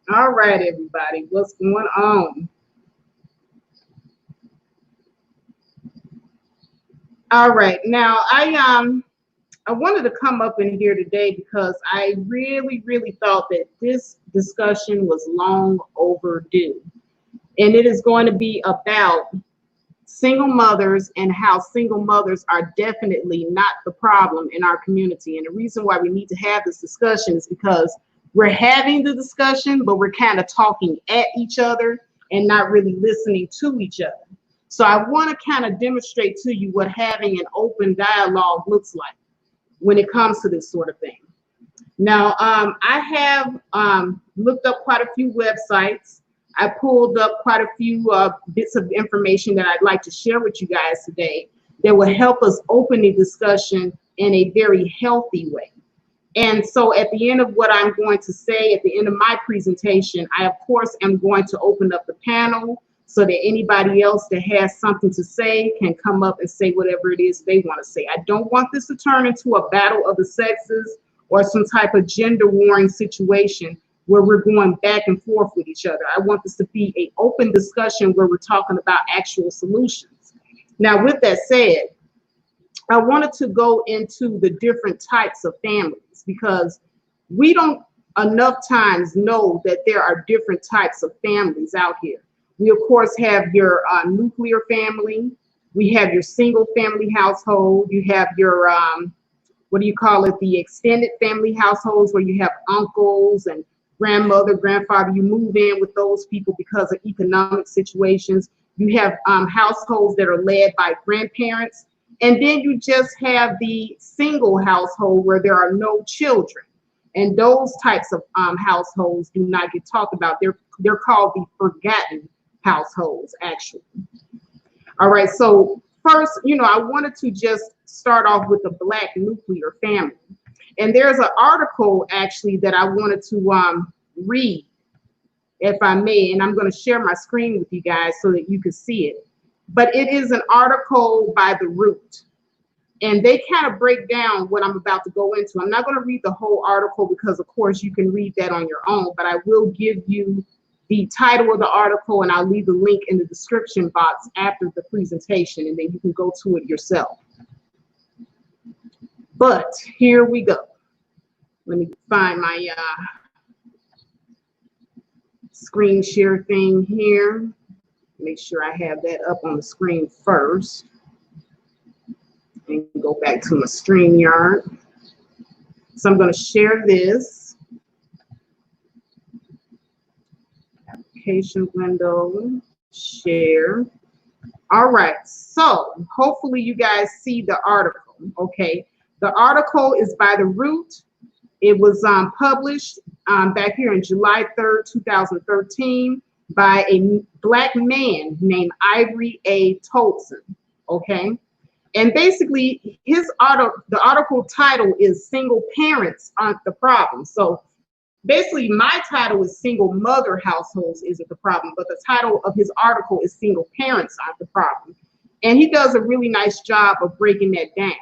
All right, everybody, what's going on? All right, now I wanted to come up in here today because I really thought that this discussion was long overdue, and it is going to be about single mothers and how single mothers are definitely not the problem in our community. And the reason why we need to have this discussion is because we're having the discussion, but we're kind of talking at each other and not really listening to each other. So I want to kind of demonstrate to you what having an open dialogue looks like when it comes to this sort of thing. Now, I have looked up quite a few websites. I pulled up quite a few bits of information that I'd like to share with you guys today that will help us open the discussion in a very healthy way. And so at the end of what I'm going to say, at the end of my presentation, I, of course, am going to open up the panel so that anybody else that has something to say can come up and say whatever it is they want to say. I don't want this to turn into a battle of the sexes or some type of gender warring situation where we're going back and forth with each other. I want this to be an open discussion where we're talking about actual solutions. Now, with that said, I wanted to go into the different types of families because we don't enough times know that there are different types of families out here. We, of course, have your nuclear family. We have your single family household. You have your, what do you call it, the extended family households where you have uncles and grandmother, grandfather. You move in with those people because of economic situations. You have households that are led by grandparents. And then you just have the single household where there are no children. And those types of households do not get talked about. They're called the forgotten households, actually. All right, so first, I wanted to just start off with the Black nuclear family. And there's an article, actually, that I wanted to read, if I may, and I'm going to share my screen with you guys so that you can see it. But it is an article by The Root, and they kind of break down what I'm about to go into. I'm not going to read the whole article because, of course, you can read that on your own, but I will give you the title of the article, and I'll leave the link in the description box after the presentation, and then you can go to it yourself. But here we go. Let me find my screen share thing here. Make sure I have that up on the screen first. And go back to my StreamYard. So I'm going to share this. Application window, share. All right, so hopefully you guys see the article, okay? The article is by The Root. It was published back here on July 3rd, 2013 by a Black man named Ivory A. Tolson, okay? And basically, the article title is Single Parents Aren't the Problem. So basically, my title is Single Mother Households Isn't the Problem, but the title of his article is Single Parents Aren't the Problem. And he does a really nice job of breaking that down.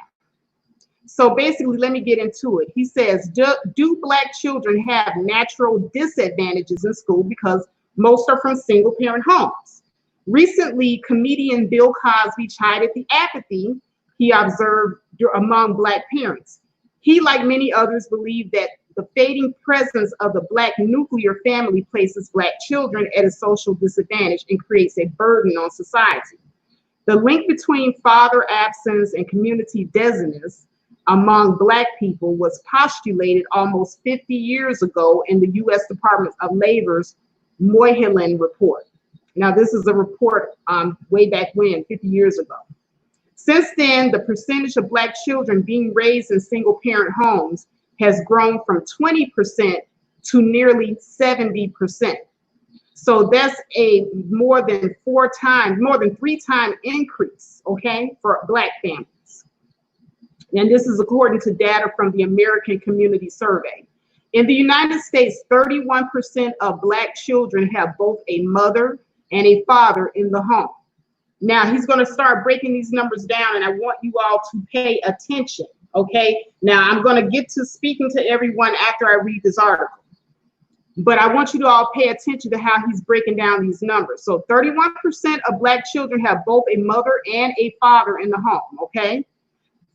So basically, let me get into it. He says, do Black children have natural disadvantages in school because most are from single parent homes? Recently, comedian Bill Cosby chided the apathy he observed among Black parents. He, like many others, believed that the fading presence of the Black nuclear family places Black children at a social disadvantage and creates a burden on society. The link between father absence and community dizziness among Black people was postulated almost 50 years ago in the U.S. Department of Labor's Moynihan report. Now, this is a report way back when, 50 years ago. Since then, the percentage of Black children being raised in single-parent homes has grown from 20% to nearly 70%. So that's a more than 3-time increase, okay, for Black families. And this is according to data from the American Community Survey. In the United States, 31% of Black children have both a mother and a father in the home. Now, he's going to start breaking these numbers down, and I want you all to pay attention, okay? Now, I'm going to get to speaking to everyone after I read this article, but I want you to all pay attention to how he's breaking down these numbers. So 31% of Black children have both a mother and a father in the home, okay?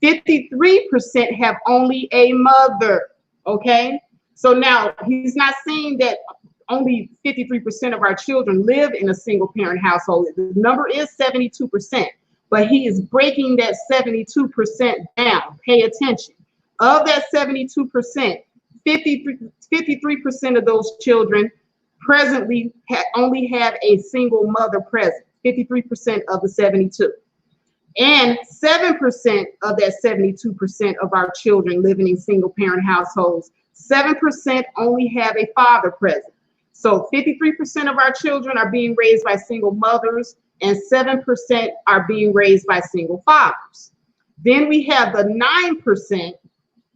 53% have only a mother, okay? So now, he's not saying that only 53% of our children live in a single parent household. The number is 72%, but he is breaking that 72% down. Pay attention. Of that 72%, 53% of those children presently only have a single mother present, 53% of the 72. And 7% of that 72% of our children living in single parent households, 7% only have a father present. So 53% of our children are being raised by single mothers and 7% are being raised by single fathers. Then we have the 9%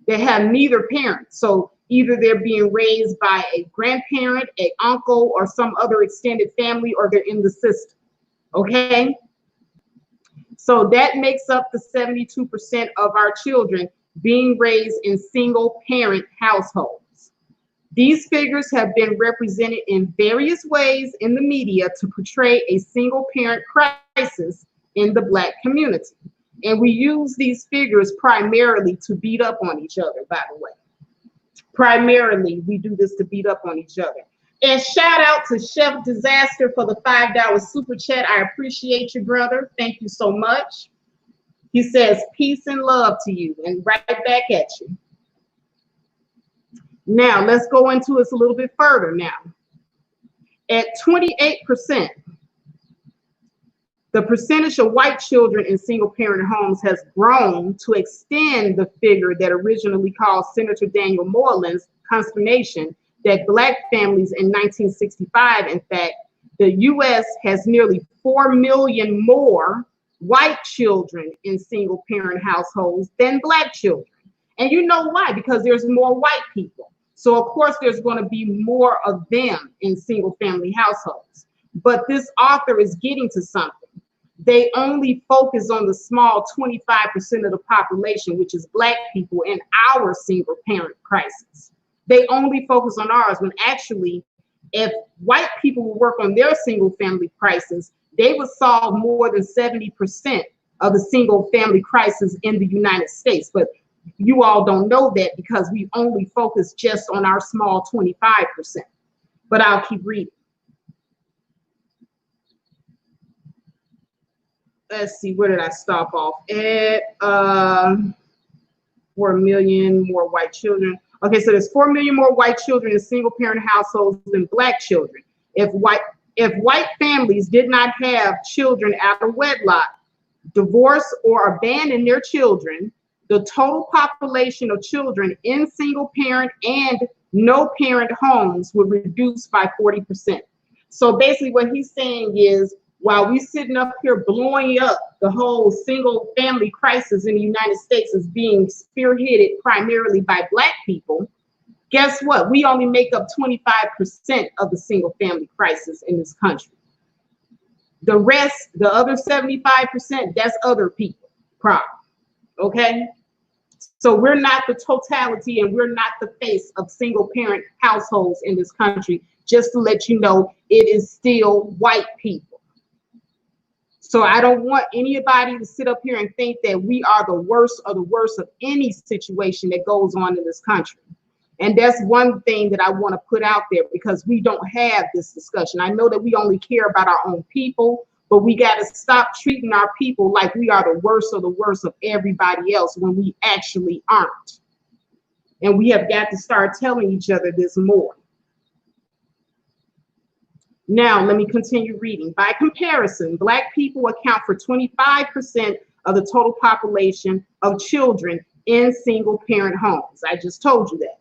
that have neither parent. So either they're being raised by a grandparent, an uncle, or some other extended family, or they're in the system, okay? So that makes up the 72% of our children being raised in single parent households. These figures have been represented in various ways in the media to portray a single parent crisis in the Black community. And we use these figures primarily to beat up on each other, by the way. Primarily, we do this to beat up on each other. And shout out to Chef Disaster for the $5 super chat. I appreciate you, brother. Thank you so much. He says, peace and love to you, and right back at you. Now, let's go into this a little bit further now. At 28%, the percentage of white children in single-parent homes has grown to extend the figure that originally caused Senator Daniel Moreland's consternation that Black families in 1965, in fact, the U.S. has nearly 4 million more white children in single-parent households than Black children. And you know why? Because there's more white people. So of course there's going to be more of them in single family households. But this author is getting to something. They only focus on the small 25% of the population, which is Black people, in our single parent crisis. They only focus on ours, when actually, if white people would work on their single family crisis, they would solve more than 70% of the single family crisis in the United States. But you all don't know that because we only focus just on our small 25%. But I'll keep reading. Let's see, where did I stop off at? 4 million more white children. Okay, so there's 4 million more white children in single parent households than Black children. If white families did not have children out of wedlock, divorce, or abandon their children, the total population of children in single parent and no parent homes would reduce by 40%. So basically what he's saying is, while we're sitting up here blowing up the whole single family crisis in the United States as being spearheaded primarily by Black people, guess what? We only make up 25% of the single family crisis in this country. The rest, the other 75%, that's other people problem, okay? So we're not the totality and we're not the face of single parent households in this country. Just to let you know, it is still white people. So I don't want anybody to sit up here and think that we are the worst of the worst of any situation that goes on in this country. And that's one thing that I want to put out there, because we don't have this discussion. I know that we only care about our own people, but we got to stop treating our people like we are the worst of the worst of everybody else when we actually aren't. And we have got to start telling each other this more. Now, let me continue reading. By comparison, Black people account for 25% of the total population of children in single-parent homes. I just told you that.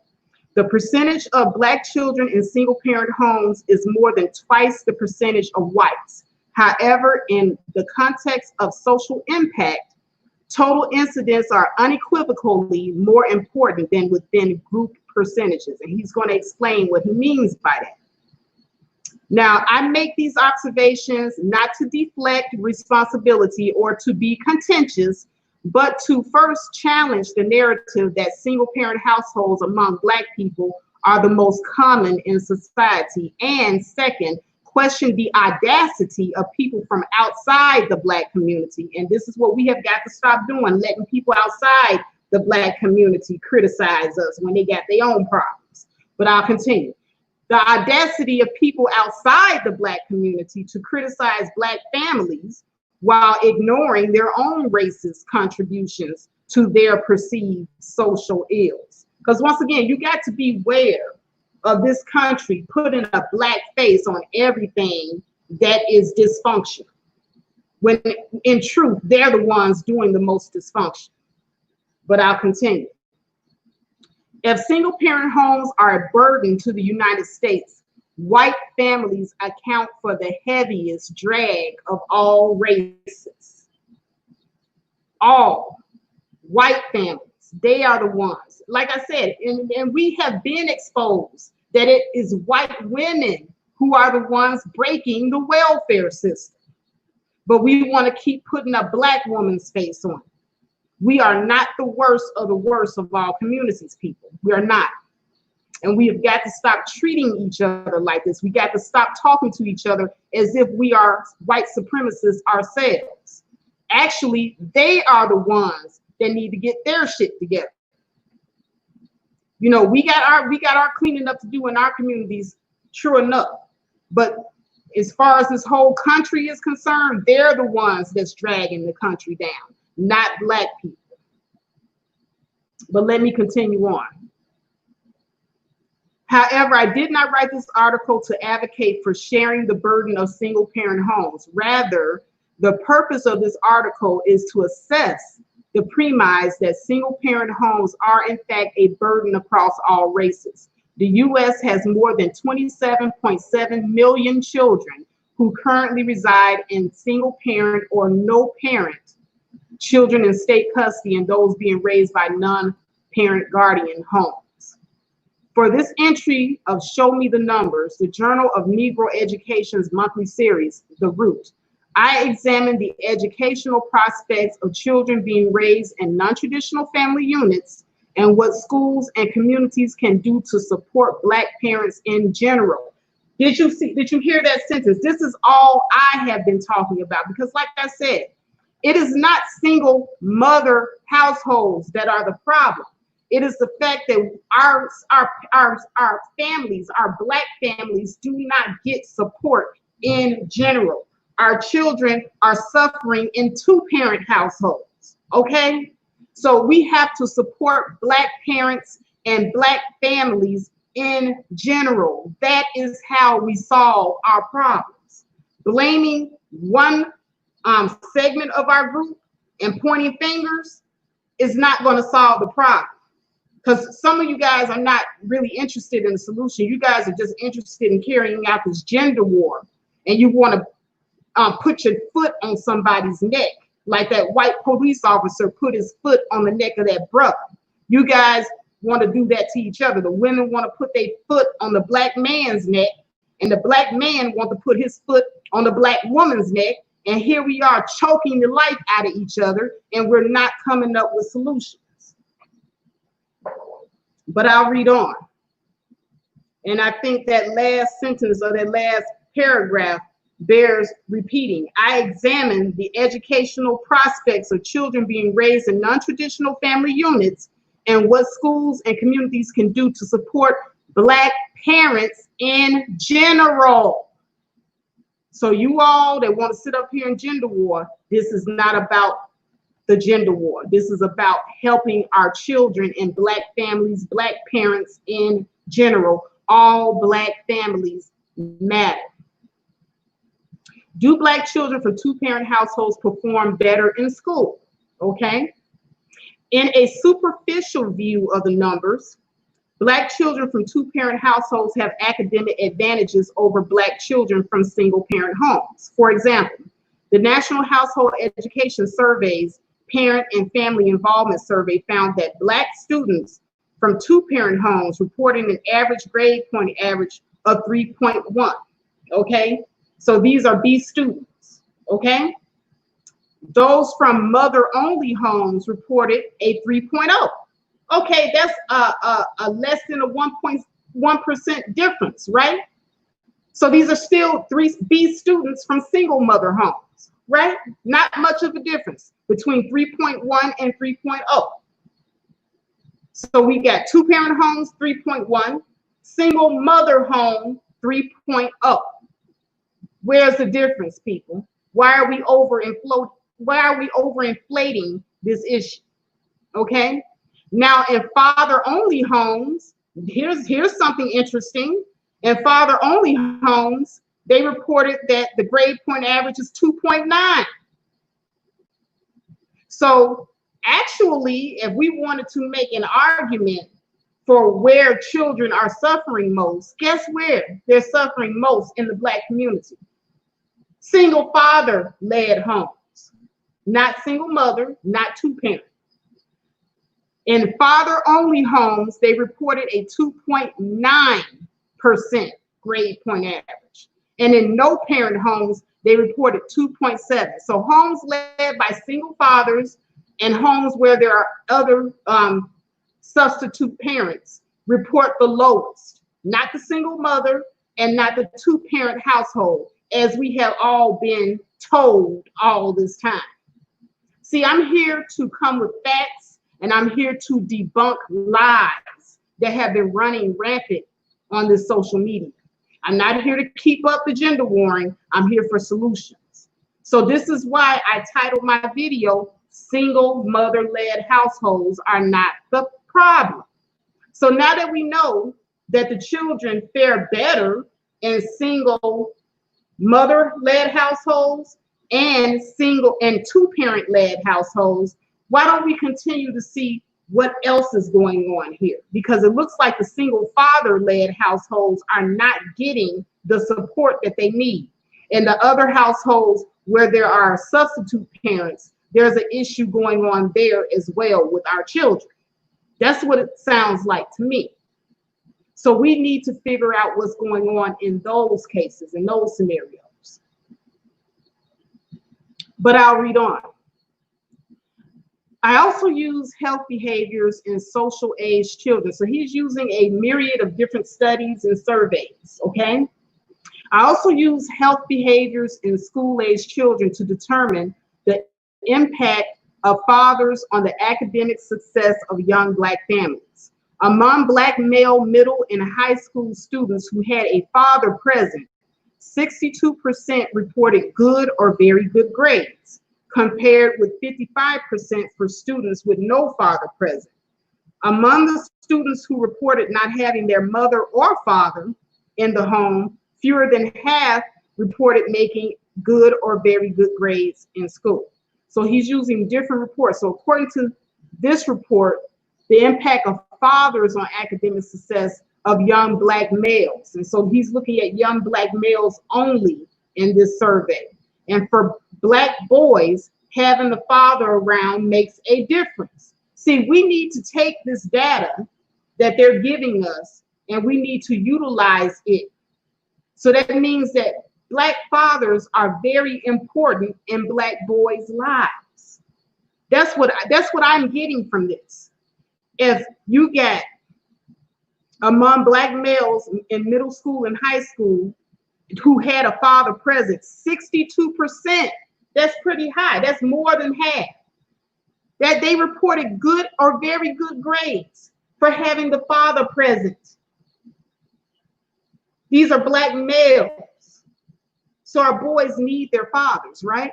The percentage of Black children in single-parent homes is more than twice the percentage of whites. However, in the context of social impact, total incidents are unequivocally more important than within group percentages. And he's going to explain what he means by that. Now, I make these observations not to deflect responsibility or to be contentious, but to first challenge the narrative that single-parent households among Black people are the most common in society. And second, question the audacity of people from outside the Black community. And this is what we have got to stop doing, letting people outside the Black community criticize us when they got their own problems. But I'll continue. The audacity of people outside the Black community to criticize Black families while ignoring their own racist contributions to their perceived social ills. Because once again, you got to beware of this country putting a Black face on everything that is dysfunction, when in truth, they're the ones doing the most dysfunction. But I'll continue. If single-parent homes are a burden to the United States, white families account for the heaviest drag of all races. All white families, they are the ones. Like I said, and we have been exposed that it is white women who are the ones breaking the welfare system. But we want to keep putting a Black woman's face on it. We are not the worst of the worst of all communities, people. We are not. And we have got to stop treating each other like this. We got to stop talking to each other as if we are white supremacists ourselves. Actually, they are the ones that need to get their shit together. You know, we got our cleaning up to do in our communities, true enough. But as far as this whole country is concerned, they're the ones that's dragging the country down, not Black people. But let me continue on. However, I did not write this article to advocate for sharing the burden of single-parent homes. Rather, the purpose of this article is to assess the premise that single-parent homes are in fact a burden across all races. The U.S. has more than 27.7 million children who currently reside in single-parent or no-parent children in state custody, and those being raised by non-parent guardian homes. For this entry of Show Me the Numbers, the Journal of Negro Education's monthly series, The Root, I examined the educational prospects of children being raised in non-traditional family units and what schools and communities can do to support Black parents in general. Did you hear that sentence? This is all I have been talking about, because like I said, it is not single mother households that are the problem. It is the fact that our families, our Black families, do not get support in general. Our children are suffering in two-parent households, okay? So we have to support Black parents and Black families in general. That is how we solve our problems. Blaming one segment of our group and pointing fingers is not going to solve the problem, because some of you guys are not really interested in the solution. You guys are just interested in carrying out this gender war, and you want to put your foot on somebody's neck, like that white police officer put his foot on the neck of that brother. You guys want to do that to each other. The women want to put their foot on the Black man's neck, and the Black man want to put his foot on the Black woman's neck. And here we are choking the life out of each other, and we're not coming up with solutions. But I'll read on. And I think that last sentence or that last paragraph bears repeating. I examined the educational prospects of children being raised in non-traditional family units and what schools and communities can do to support Black parents in general. So you all that want to sit up here in gender war, this is not about the gender war. This is about helping our children in Black families, Black parents in general. All Black families matter. Do Black children from two-parent households perform better in school? Okay. In a superficial view of the numbers, Black children from two-parent households have academic advantages over Black children from single-parent homes. For example, the National Household Education Survey's Parent and Family Involvement Survey found that Black students from two-parent homes reporting an average grade point average of 3.1, okay? So these are B students, okay? Those from mother-only homes reported a 3.0. Okay, that's a less than a 1.1% difference, right? So these are still three B students from single mother homes, right? Not much of a difference between 3.1 and 3.0. So we got two-parent homes, 3.1, single mother home, 3.0. Where's the difference, people? Why are we overinflating this issue? Okay. Now, in father-only homes, here's something interesting. In father-only homes, they reported that the grade point average is 2.9. So actually, if we wanted to make an argument for where children are suffering most, guess where they're suffering most in the Black community? Single father-led homes, not single mother, not two-parent. In father-only homes, they reported a 2.9% grade point average. And in no-parent homes, they reported 2.7. So homes led by single fathers and homes where there are other substitute parents report the lowest, not the single mother and not the two-parent household, as we have all been told all this time. See, I'm here to come with facts, and I'm here to debunk lies that have been running rampant on this social media. I'm not here to keep up the gender warring. I'm here for solutions. So this is why I titled my video, Single Mother-Led Households Are Not the Problem. So now that we know that the children fare better in single mother-led households and single and two-parent-led households, why don't we continue to see what else is going on here? Because it looks like the single father-led households are not getting the support that they need. In the other households where there are substitute parents, there's an issue going on there as well with our children. That's what it sounds like to me. So we need to figure out what's going on in those cases, in those scenarios. But I'll read on. I also use health behaviors in social age children. So he's using a myriad of different studies and surveys, okay? I also use health behaviors in school age children to determine the impact of fathers on the academic success of young Black families. Among Black male middle and high school students who had a father present, 62% reported good or very good grades, compared with 55% for students with no father present. Among the students who reported not having their mother or father in the home, fewer than half reported making good or very good grades in school. So he's using different reports. So according to this report, the impact of fathers on academic success of young Black males. And so he's looking at young Black males only in this survey. And for Black boys, having the father around makes a difference. See, we need to take this data that they're giving us and we need to utilize it. So that means that Black fathers are very important in Black boys' lives. That's what I'm getting from this. If you get among Black males in middle school and high school, who had a father present, 62%. That's pretty high. That's more than half. That they reported good or very good grades for having the father present. These are Black males. So our boys need their fathers, right?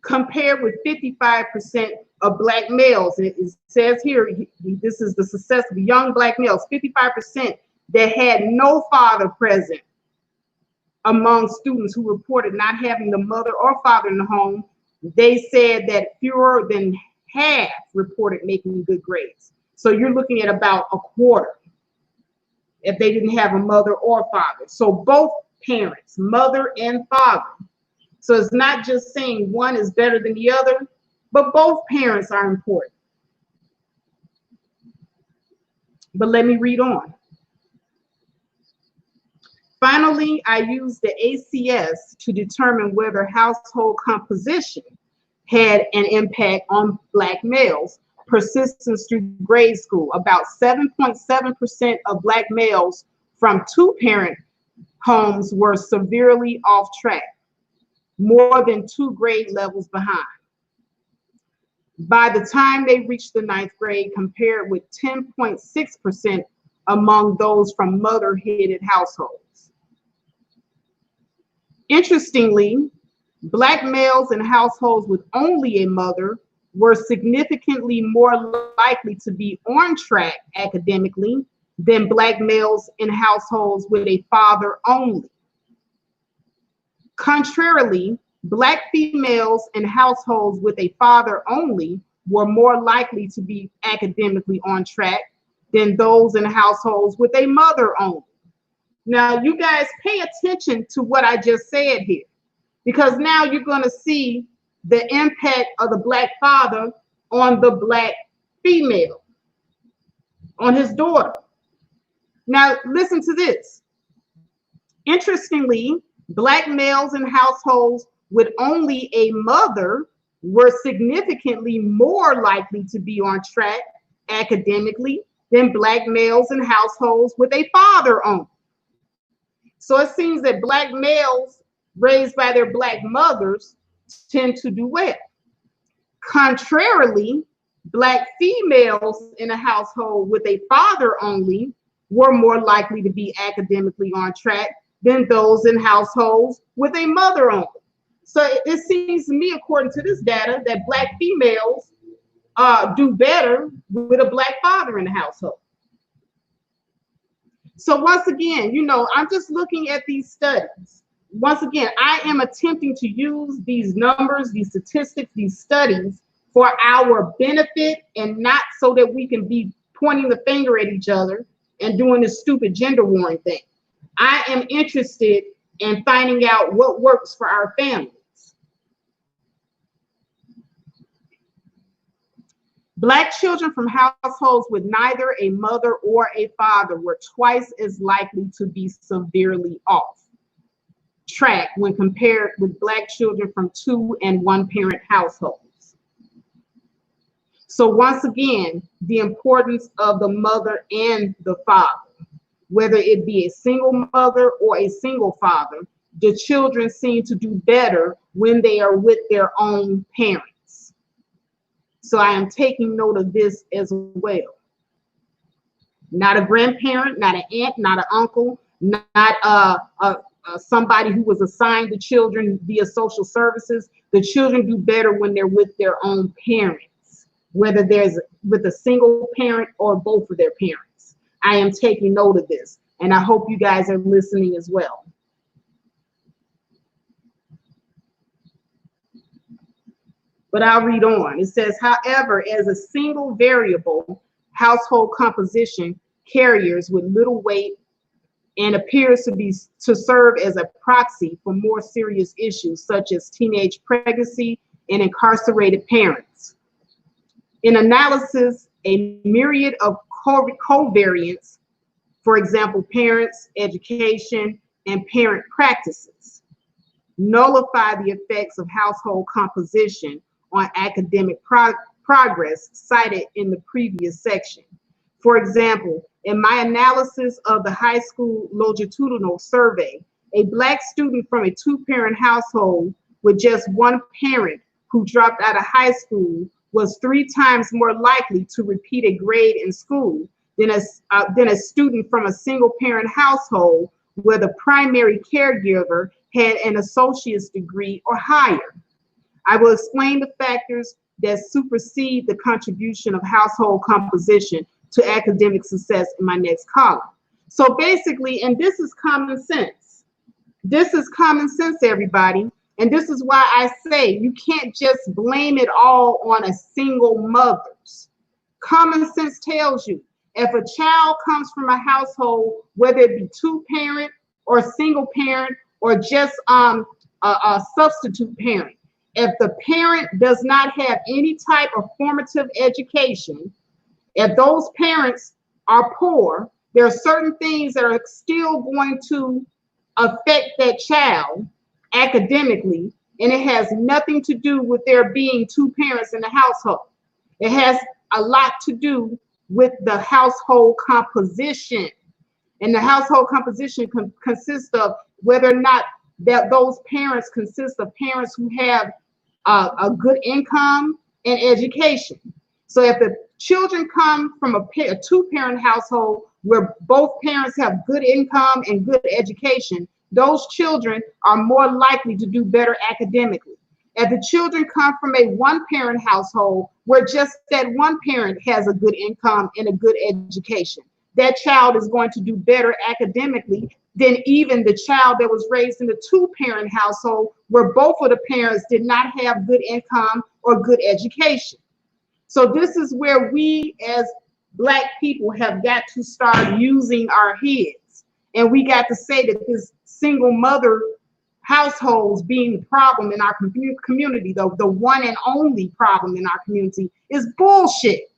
Compared with 55% of Black males. And it says here, this is the success of young Black males, 55% that had no father present among students who reported not having the mother or father in the home. They said that fewer than half reported making good grades. So you're looking at about a quarter if they didn't have a mother or father. So both parents, mother and father. So it's not just saying one is better than the other, but both parents are important. But let me read on. Finally, I used the ACS to determine whether household composition had an impact on Black males' persistence through grade school. About 7.7% of Black males from two-parent homes were severely off track, more than 2 grade levels behind by the time they reached the 9th grade, compared with 10.6% among those from mother-headed households. Interestingly, Black males in households with only a mother were significantly more likely to be on track academically than Black males in households with a father only. Contrarily, Black females in households with a father only were more likely to be academically on track than those in households with a mother only. Now, you guys pay attention to what I just said here, because now you're going to see the impact of the Black father on the Black female, on his daughter. Now, listen to this. Interestingly, Black males in households with only a mother were significantly more likely to be on track academically than Black males in households with a father only. So it seems that Black males raised by their Black mothers tend to do well. Contrarily, Black females in a household with a father only were more likely to be academically on track than those in households with a mother only. So it seems to me, according to this data, that Black females do better with a Black father in the household. So once again, you know, I'm just looking at these studies. Once again, I am attempting to use these numbers, these statistics, these studies for our benefit, and not so that we can be pointing the finger at each other and doing this stupid gender warring thing. I am interested in finding out what works for our families. Black children from households with neither a mother or a father were twice as likely to be severely off track when compared with Black children from 2- and 1-parent households. So once again, the importance of the mother and the father, whether it be a single mother or a single father, the children seem to do better when they are with their own parents. So I am taking note of this as well. Not a grandparent, not an aunt, not an uncle, not somebody who was assigned the children via social services. The children do better when they're with their own parents, whether there's with a single parent or both of their parents. I am taking note of this, and I hope you guys are listening as well. But I'll read on. It says, however, as a single variable, household composition carriers with little weight and appears to serve as a proxy for more serious issues such as teenage pregnancy and incarcerated parents. In analysis, a myriad of covariants, for example, parents, education, and parent practices, nullify the effects of household composition on academic progress cited in the previous section. For example, In my analysis of the high school longitudinal survey, a Black student from a two-parent household with just one parent who dropped out of high school was 3 times more likely to repeat a grade in school than a student from a single-parent household where the primary caregiver had an associate's degree or higher. I will explain the factors that supersede the contribution of household composition to academic success in my next column. So basically, and this is common sense. This is common sense, everybody. And this is why I say you can't just blame it all on a single mother's. Common sense tells you if a child comes from a household, whether it be two-parent or single parent or just a substitute parent, if the parent does not have any type of formative education, if those parents are poor, there are certain things that are still going to affect that child academically, and it has nothing to do with there being two parents in the household. It has a lot to do with the household composition. And the household composition consists of whether or not that those parents consist of parents who have a good income and education. So if the children come from a two-parent household where both parents have good income and good education, those children are more likely to do better academically. If the children come from a one-parent household where just that one parent has a good income and a good education, that child is going to do better academically than even the child that was raised in a two-parent household where both of the parents did not have good income or good education. So this is where we as Black people have got to start using our heads. And we got to say that this single mother households being the problem in our community, the one and only problem in our community, is bullshit.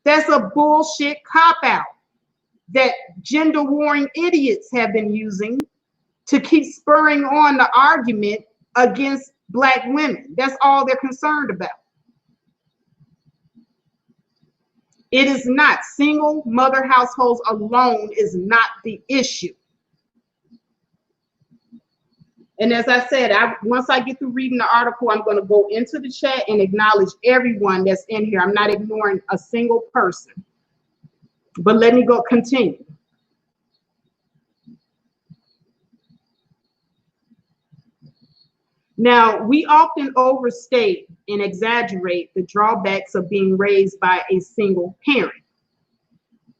That's a bullshit cop-out that gender warring idiots have been using to keep spurring on the argument against Black women. That's all they're concerned about. It is not. Single mother households alone is not the issue. And as I said, once I get through reading the article, I'm going to go into the chat and acknowledge everyone that's in here. I'm not ignoring a single person. But let me go continue. Now, we often overstate and exaggerate the drawbacks of being raised by a single parent.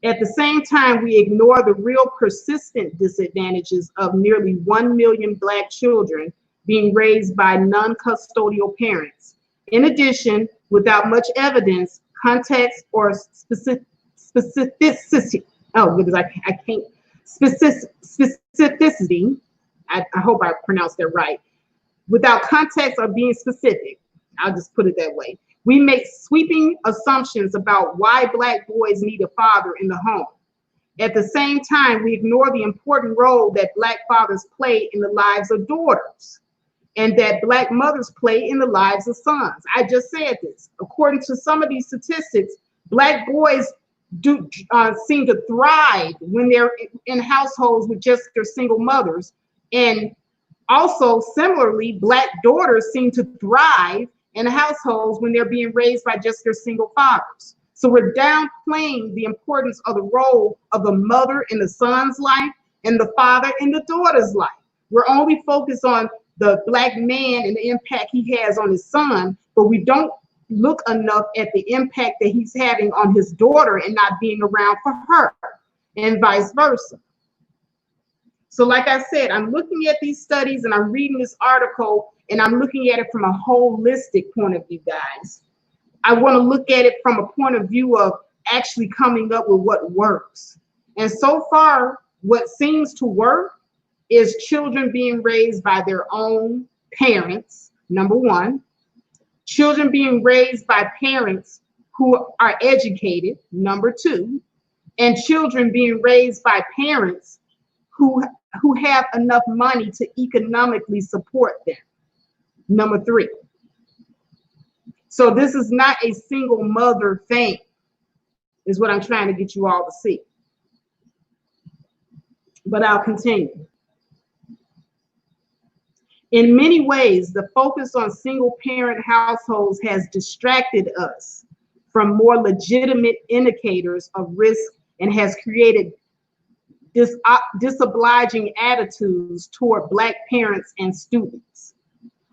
At the same time, we ignore the real persistent disadvantages of nearly 1 million Black children being raised by non-custodial parents. In addition, without much evidence, context, or specificity, specificity, I hope I pronounced that right. Without context or being specific, I'll just put it that way. We make sweeping assumptions about why Black boys need a father in the home. At the same time, we ignore the important role that Black fathers play in the lives of daughters and that Black mothers play in the lives of sons. I just said this. According to some of these statistics, Black boys do seem to thrive when they're in households with just their single mothers. And also, similarly, Black daughters seem to thrive in households when they're being raised by just their single fathers. So we're downplaying the importance of the role of the mother in the son's life and the father in the daughter's life. We're only focused on the Black man and the impact he has on his son, but we don't look enough at the impact that he's having on his daughter and not being around for her, and vice versa. So like I said, I'm looking at these studies and I'm reading this article and I'm looking at it from a holistic point of view, guys. I want to look at it from a point of view of actually coming up with what works. And so far, what seems to work is children being raised by their own parents, number one. Children being raised by parents who are educated, number two. And children being raised by parents who have enough money to economically support them, number three. So this is not a single mother thing, is what I'm trying to get you all to see. But I'll continue. In many ways, the focus on single-parent households has distracted us from more legitimate indicators of risk and has created disobliging attitudes toward Black parents and students.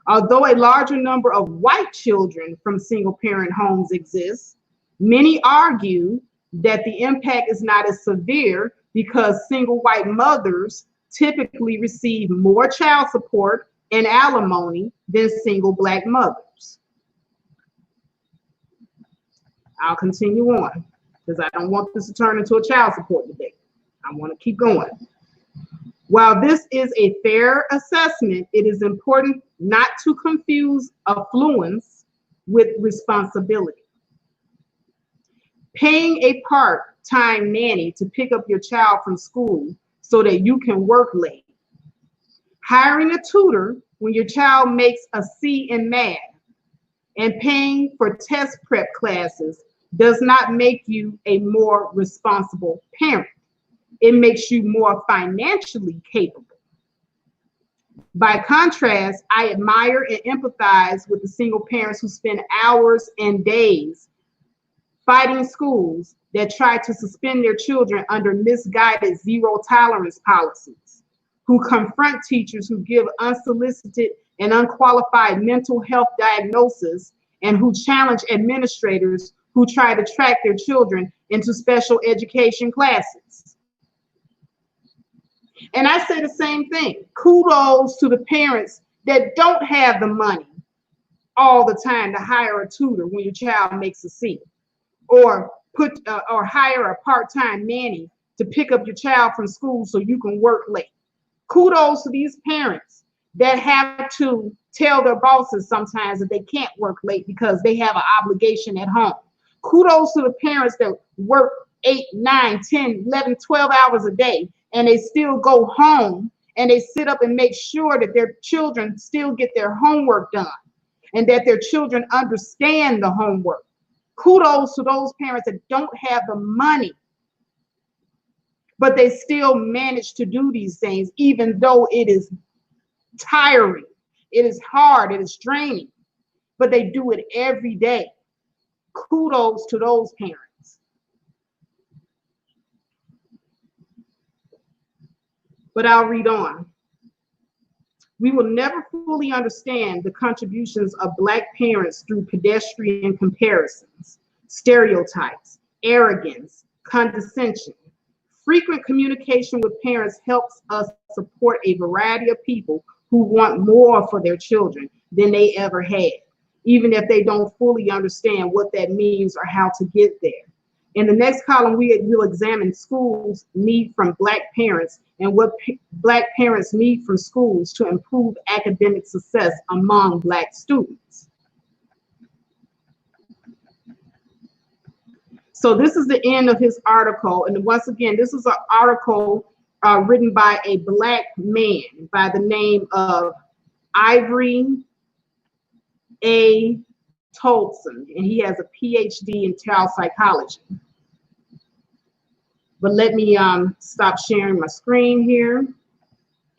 Although a larger number of white children from single-parent homes exists, many argue that the impact is not as severe because single white mothers typically receive more child support and alimony than single Black mothers. I'll continue on because I don't want this to turn into a child support debate. I want to keep going. While this is a fair assessment, it is important not to confuse affluence with responsibility. Paying a part-time nanny to pick up your child from school so that you can work late. Hiring a tutor when your child makes a C in math and paying for test prep classes does not make you a more responsible parent. It makes you more financially capable. By contrast, I admire and empathize with the single parents who spend hours and days fighting schools that try to suspend their children under misguided zero tolerance policies, who confront teachers who give unsolicited and unqualified mental health diagnosis, and who challenge administrators who try to track their children into special education classes. And I say the same thing. Kudos to the parents that don't have the money all the time to hire a tutor when your child makes a C, or hire a part-time nanny to pick up your child from school so you can work late. Kudos to these parents that have to tell their bosses sometimes that they can't work late because they have an obligation at home. Kudos to the parents that work 8, 9, 10, 11, 12 hours a day, and they still go home and they sit up and make sure that their children still get their homework done and that their children understand the homework. Kudos to those parents that don't have the money, but they still manage to do these things, even though it is tiring, it is hard, it is draining, but they do it every day. Kudos to those parents. But I'll read on. We will never fully understand the contributions of Black parents through pedestrian comparisons, stereotypes, arrogance, condescension. Frequent communication with parents helps us support a variety of people who want more for their children than they ever had, even if they don't fully understand what that means or how to get there. In the next column, we will examine schools' need from Black parents and what Black parents need from schools to improve academic success among Black students. So this is the end of his article. And once again, this is an article written by a Black man by the name of Ivory A. Tolson, and he has a PhD in child psychology. But let me stop sharing my screen here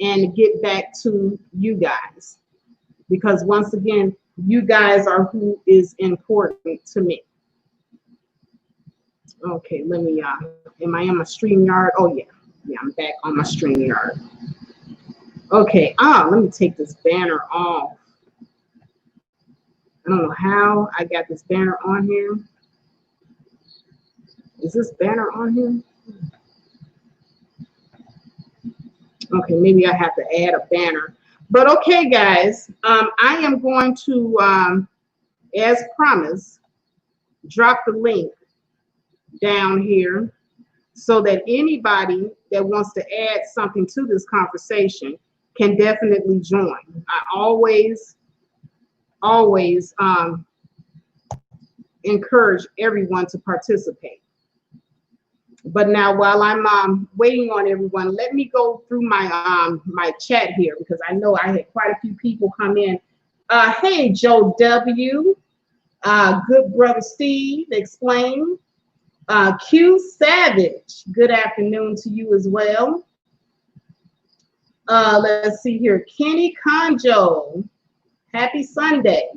and get back to you guys, because once again, you guys are who is important to me. Okay, let me, am I on my StreamYard? Oh yeah, I'm back on my StreamYard. Okay, let me take this banner off. I don't know how I got this banner on here. Is this banner on here? Okay, maybe I have to add a banner. But okay, guys, I am going to, as promised, drop the link down here so that anybody that wants to add something to this conversation can definitely join. I always encourage everyone to participate. But now, while I'm waiting on everyone, let me go through my my chat here, because I know I had quite a few people come in. Hey, Joe W. Good brother Steve, explain. Q Savage, good afternoon to you as well. Let's see here. Kenny Conjo, happy Sunday.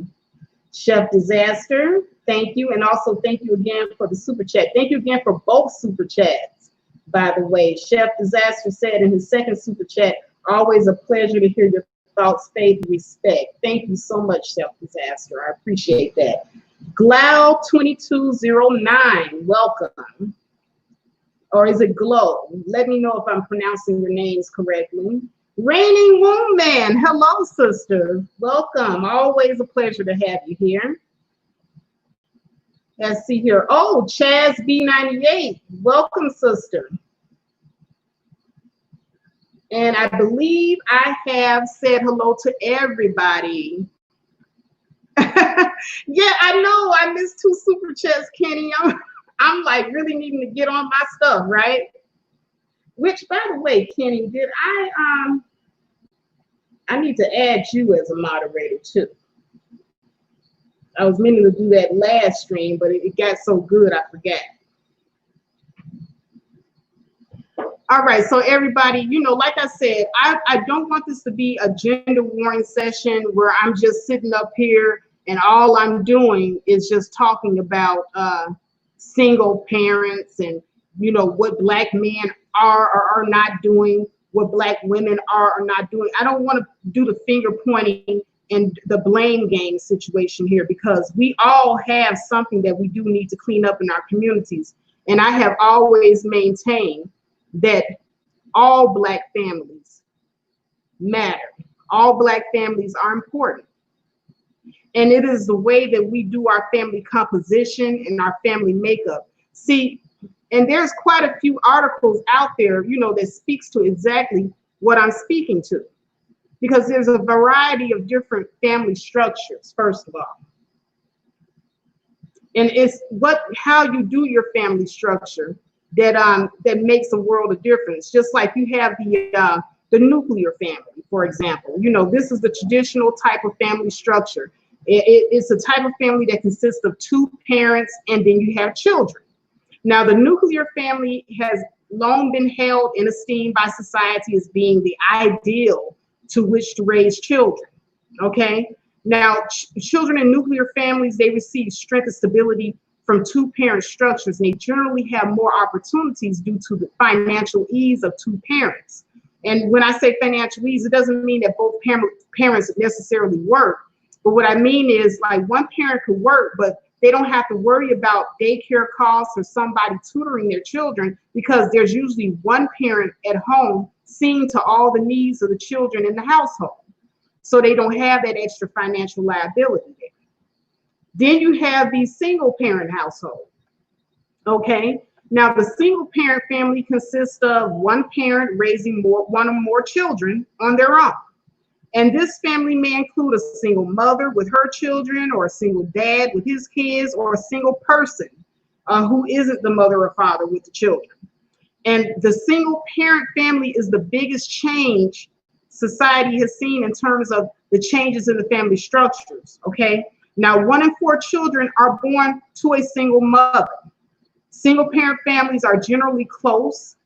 Chef Disaster, thank you. And also thank you again for the super chat. Thank you again for both super chats, by the way. Chef Disaster said in his second super chat, always a pleasure to hear your thoughts, faith, respect. Thank you so much, Chef Disaster. I appreciate that. Glow2209, welcome. Or is it Glow? Let me know if I'm pronouncing your names correctly. Reigning Womb Man, hello, sister. Welcome. Always a pleasure to have you here. Let's see here. Oh, Chaz B98, welcome, sister. And I believe I have said hello to everybody. Yeah, I know I missed 2 super chats, Kenny. I'm like really needing to get on my stuff, right? Which, by the way, Kenny, did I need to add you as a moderator too. I was meaning to do that last stream, but it got so good I forgot. All right, so everybody, you know, like I said, I don't want this to be a gender warring session where I'm just sitting up here and all I'm doing is just talking about single parents and, you know, what Black men are or are not doing, what Black women are or not doing. I don't want to do the finger pointing and the blame game situation here, because we all have something that we do need to clean up in our communities. And I have always maintained that all Black families matter. All Black families are important. And it is the way that we do our family composition and our family makeup. See, and there's quite a few articles out there, you know, that speaks to exactly what I'm speaking to. Because there's a variety of different family structures, first of all. And it's how you do your family structure that makes a world of difference. Just like you have the nuclear family, for example. You know, this is the traditional type of family structure. It's a type of family that consists of 2 parents and then you have children. Now, the nuclear family has long been held in esteem by society as being the ideal to which to raise children, okay? Now, children in nuclear families, they receive strength and stability from 2 parent structures, and they generally have more opportunities due to the financial ease of 2 parents. And when I say financial ease, it doesn't mean that both parents necessarily work, but what I mean is like one parent could work, but they don't have to worry about daycare costs or somebody tutoring their children, because there's usually one parent at home seeing to all the needs of the children in the household. So they don't have that extra financial liability there. Then you have the single parent household, okay? Now the single parent family consists of one parent raising one or more children on their own. And this family may include a single mother with her children, or a single dad with his kids, or a single person who isn't the mother or father with the children. And the single parent family is the biggest change society has seen in terms of the changes in the family structures, okay? Now, 1 in 4 children are born to a single mother. Single parent families are generally close,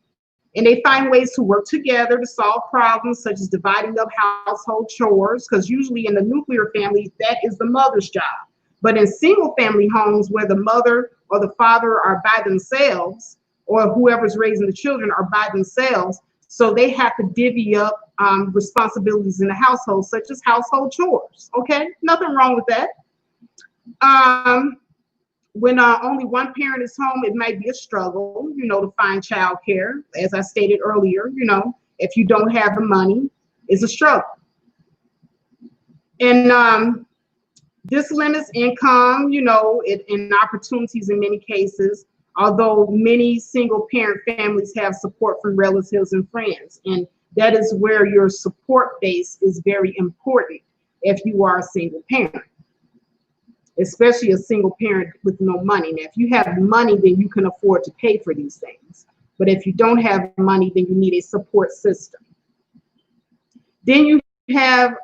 and they find ways to work together to solve problems such as dividing up household chores, because usually in the nuclear family, that is the mother's job. But in single family homes where the mother or the father are by themselves, or whoever's raising the children are by themselves, so they have to divvy up responsibilities in the household, such as household chores, okay? Nothing wrong with that. When only one parent is home, it might be a struggle, you know, to find childcare. As I stated earlier, you know, if you don't have the money, it's a struggle. And this limits income, you know, and opportunities in many cases, although many single parent families have support from relatives and friends. And that is where your support base is very important if you are a single parent, especially a single parent with no money. Now, if you have money, then you can afford to pay for these things. But if you don't have money, then you need a support system. Then you have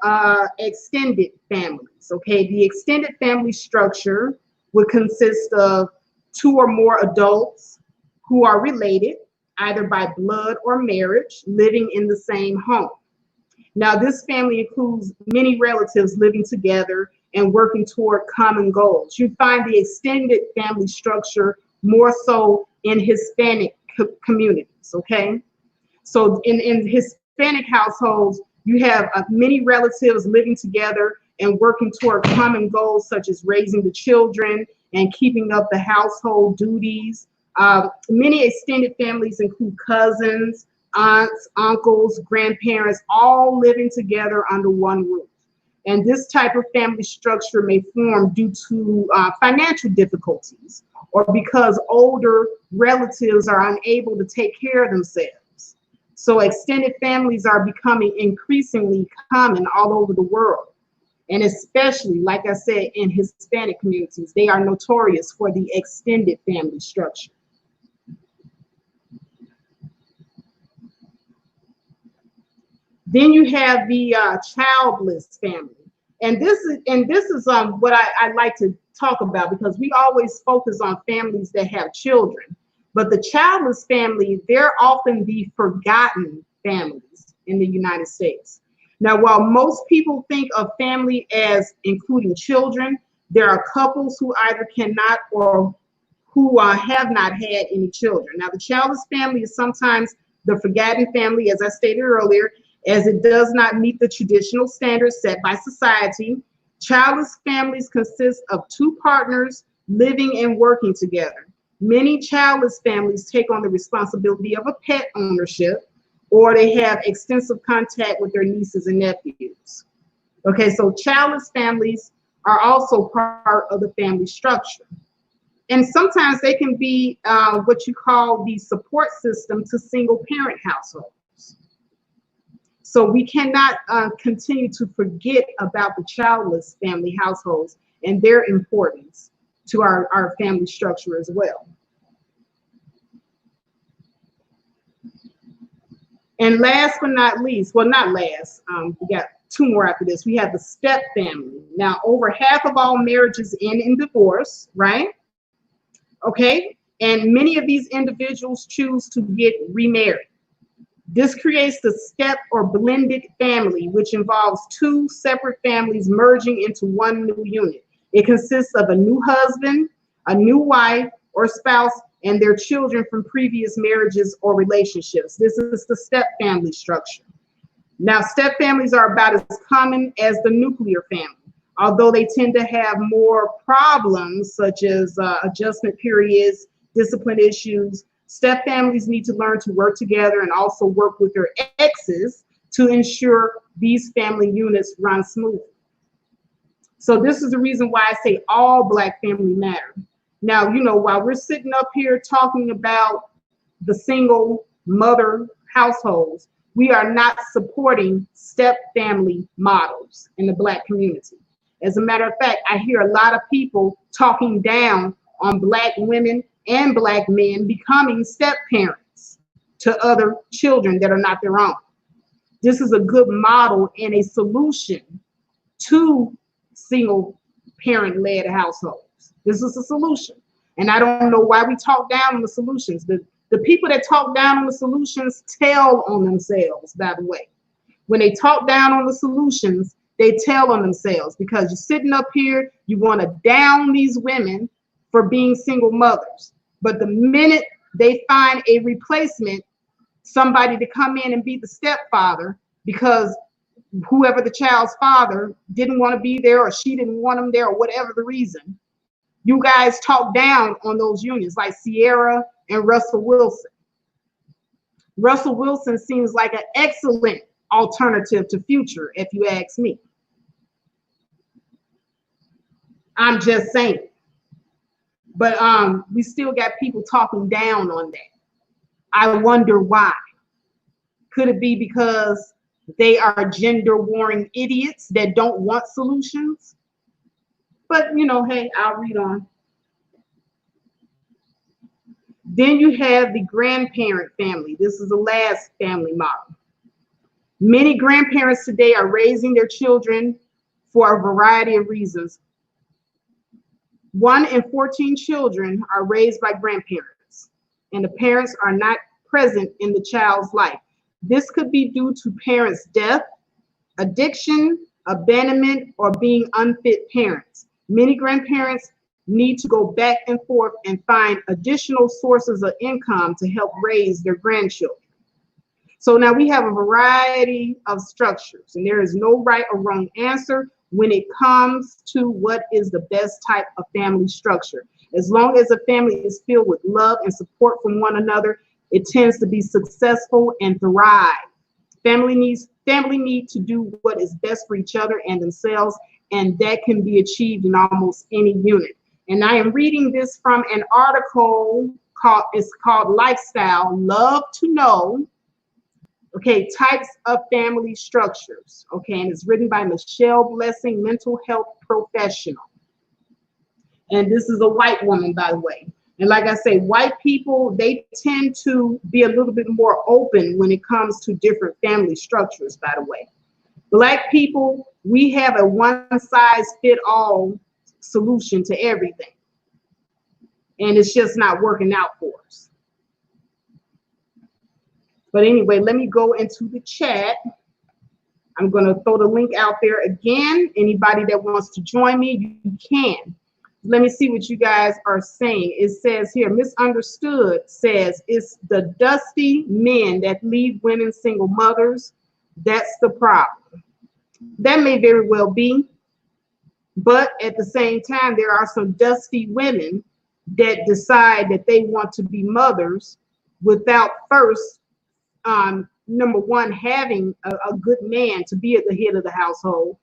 extended families, okay? The extended family structure would consist of 2 or more adults who are related, either by blood or marriage, living in the same home. Now, this family includes many relatives living together and working toward common goals. You find the extended family structure more so in Hispanic communities, okay? So in Hispanic households, you have many relatives living together and working toward common goals such as raising the children and keeping up the household duties. Many extended families include cousins, aunts, uncles, grandparents, all living together under one roof. And this type of family structure may form due to financial difficulties or because older relatives are unable to take care of themselves. So extended families are becoming increasingly common all over the world. And especially, like I said, in Hispanic communities, they are notorious for the extended family structure. Then you have the childless family. And this is what I like to talk about, because we always focus on families that have children. But the childless family, they're often the forgotten families in the United States. Now, while most people think of family as including children, there are couples who either cannot or who have not had any children. Now, the childless family is sometimes the forgotten family, as I stated earlier, as it does not meet the traditional standards set by society. Childless families consist of two partners living and working together. Many childless families take on the responsibility of a pet ownership, or they have extensive contact with their nieces and nephews. Okay, so childless families are also part of the family structure. And sometimes they can be what you call the support system to single parent households. So we cannot continue to forget about the childless family households and their importance to our family structure as well. And last but not least, well, not last, we got two more after this. We have the step family. Now, over half of all marriages end in divorce, right? Okay, and many of these individuals choose to get remarried. This creates the step or blended family, which involves two separate families merging into one new unit. It consists of a new husband, a new wife or spouse, and their children from previous marriages or relationships. This is the step family structure. Now, step families are about as common as the nuclear family, although they tend to have more problems such as adjustment periods, discipline issues. Step families need to learn to work together and also work with their exes to ensure these family units run smoothly. So this is the reason why I say all Black family matter. Now, you know, while we're sitting up here talking about the single mother households, we are not supporting step family models in the Black community. As a matter of fact, I hear a lot of people talking down on Black women and Black men becoming step parents to other children that are not their own. This is a good model and a solution to single parent led households. This is a solution. And I don't know why we talk down on the solutions. The people that talk down on the solutions tell on themselves, by the way. When they talk down on the solutions, they tell on themselves, because you're sitting up here, you want to down these women for being single mothers. But the minute they find a replacement, somebody to come in and be the stepfather, because whoever the child's father didn't want to be there, or she didn't want him there, or whatever the reason, you guys talk down on those unions, like Sierra and Russell Wilson. Russell Wilson seems like an excellent alternative to Future, if you ask me. I'm just saying. But we still got people talking down on that. I wonder why. Could it be because they are gender warring idiots that don't want solutions? But, you know, hey, I'll read on. Then you have the grandparent family. This is the last family model. Many grandparents today are raising their children for a variety of reasons. 1 in 14 children are raised by grandparents, and the parents are not present in the child's life. This could be due to parents' death, addiction, abandonment, or being unfit parents. Many grandparents need to go back and forth and find additional sources of income to help raise their grandchildren. So now we have a variety of structures, and there is no right or wrong answer when it comes to what is the best type of family structure. As long as a family is filled with love and support from one another, it tends to be successful and thrive. Family need to do what is best for each other and themselves, and that can be achieved in almost any unit. And I am reading this from an article called Lifestyle, Love to Know. Okay, types of family structures. Okay, and it's written by Michelle Blessing, mental health professional. And this is a white woman, by the way. And like I say, white people, they tend to be a little bit more open when it comes to different family structures, by the way. Black people, we have a one-size-fit-all solution to everything. And it's just not working out for us. But anyway, let me go into the chat. I'm going to throw the link out there again. Anybody that wants to join me, you can. Let me see what you guys are saying. It says here, Misunderstood says, it's the dusty men that leave women single mothers. That's the problem. That may very well be. But at the same time, there are some dusty women that decide that they want to be mothers without first, number one, having a good man to be at the head of the household,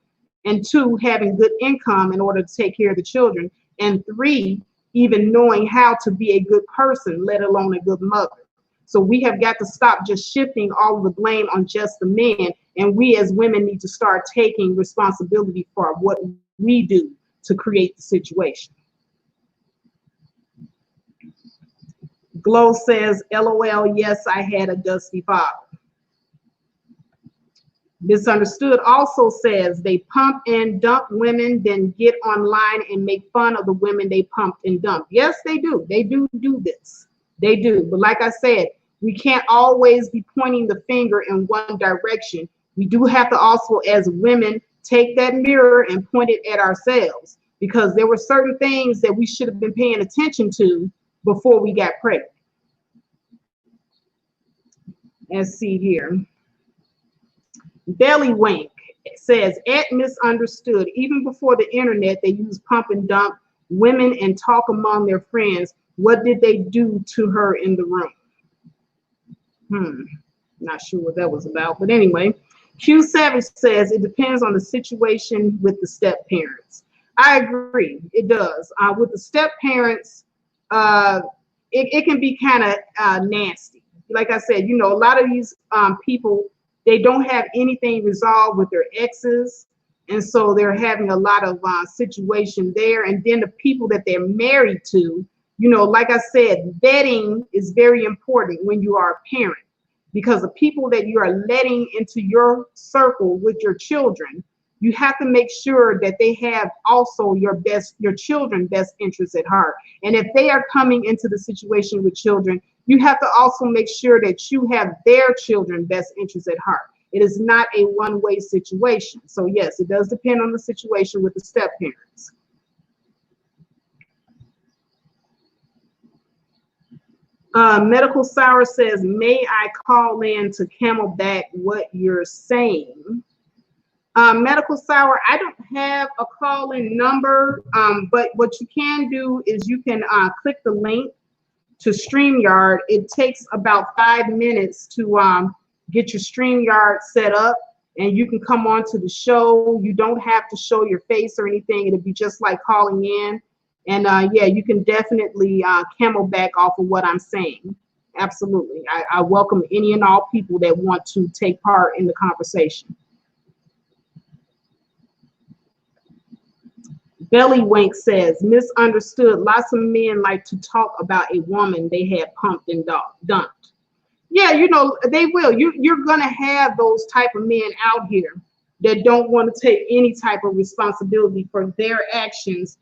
and two, having good income in order to take care of the children, and three, even knowing how to be a good person, let alone a good mother. So we have got to stop just shifting all of the blame on just the men, and we as women need to start taking responsibility for what we do to create the situation. Glow says, LOL, yes, I had a dusty father. Misunderstood also says, they pump and dump women, then get online and make fun of the women they pumped and dumped. Yes, they do. They do this. They do. But like I said, we can't always be pointing the finger in one direction. We do have to also, as women, take that mirror and point it at ourselves, because there were certain things that we should have been paying attention to before we got pregnant. Let's see here. Belly Wink says, at Misunderstood, even before the internet, they used pump and dump women and talk among their friends. What did they do to her in the room? Not sure what that was about, but anyway. Q Savage says, it depends on the situation with the step parents. I agree, it does. With the step parents, it can be kind of nasty. Like I said, you know, a lot of these people, they don't have anything resolved with their exes, and so they're having a lot of situation there. And then the people that they're married to, you know, like I said, vetting is very important when you are a parent, because the people that you are letting into your circle with your children, you have to make sure that they have also your children's best interests at heart. And if they are coming into the situation with children, you have to also make sure that you have their children's best interests at heart. It is not a one-way situation. So yes, it does depend on the situation with the step parents. Medical Sour says, may I call in to camelback what you're saying? Medical Sour, I don't have a call-in number, but what you can do is you can click the link to StreamYard. It takes about 5 minutes to get your StreamYard set up, and you can come on to the show. You don't have to show your face or anything. It'll be just like calling in. And yeah, you can definitely camelback off of what I'm saying. Absolutely. I welcome any and all people that want to take part in the conversation. Belly Wink says, Misunderstood, lots of men like to talk about a woman they had pumped and dumped. Yeah, you know, they will. You're going to have those type of men out here that don't want to take any type of responsibility for their actions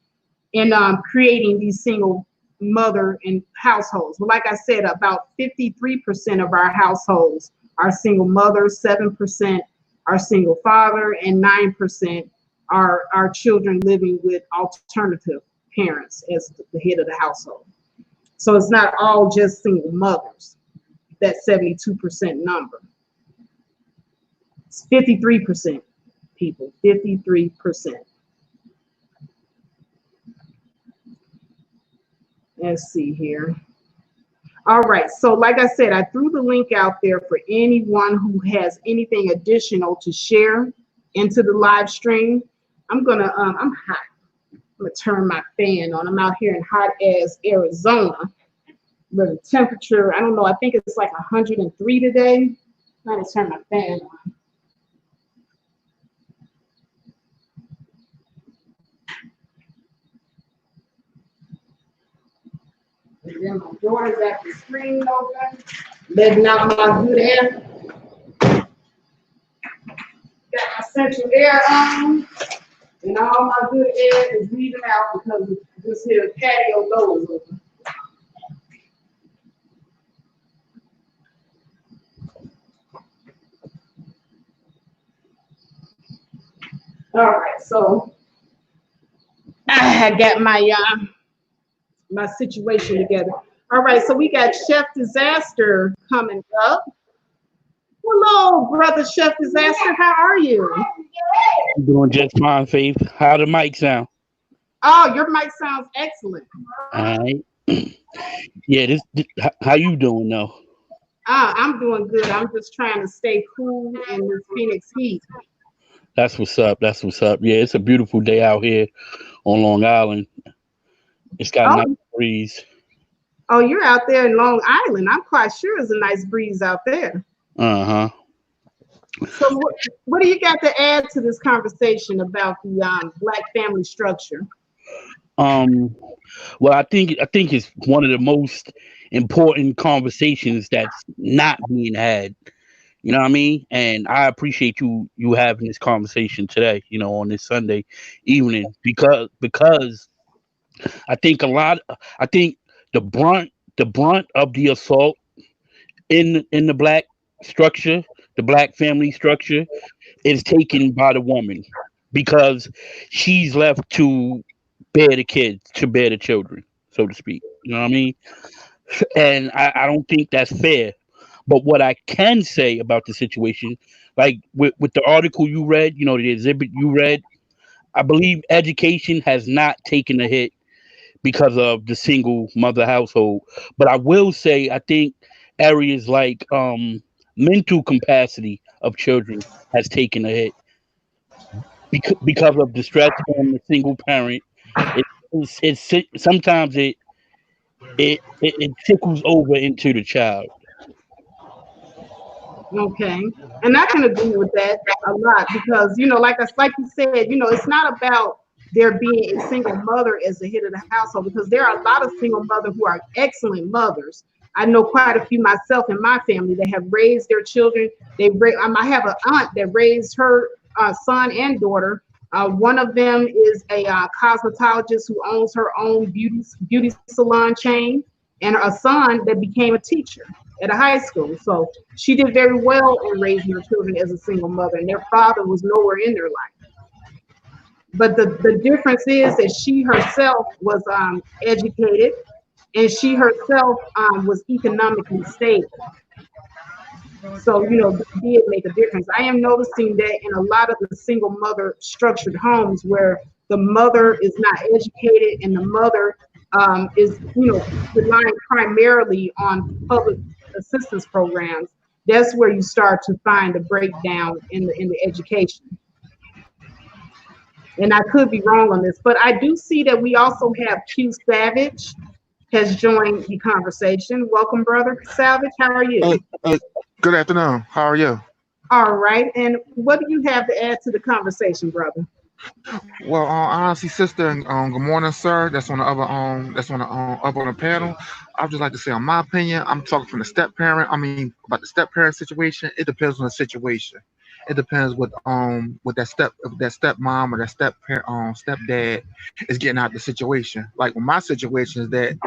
in creating these single mother and households. But like I said, about 53% of our households are single mothers, 7% are single father, and 9% are children living with alternative parents as the head of the household. So it's not all just single mothers, that 72% number. It's 53% people, 53%. Let's see here. All right, so like I said, I threw the link out there for anyone who has anything additional to share into the live stream. I'm hot. I'm gonna turn my fan on. I'm out here in hot as Arizona, where the temperature, I don't know, I think it's like 103 today. I'm gonna turn my fan on. And then my daughter's at the screen open, letting out my good air. Got my central air on, and all my good air is leaving out because this here patio door is open. All right, so I got my situation together. All right, so we got Chef Disaster coming up. Hello, brother Chef Disaster. How are you? I'm doing just fine, Faith. How the mic sound? Oh, your mic sounds excellent. All right. Yeah, how you doing though? I'm doing good. I'm just trying to stay cool in this Phoenix heat. That's what's up. That's what's up. Yeah, it's a beautiful day out here on Long Island. It's got a nice breeze. Oh, you're out there in Long Island. I'm quite sure there's a nice breeze out there. Uh-huh. So what do you got to add to this conversation about the Black family structure? Well, I think it's one of the most important conversations that's not being had. You know what I mean? And I appreciate you having this conversation today, on this Sunday evening, because I think the brunt of the assault in the Black structure, the Black family structure, is taken by the woman, because she's left to bear the kids, to bear the children, so to speak. You know what I mean? And I don't think that's fair. But what I can say about the situation, like with the article you read, the exhibit you read, I believe education has not taken a hit because of the single mother household. But I will say, I think areas like mental capacity of children has taken a hit because of the stress on the single parent. Sometimes it trickles over into the child. Okay, and I can agree with that a lot because like you said, it's not about there being a single mother as the head of the household, because there are a lot of single mothers who are excellent mothers. I know quite a few myself in my family that have raised their children. I have an aunt that raised her son and daughter. One of them is a cosmetologist who owns her own beauty salon chain, and a son that became a teacher at a high school. So she did very well in raising her children as a single mother, and their father was nowhere in their life. But the difference is that she herself was educated, and she herself was economically stable. So, did make a difference. I am noticing that in a lot of the single mother structured homes where the mother is not educated and the mother is, relying primarily on public assistance programs, that's where you start to find a breakdown in the education. And I could be wrong on this, but I do see that we also have Q Savage has joined the conversation. Welcome, brother Savage. How are you? Good afternoon. How are you? All right. And what do you have to add to the conversation, brother? Well, honestly, sister, and good morning, sir. That's on the other up on the panel. I'd just like to say, on my opinion, I'm talking from the step parent. I mean, about the step parent situation. It depends on the situation. It depends what that stepmom or that stepdad is getting out of the situation. Like, with my situation is that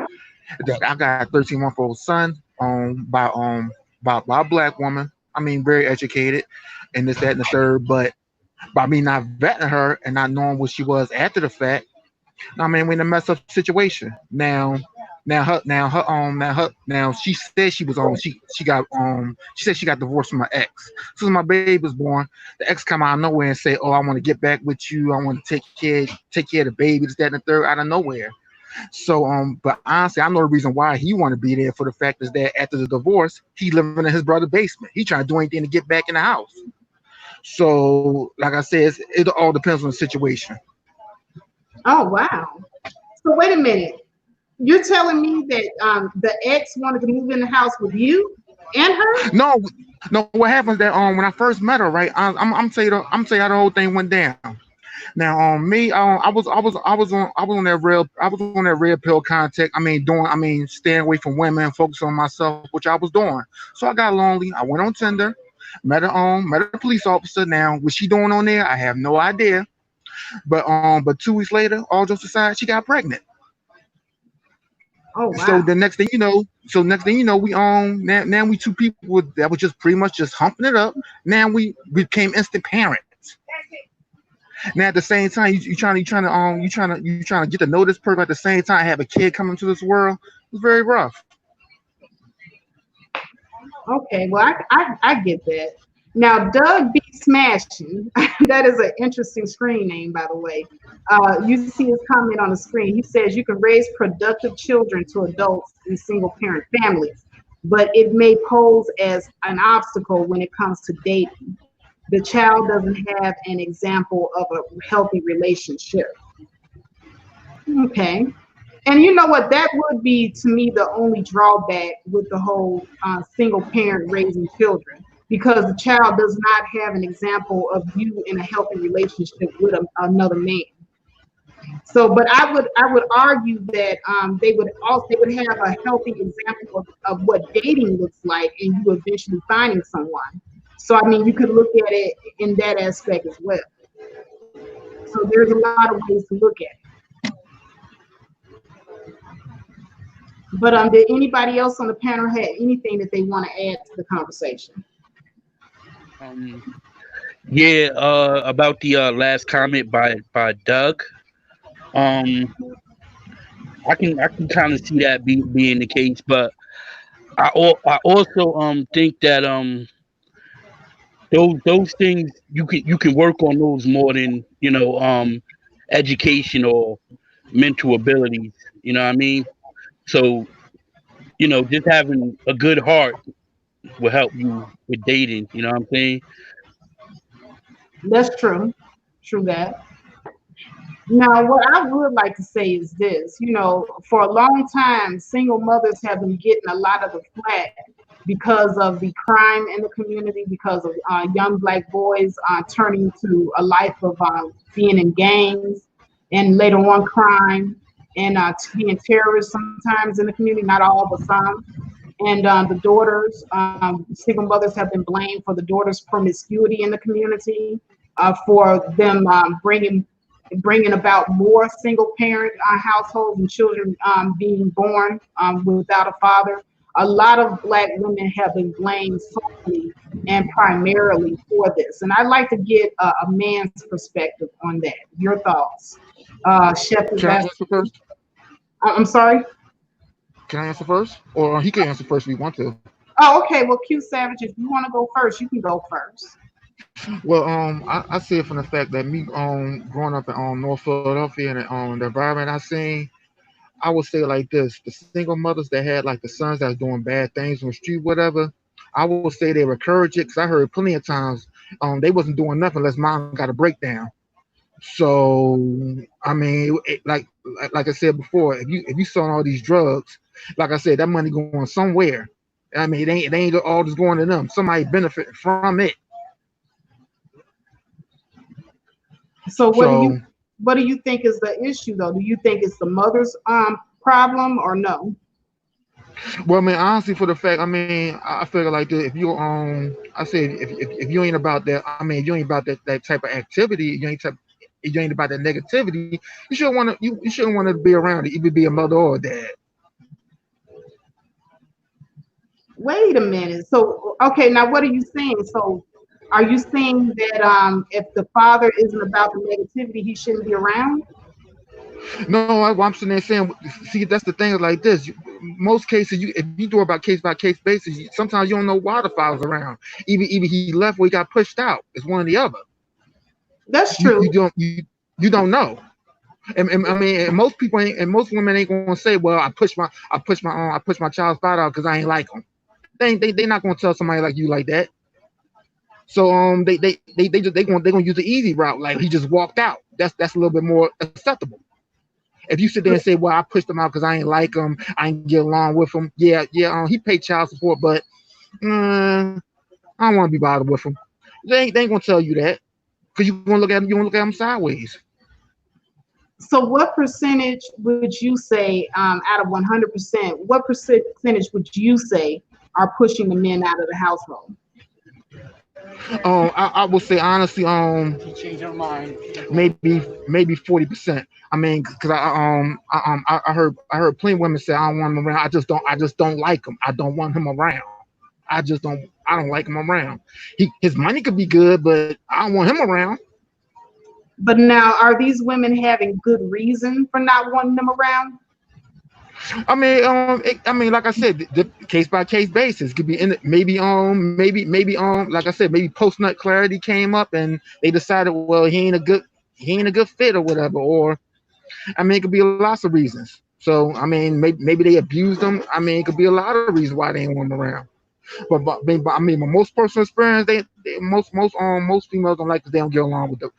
I got a 13-month-old son by a Black woman. I mean, very educated, and this, that, and the third. But by me not vetting her and not knowing what she was after the fact, I mean, we're in a mess up situation now. Now she said she was on. She got She said she got divorced from her ex. So my baby was born, the ex come out of nowhere and say, "Oh, I want to get back with you. I want to take care of the baby, this, that, and the third," out of nowhere. So but honestly, I know the reason why he want to be there. For the fact is that after the divorce, he living in his brother's basement. He trying to do anything to get back in the house. So, like I said, it all depends on the situation. Oh, wow. So wait a minute. You're telling me that the ex wanted to move in the house with you and her? No, no. What happens that when I first met her, right? I'm saying how the whole thing went down. Now, me, I was on that red pill contact. Staying away from women and focus on myself, which I was doing. So I got lonely. I went on Tinder, met a police officer. Now, what she doing on there? I have no idea. But 2 weeks later, all jokes aside, she got pregnant. Oh, wow. So the next thing you know, we now we two people that was just pretty much just humping it up. Now we became instant parents. Now at the same time, you trying to get to know this person at the same time, have a kid come into this world. It's very rough. Okay, well, I get that. Now, Doug B. Smashing, that is an interesting screen name, by the way. You see his comment on the screen. He says you can raise productive children to adults in single-parent families, but it may pose as an obstacle when it comes to dating. The child doesn't have an example of a healthy relationship. Okay. And you know what? That would be, to me, the only drawback with the whole single parent raising children, because the child does not have an example of you in a healthy relationship with another man. So, but I would argue that they would have a healthy example of what dating looks like, and you eventually finding someone. So, I mean, you could look at it in that aspect as well. So, there's a lot of ways to look at it. But did anybody else on the panel have anything that they want to add to the conversation? Yeah, about the last comment by Doug. I can kind of see that being the case, but I also think that those things you can work on those more than education or mental abilities. You know what I mean? So just having a good heart will help you with dating. You know what I'm saying? That's true. True that. Now, what I would like to say is this, for a long time, single mothers have been getting a lot of the flack because of the crime in the community, because of young Black boys turning to a life of being in gangs and later on crime and being terrorists sometimes in the community, not all, but some. And the daughters, single mothers have been blamed for the daughters' promiscuity in the community, for them bringing about more single parent households and children being born without a father. A lot of Black women have been blamed solely and primarily for this. And I'd like to get a man's perspective on that. Your thoughts. Chef, Can I answer first? I'm sorry? Can I answer first? Or he can answer first if you want to. Oh, okay. Well, Q Savage, if you want to go first, you can go first. Well, I say it from the fact that me growing up in North Philadelphia and the environment I seen, I would say like this: the single mothers that had like the sons that was doing bad things on the street, whatever, I would say they were encouraged it, because I heard plenty of times they wasn't doing nothing unless mom got a breakdown. So I mean, like I said before, if you selling all these drugs, like I said, that money going somewhere. I mean, it ain't all just going to them. Somebody benefiting from it. So what do you think is the issue though? Do you think it's the mother's problem or no? Well, I mean, honestly, for the fact, I figure like this: if you I say if you ain't about that, if you ain't about that type of activity, you ain't about that negativity, you shouldn't want to be around it, either be a mother or a dad. Wait a minute. So okay, now what are you saying? So Are you saying that if the father isn't about the negativity, he shouldn't be around? No, I'm sitting there saying, see, that's the thing. Like this, most cases, if you do it by case basis, sometimes you don't know why the father's around. Even he left or he got pushed out. It's one or the other. That's true. You don't know. And I mean, and most people ain't, and most women ain't gonna say, well, I pushed my child's father out because I ain't like him. They not gonna tell somebody like you like that. So they gonna use the easy route, like he just walked out. That's a little bit more acceptable. If you sit there and say, well, I pushed him out because I ain't like him, I ain't get along with him. Yeah, he paid child support, but I don't want to be bothered with him. They ain't gonna tell you that because you want to look at him sideways. So what percentage would you say, out of 100%, what percentage would you say are pushing the men out of the household? I would say honestly, change her mind. maybe 40%. I mean, because I heard plenty of women say I don't want him around. I just don't like him. I don't want him around. I don't like him around. His money could be good, but I don't want him around. But now, are these women having good reason for not wanting them around? I mean, like I said, the case by case basis could be maybe like I said, maybe post nut clarity came up and they decided, well, he ain't a good fit or whatever, or I mean, it could be lots of reasons. So I mean, maybe they abused them. I mean, it could be a lot of reasons why they ain't want them around. But I mean, my most personal experience, most females don't like because they don't get along with them.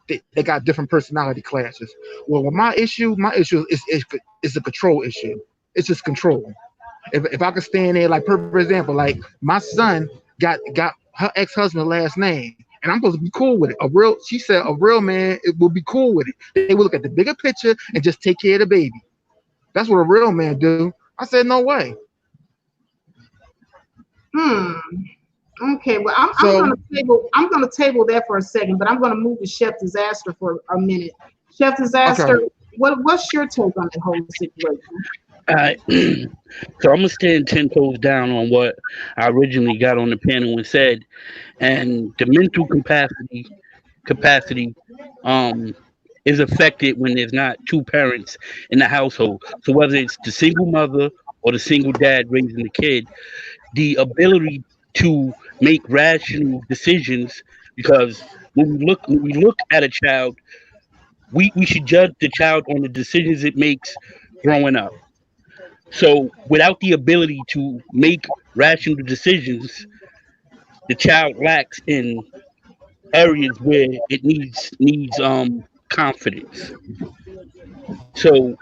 They got different personality classes. Well, my issue is a control issue. It's just control. If I could stand there, like for example, like my son got her ex-husband's last name, and I'm supposed to be cool with it. She said a real man it will be cool with it. They will look at the bigger picture and just take care of the baby. That's what a real man do. I said no way. Okay, well, I'm gonna table that for a second, but I'm gonna move to Chef Disaster for a minute. Chef Disaster, Okay. what's your take on that whole situation? So I'm gonna stand 10 toes down on what I originally got on the panel and said, and the mental capacity is affected when there's not two parents in the household. So whether it's the single mother or the single dad raising the kid, the ability to make rational decisions, because when we look at a child, we should judge the child on the decisions it makes growing up. So without the ability to make rational decisions, the child lacks in areas where it needs confidence. So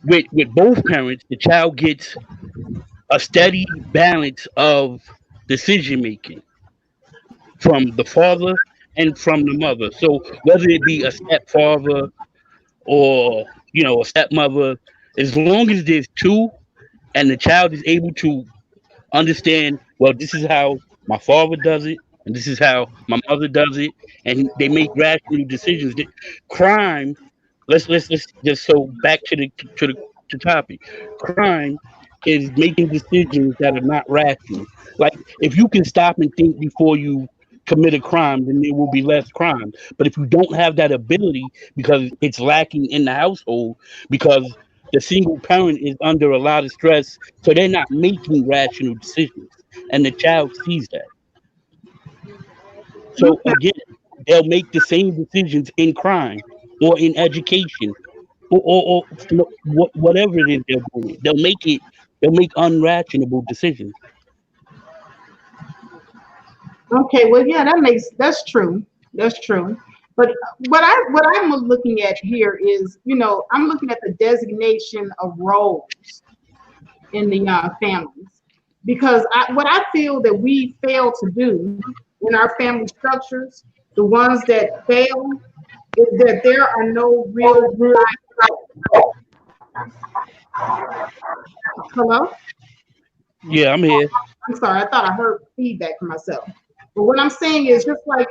with both parents, the child gets a steady balance of decision making from the father and from the mother. So whether it be a stepfather or a stepmother, as long as there's two and the child is able to understand, well, this is how my father does it and this is how my mother does it, and they make rational decisions. Crime, let's just, so back to the topic. Crime is making decisions that are not rational. Like, if you can stop and think before you commit a crime, then there will be less crime. But if you don't have that ability, because it's lacking in the household, because the single parent is under a lot of stress, so they're not making rational decisions, and the child sees that. So again, they'll make the same decisions in crime or in education or whatever it is they're doing. They'll make unrationable decisions. Okay, well, yeah, that's true. That's true. But what I'm looking at here is, I'm looking at the designation of roles in the families, because what I feel that we fail to do in our family structures, the ones that fail, is that there are no real. Hello? Yeah, I'm here. I'm sorry, I thought I heard feedback from myself. But what I'm saying is, just like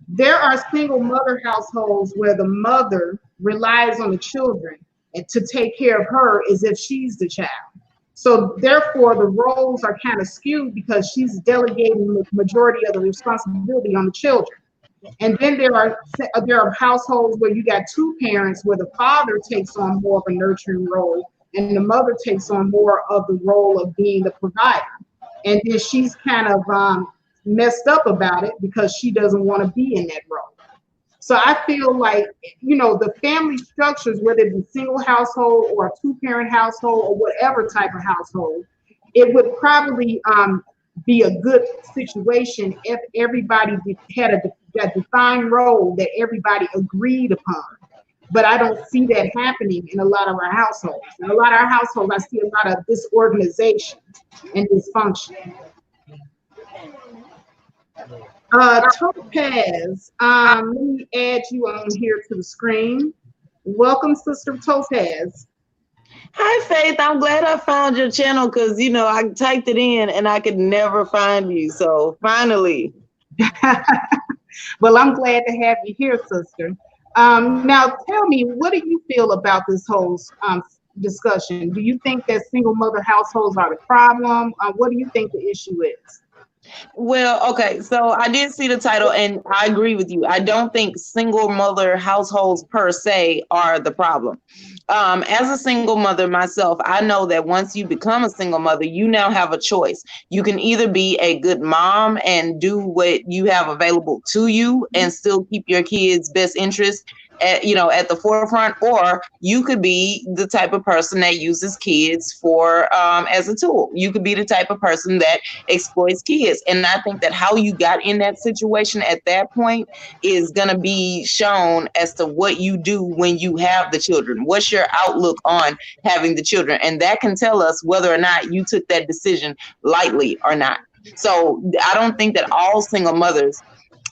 there are single mother households where the mother relies on the children and to take care of her as if she's the child. So therefore, the roles are kind of skewed because she's delegating the majority of the responsibility on the children. And then there are households where you got two parents where the father takes on more of a nurturing role and the mother takes on more of the role of being the provider. And then she's kind of messed up about it because she doesn't want to be in that role. So I feel like, the family structures, whether it be single household or a two-parent household or whatever type of household, it would probably be a good situation if everybody had a defined role that everybody agreed upon. But I don't see that happening in a lot of our households. In a lot of our households, I see a lot of disorganization and dysfunction. Topaz, let me add you on here to the screen. Welcome, Sister Topaz. Hi, Faith. I'm glad I found your channel because, I typed it in and I could never find you. So finally. Well, I'm glad to have you here, sister. Now, tell me, what do you feel about this whole discussion? Do you think that single mother households are the problem? What do you think the issue is? Well, okay, so I did see the title and I agree with you. I don't think single mother households per se are the problem. As a single mother myself, I know that once you become a single mother, you now have a choice. You can either be a good mom and do what you have available to you and still keep your kids' best interest at the forefront, or you could be the type of person that uses kids for as a tool. You could be the type of person that exploits kids. And I think that how you got in that situation at that point is going to be shown as to what you do when you have the children. What's your outlook on having the children? And that can tell us whether or not you took that decision lightly or not. So I don't think that all single mothers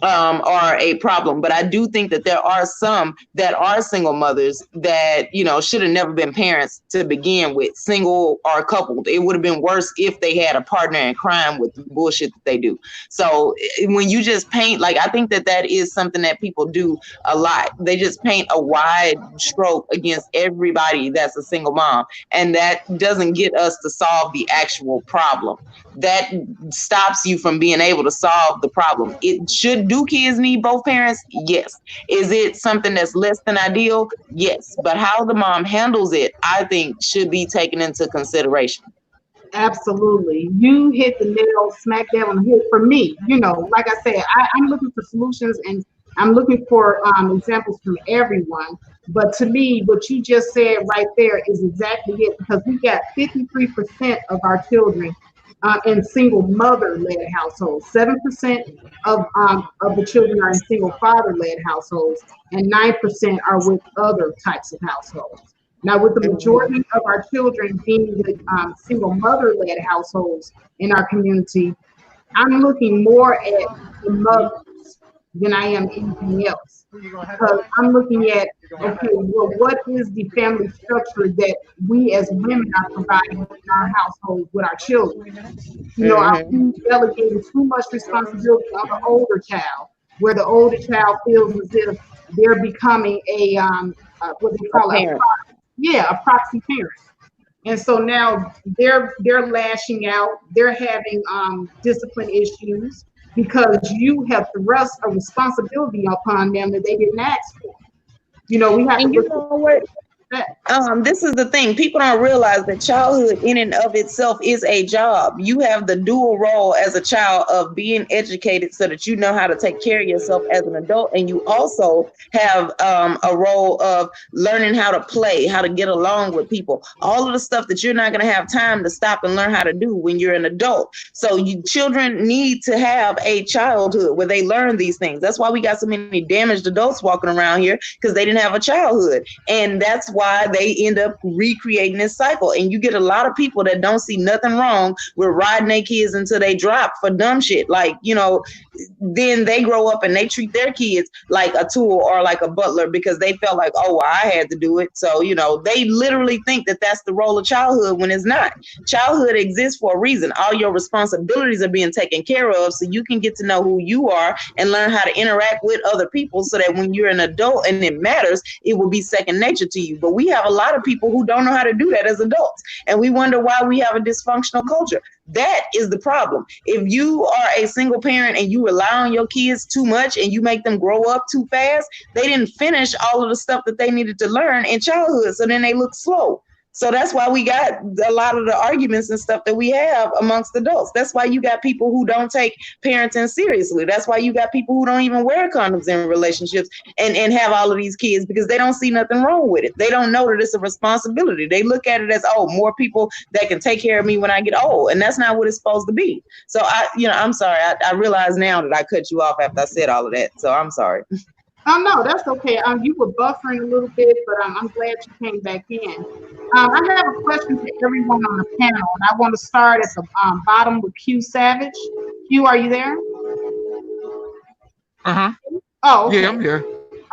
are a problem, but I do think that there are some that are single mothers that should have never been parents to begin with, single or coupled. It would have been worse if they had a partner in crime with the bullshit that they do. So when you just paint, I think that is something that people do a lot. They just paint a wide stroke against everybody that's a single mom, and that doesn't get us to solve the actual problem. That stops you from being able to solve the problem. Do kids need both parents? Yes. Is it something that's less than ideal? Yes. But how the mom handles it, I think, should be taken into consideration. Absolutely. You hit the nail smack dab on the head. For me, like I said, I'm looking for solutions and I'm looking for examples from everyone. But to me, what you just said right there is exactly it, because we got 53% of our children in single mother-led households. 7% of the children are in single father-led households, and 9% are with other types of households. Now, with the majority of our children being with single mother-led households in our community, I'm looking more at the mothers than I am anything else. Because I'm looking at, okay, well, what is the family structure that we as women are providing in our households with our children? Are we delegating too much responsibility on the older child, where the older child feels as if they're becoming a what they call a proxy parent. And so now they're lashing out, they're having discipline issues because you have thrust a responsibility upon them that they didn't ask for. We have and to this is the thing. People don't realize that childhood in and of itself is a job. You have the dual role as a child of being educated so that you know how to take care of yourself as an adult. And you also have a role of learning how to play, how to get along with people, all of the stuff that you're not going to have time to stop and learn how to do when you're an adult. So children need to have a childhood where they learn these things. That's why we got so many damaged adults walking around here, because they didn't have a childhood. And that's why they end up recreating this cycle. And you get a lot of people that don't see nothing wrong with riding their kids until they drop for dumb shit. Then they grow up and they treat their kids like a tool or like a butler because they felt like, oh, well, I had to do it. So, they literally think that that's the role of childhood when it's not. Childhood exists for a reason. All your responsibilities are being taken care of so you can get to know who you are and learn how to interact with other people so that when you're an adult and it matters, it will be second nature to you. But but we have a lot of people who don't know how to do that as adults. And we wonder why we have a dysfunctional culture. That is the problem. If you are a single parent and you rely on your kids too much and you make them grow up too fast, they didn't finish all of the stuff that they needed to learn in childhood. So then they look slow. So that's why we got a lot of the arguments and stuff that we have amongst adults. That's why you got people who don't take parenting seriously. That's why you got people who don't even wear condoms in relationships and have all of these kids, because they don't see nothing wrong with it. They don't know that it's a responsibility. They look at it as, oh, more people that can take care of me when I get old. And that's not what it's supposed to be. So I'm sorry. I realize now that I cut you off after I said all of that. So I'm sorry. Oh, no, that's okay. You were buffering a little bit, but I'm glad you came back in. I have a question for everyone on the panel, and I want to start at the bottom with Q Savage. Q, are you there? Uh-huh. Oh, okay. Yeah, I'm here.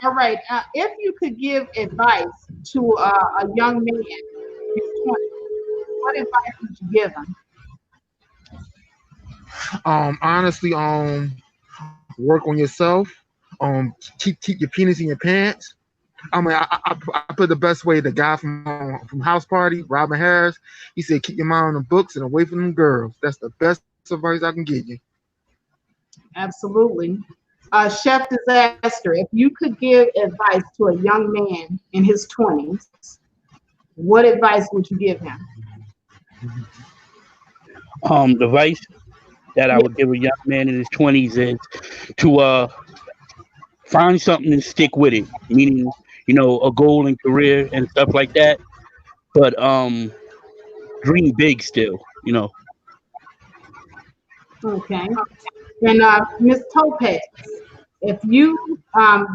All right. If you could give advice to a young man in his 20s, what advice would you give him? Honestly, work on yourself. Keep your penis in your pants. I mean, I put the best way. The guy from House Party, Robin Harris, he said, keep your mind on the books and away from them girls. That's the best advice I can give you. Absolutely. Chef Disaster, if you could give advice to a young man in his 20s, what advice would you give him? The advice that I would give a young man in his 20s is to find something and stick with it, meaning, a goal and career and stuff like that. But dream big still, Okay. And Ms. Topaz, if you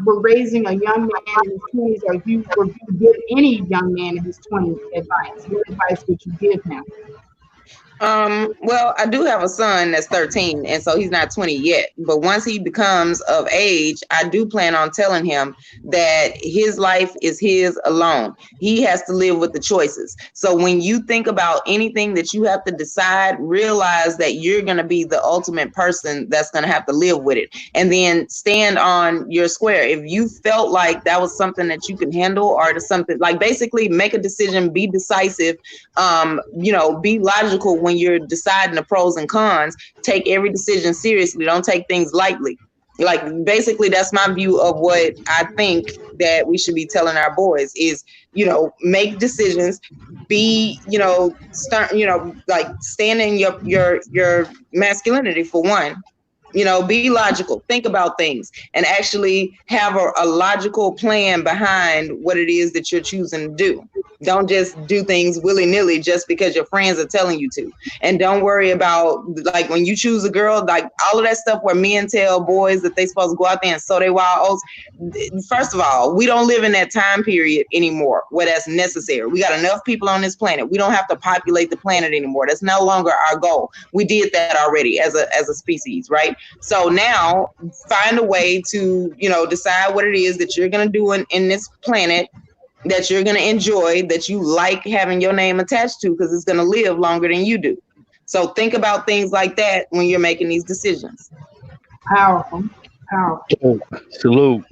were raising a young man in his 20s, or if you were to give any young man in his 20s advice, what advice would you give him? Well, I do have a son that's 13, and so he's not 20 yet. But once he becomes of age, I do plan on telling him that his life is his alone. He has to live with the choices. So when you think about anything that you have to decide, realize that you're going to be the ultimate person that's going to have to live with it, and then stand on your square. If you felt like that was something that you can handle, or to something like, basically make a decision, be decisive, be logical when you're deciding the pros and cons. Take every decision seriously. Don't take things lightly. Like, basically, that's my view of what I think that we should be telling our boys is, make decisions, be, stand in your masculinity for one. Be logical, think about things, and actually have a logical plan behind what it is that you're choosing to do. Don't just do things willy-nilly just because your friends are telling you to. And don't worry about, like, when you choose a girl, like all of that stuff where men tell boys that they supposed to go out there and sow their wild oats. First of all, we don't live in that time period anymore where that's necessary. We got enough people on this planet. We don't have to populate the planet anymore. That's no longer our goal. We did that already as a species, right? So now find a way to, decide what it is that you're going to do in this planet, that you're going to enjoy, that you like having your name attached to, because it's going to live longer than you do. So think about things like that when you're making these decisions. Powerful. Oh, salute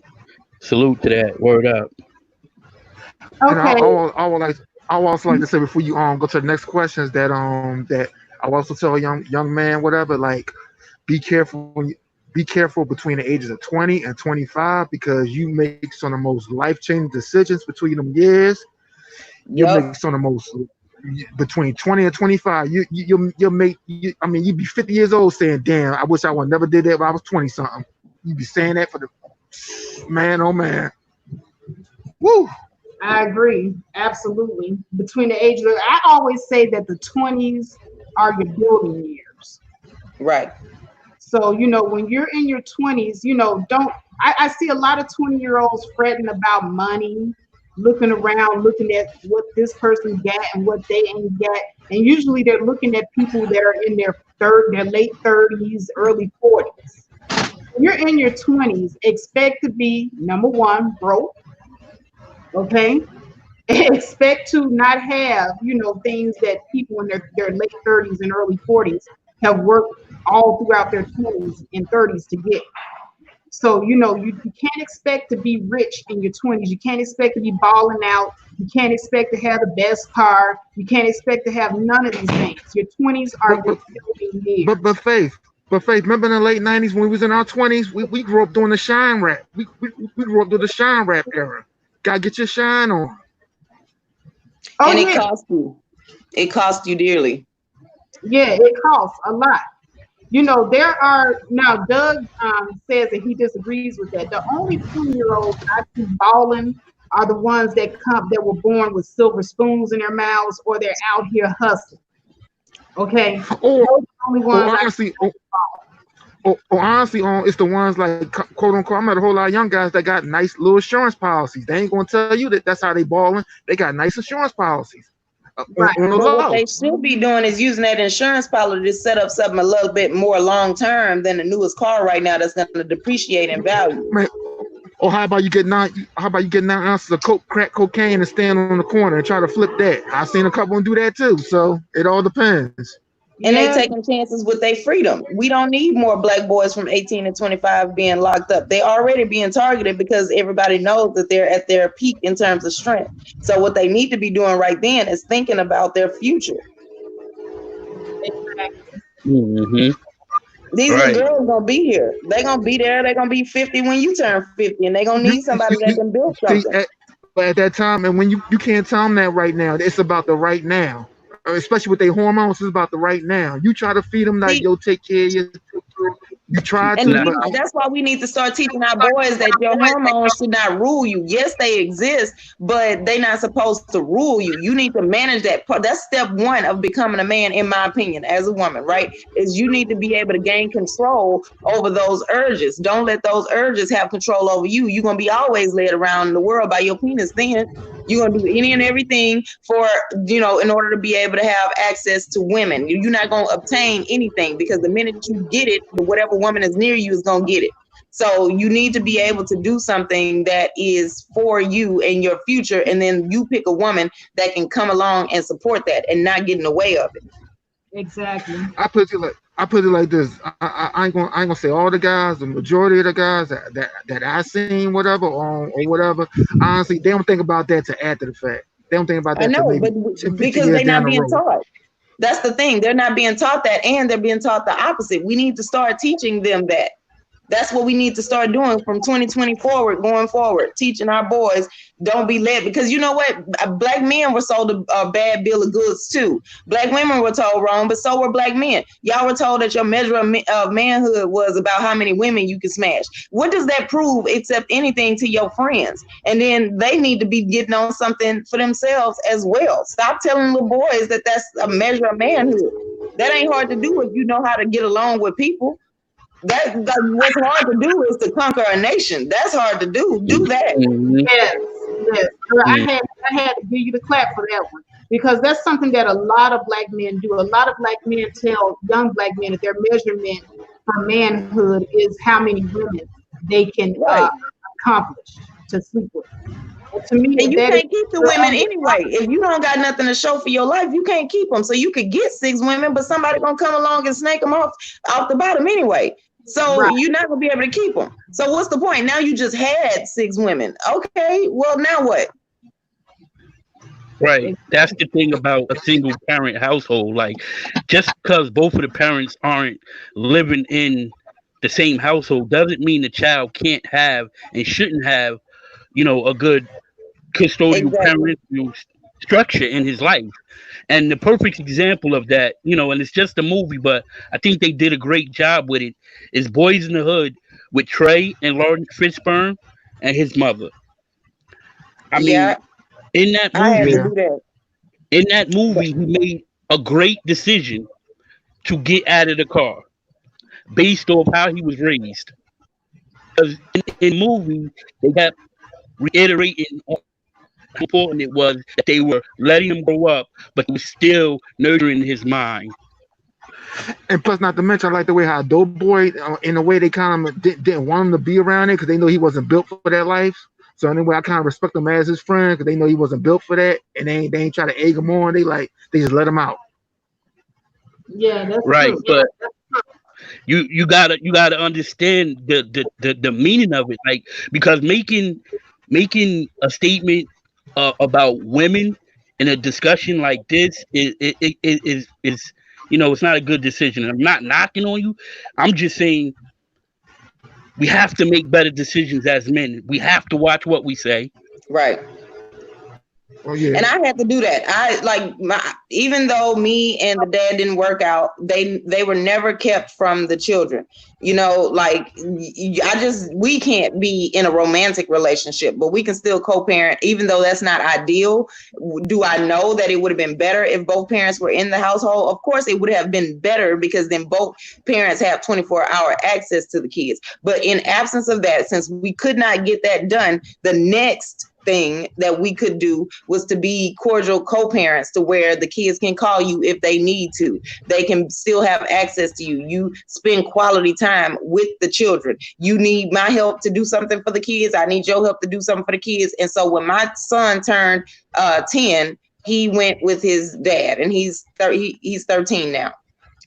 to that. Word up. Okay. And I would also like to say, before you go to the next questions, that I would also tell a young man, whatever, like, be careful between the ages of 20 and 25, because you make some of the most life-changing decisions between them years. You make some of the most, between 20 and 25. You'll make. You'd be 50 years old saying, "Damn, I wish I would never did that when I was 20 something." You'd be saying that for the man, oh man. Woo. I agree. Absolutely. Between the ages, I always say that the 20s are your building years. Right. So, when you're in your 20s, I see a lot of 20-year-olds fretting about money, looking around, looking at what this person got and what they ain't got. And usually they're looking at people that are in their late 30s, early 40s. When you're in your 20s, expect to be, number one, broke. Okay? Expect to not have, things that people in their late 30s and early 40s have worked all throughout their 20s and 30s to get. So, you know, you can't expect to be rich in your 20s. You can't expect to be balling out. You can't expect to have the best car. You can't expect to have none of these things. Your 20s are your building years. But Faith, remember in the late 90s when we was in our 20s, we grew up doing the shine rap. We grew up doing the shine rap era. Gotta get your shine on. And it costs you. It costs you dearly. Yeah, it costs a lot. You know, there are now. Doug says that he disagrees with that. The only 20-year-olds I see balling are the ones that were born with silver spoons in their mouths, or they're out here hustling. Okay, or those are the only ones. Honestly, it's the ones like quote unquote. I met a whole lot of young guys that got nice little insurance policies. They ain't gonna tell you that that's how they balling. They got nice insurance policies. Right. But what they should be doing is using that insurance policy to set up something a little bit more long term than the newest car right now that's going to depreciate in value. Man, or how about you get 9 ounces of crack cocaine and stand on the corner and try to flip that? I've seen a couple of them do that too. So it all depends. And they taking chances with their freedom. We don't need more black boys from 18 to 25 being locked up. They already being targeted because everybody knows that they're at their peak in terms of strength. So what they need to be doing right then is thinking about their future. Mm-hmm. These little girls gonna be here. They're gonna be there. They're gonna be 50 when you turn 50, and they're gonna need somebody that can build something. But at that time, and when you can't tell them that right now, it's about the right now. Especially with their hormones, it's about the right now. You try to feed them like, yo, take care of you. You try to. And that's why we need to start teaching our boys that your hormones should not rule you. Yes, they exist, but they're not supposed to rule you. You need to manage that. That's step one of becoming a man, in my opinion, as a woman, right? Is you need to be able to gain control over those urges. Don't let those urges have control over you. You're going to be always led around the world by your penis then. You're going to do any and everything for, in order to be able to have access to women. You're not going to obtain anything because the minute you get it, whatever woman is near you is going to get it. So you need to be able to do something that is for you and your future. And then you pick a woman that can come along and support that and not get in the way of it. Exactly. I put it like this. I ain't gonna say all the guys, the majority of the guys that I seen, whatever, or whatever. Honestly, they don't think about that to add to the fact. They don't think about that. I know, but because they're not being taught. That's the thing. They're not being taught that, and they're being taught the opposite. We need to start teaching them that. That's what we need to start doing from 2020 forward, going forward, teaching our boys, don't be led. Because you know what? Black men were sold a bad bill of goods too. Black women were told wrong, but so were black men. Y'all were told that your measure of manhood was about how many women you can smash. What does that prove except anything to your friends? And then they need to be getting on something for themselves as well. Stop telling little boys that that's a measure of manhood. That ain't hard to do if you know how to get along with people. That what's hard to do is to conquer a nation. That's hard to do. Do that. Yes. I had to give you the clap for that one, because that's something that a lot of black men do. A lot of black men tell young black men that their measurement for manhood is how many women they can accomplish to sleep with. And to me, and you can't keep the women anyway. If you don't got nothing to show for your life, you can't keep them. So you could get 6 women, but somebody gonna come along and snake them off the bottom anyway. So you're not gonna be able to keep them. So what's the point? Now you just had 6 women. Okay, well now what? Right. That's the thing about a single parent household. Like, just because both of the parents aren't living in the same household doesn't mean the child can't have and shouldn't have, a good custodial parental structure in his life. And the perfect example of that, and it's just a movie, but I think they did a great job with it, is Boys in the Hood with Trey and Lawrence Fishburne and his mother. I mean, in that movie, he made a great decision to get out of the car based off how he was raised. Because in the movie, they kept reiterating how important it was that they were letting him grow up, but they were still nurturing his mind. And plus, not to mention, I like the way how Doughboy, in a way, they kind of didn't want him to be around it because they know he wasn't built for that life. So anyway, I kind of respect him as his friend because they know he wasn't built for that, and they ain't try to egg him on. They just let him out. Yeah, that's right. True. You gotta understand the meaning of it, like, because making a statement about women in a discussion like this is it's not a good decision. I'm not knocking on you. I'm just saying we have to make better decisions as men. We have to watch what we say. Right. Oh yeah. And I had to do that. Even though me and the dad didn't work out, they were never kept from the children. We can't be in a romantic relationship, but we can still co-parent, even though that's not ideal. Do I know that it would have been better if both parents were in the household? Of course, it would have been better, because then both parents have 24-hour access to the kids. But in absence of that, since we could not get that done, the next thing that we could do was to be cordial co-parents, to where the kids can call you if they need to. They can still have access to you. You spend quality time with the children. You need my help to do something for the kids. I need your help to do something for the kids. And so when my son turned 10, he went with his dad, and he's 13 now.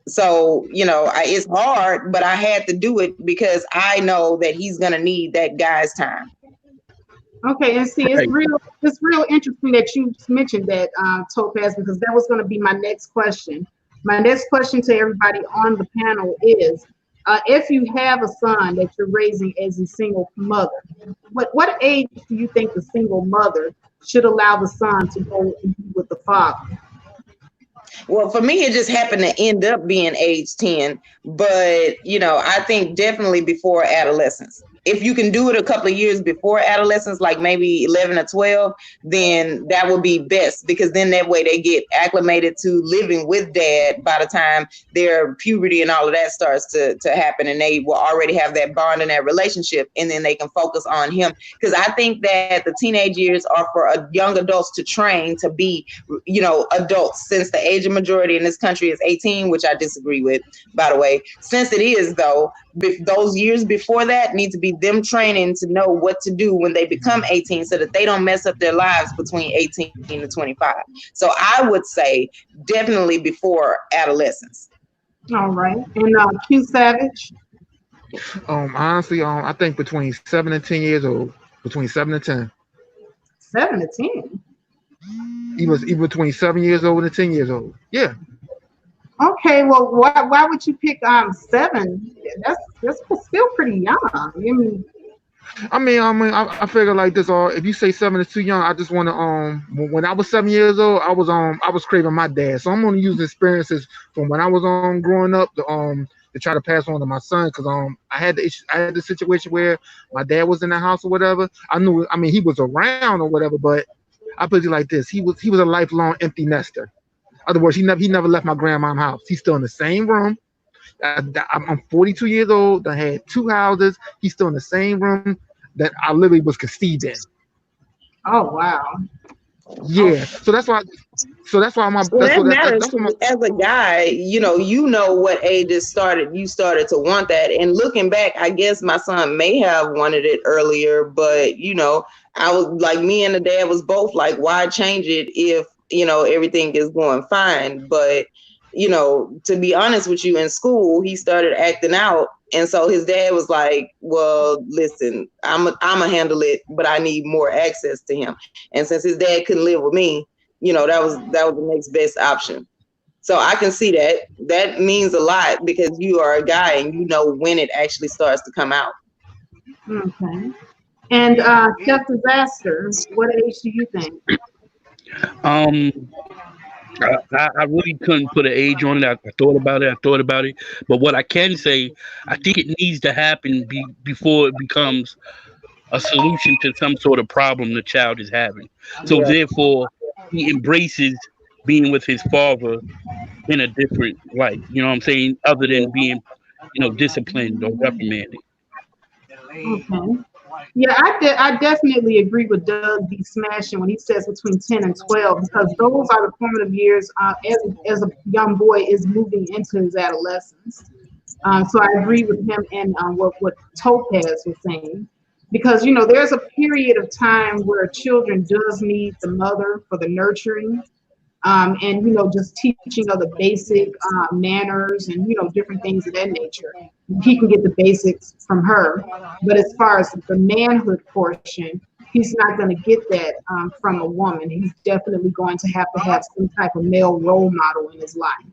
So, it's hard, but I had to do it because I know that he's going to need that guy's time. Okay, and see, it's real interesting that you mentioned that, Topaz, because that was going to be my next question. My next question to everybody on the panel is, if you have a son that you're raising as a single mother, what age do you think the single mother should allow the son to go and be with the father? Well, for me, it just happened to end up being age 10, but I think definitely before adolescence. If you can do it a couple of years before adolescence, like maybe 11 or 12, then that would be best, because then that way they get acclimated to living with dad by the time their puberty and all of that starts to happen, and they will already have that bond in that relationship, and then they can focus on him. Because I think that the teenage years are for young adults to train to be, adults, since the age of majority in this country is 18, which I disagree with, by the way. Since it is, though, those years before that need to be them training to know what to do when they become 18, so that they don't mess up their lives between 18 and 25. So I would say definitely before adolescence. All right. And Q Savage? Honestly, I think between 7 and 10 years old. Between 7 and 10. 7 to 10? He was between 7 years old and 10 years old. Yeah. Okay, well, why would you pick 7? That's still pretty young. I figure like this. If you say 7 is too young, I just want to when I was 7 years old, I was craving my dad. So I'm going to use experiences from when I was growing up to try to pass on to my son, because I had the situation where my dad was in the house or whatever. He was around or whatever, but I put it like this: he was a lifelong empty nester. In other words, he never left my grandma's house. He's still in the same room. I'm 42 years old. I had 2 houses. He's still in the same room that I literally was conceived in. Oh wow. Yeah. So that's why. As a guy, what age you started to want that. And looking back, I guess my son may have wanted it earlier, but I was like, me and the dad was both like, why change it if everything is going fine? But to be honest with you, in school he started acting out, and so his dad was like, well, listen, I'ma handle it, but I need more access to him. And since his dad couldn't live with me, that was the next best option. So I can see that means a lot, because you are a guy and when it actually starts to come out. Okay. And Chef Disaster, what age do you think? I really couldn't put an age on it. I thought about it. But what I can say, I think it needs to happen before it becomes a solution to some sort of problem the child is having. So therefore, he embraces being with his father in a different light. You know what I'm saying? Other than being, disciplined or reprimanded. Okay. Yeah, I definitely agree with Doug B. Smashing when he says between 10 and 12, because those are the formative years as a young boy is moving into his adolescence. So I agree with him and what Topaz was saying, because there's a period of time where children does need the mother for the nurturing. and just teaching of the basic manners and different things of that nature. He can get the basics from her, but as far as the manhood portion, he's not going to get that from a woman. He's definitely going to have some type of male role model in his life.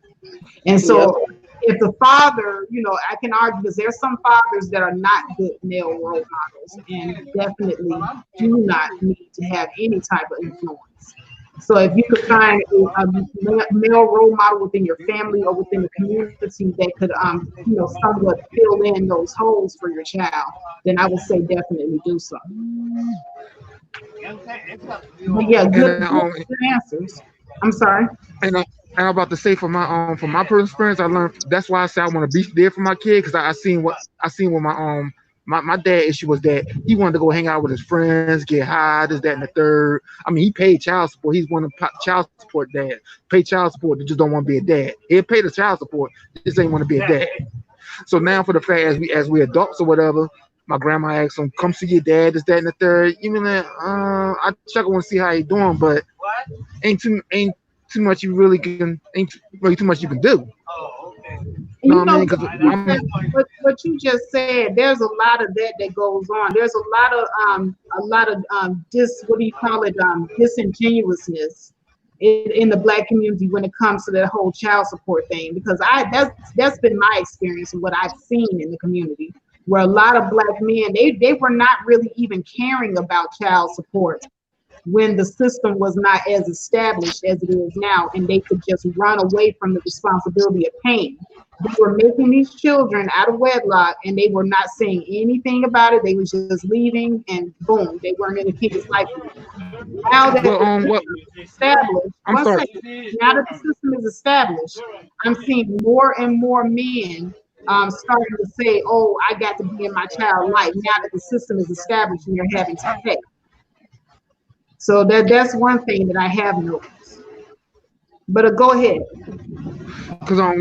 And so if the father, I can argue because there's some fathers that are not good male role models and definitely do not need to have any type of influence. So if you could find a male role model within your family or within the community that could, somewhat fill in those holes for your child, then I would say definitely do so. But yeah, good answers. I'm sorry. And I'm about to say from my personal experience, I learned that's why I say I want to be there for my kid, because I seen what my dad issue was that he wanted to go hang out with his friends, get high, this, that, and the third. I mean, he paid child support. He's one of the child support dads. Pay child support, they just don't want to be a dad. He'll pay the child support, just ain't want to be a dad. So now for the fact as we adults or whatever, my grandma asked him, come see your dad, this, that, and the third. You mean that I check on to see how he doing, but ain't too much you really can too much you can do. What you just said, there's a lot of that goes on. There's a lot of disingenuousness in the Black community when it comes to that whole child support thing, because that's been my experience and what I've seen in the community, where a lot of Black men, they were not really even caring about child support when the system was not as established as it is now, and they could just run away from the responsibility of paying. They were making these children out of wedlock, and they were not saying anything about it. They were just leaving, and boom, they weren't going to keep it like that. Now that the system is established, now that the system is established, I'm seeing more and more men starting to say, "Oh, I got to be in my child's life now that the system is established, and they're having to pay." So that's one thing that I have noticed. But go ahead. Because I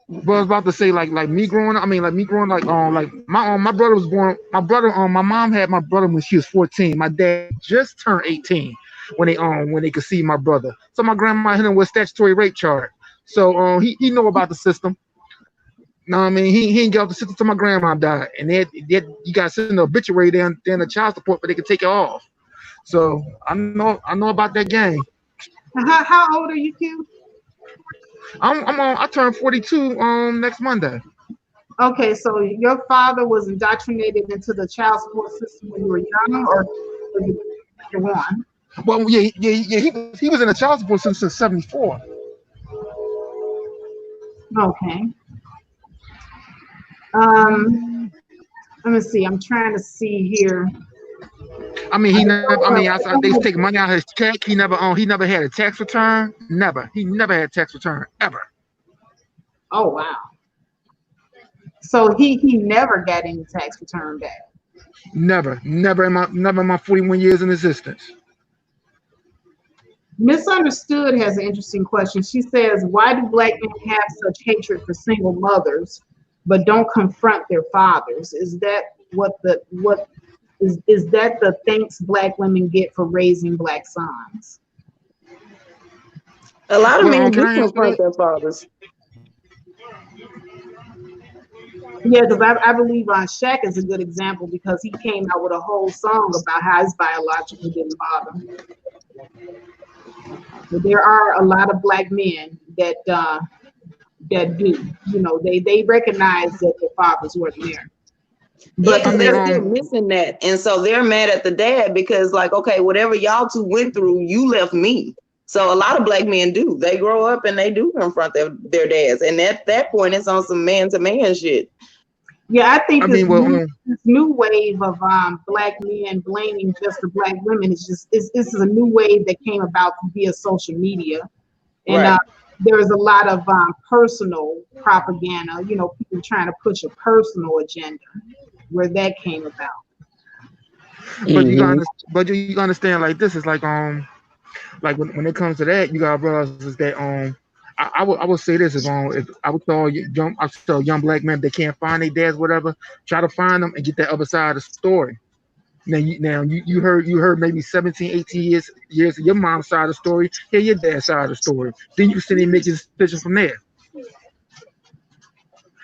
was about to say like me growing up. My brother was born. My mom had my brother when she was 14. My dad just turned 18 when they could see my brother. So my grandma hit him with statutory rape charge. So he know about the system. No, I mean he ain't get off the system till my grandma died, and then you got to send the obituary then the child support, but they could take it off. So I know about that game. How old are you, Q? I turned 42 next Monday. Okay, so your father was indoctrinated into the child support system when you were young, or you one? Well, yeah. He was in the child support system since '74. Okay. Let me see. I'm trying to see here. I mean, they take money out of his check. He never had a tax return. Never. He never had a tax return ever. Oh wow. So he never got any tax return back. Never in my 41 years in existence. Misunderstood has an interesting question. She says, "Why do Black men have such hatred for single mothers, but don't confront their fathers? Is that is that the thanks Black women get for raising Black sons?" A lot of men do confront their fathers. Yeah, because I believe Shaq is a good example, because he came out with a whole song about how his biological didn't bother him. But there are a lot of Black men that do. They recognize that their fathers weren't there. But they're still missing that. And so they're mad at the dad because, like, okay, whatever y'all two went through, you left me. So a lot of Black men do. They grow up and they do confront their dads. And at that point, it's on some man-to-man shit. Yeah, I think this new wave of Black men blaming just the Black women this is a new wave that came about via social media. And there's a lot of personal propaganda, people trying to push a personal agenda, where that came about. But you gotta understand, like, this is like when it comes to that, you gotta realize is that I would say this is if I would tell young Black men, they can't find their dads, whatever, try to find them and get that other side of the story. Now you heard maybe 17, 18 years of your mom's side of the story, hear your dad's side of the story. Then you can sit and make your decision from there.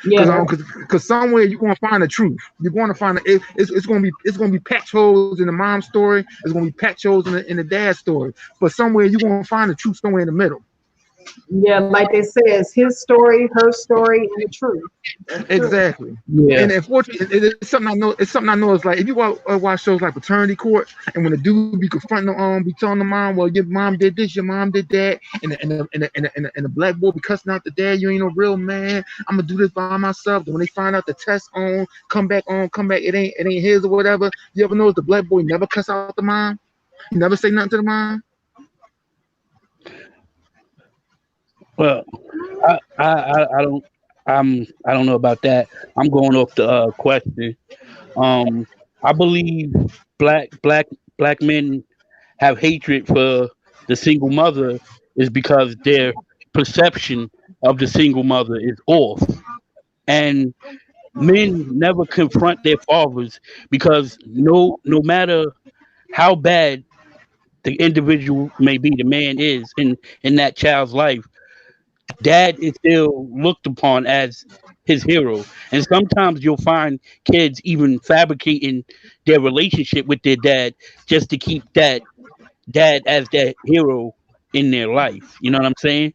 Yeah, Because somewhere you're gonna find the truth. You're gonna find it's gonna be patch holes in the mom's story. It's gonna be patch holes in the dad's story. But somewhere you're gonna find the truth somewhere in the middle. yeah, like it says, his story, her story, and the truth. That's true. Exactly. Yeah. And unfortunately, it's something I know. It's something I know. Is like if you watch shows like Paternity Court, and when the dude be confronting be telling the mom, well, your mom did this, your mom did that, and the black boy be cussing out the dad, you ain't no real man. I'm gonna do this by myself. And when they find out the test come back, it ain't his or whatever. You ever notice the black boy never cuss out the mom? He never say nothing to the mom. Well, I don't I don't know about that. I'm going off the question. I believe black men have hatred for the single mother is because their perception of the single mother is off, and men never confront their fathers because no matter how bad the individual may be, the man is in that child's life, dad is still looked upon as his hero. And sometimes you'll find kids even fabricating their relationship with their dad just to keep that dad as that hero in their life. You know what I'm saying?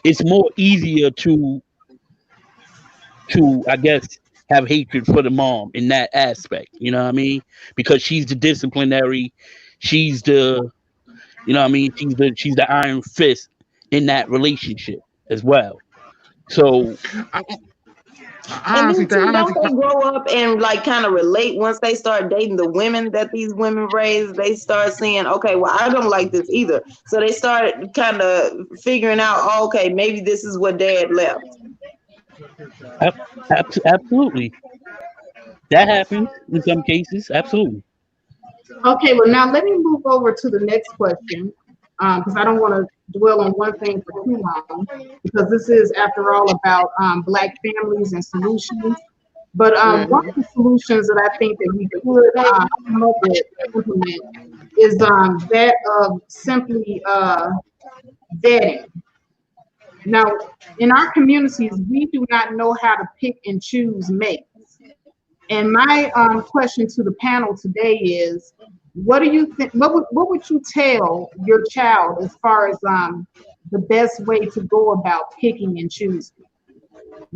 It's more easier to I guess have hatred for the mom in that aspect. You know what I mean? Because she's the disciplinary, she's the you know what I mean, she's the iron fist in that relationship as well. So I, And honestly then think, too, don't honestly, they grow up and like kind of relate once they start dating the women that these women raise? They start seeing, okay, well, I don't like this either. So they start kind of figuring out, oh, okay, maybe this is what dad left. absolutely, that happens in some cases. Absolutely. Okay, well, now let me move over to the next question because I don't want to dwell on one thing for too long because this is, after all, about Black families and solutions. But one of the solutions that I think that we could come up with and implement is that of simply vetting. Now, in our communities, we do not know how to pick and choose mates. And my question to the panel today is, what do you think? What would you tell your child as far as the best way to go about picking and choosing?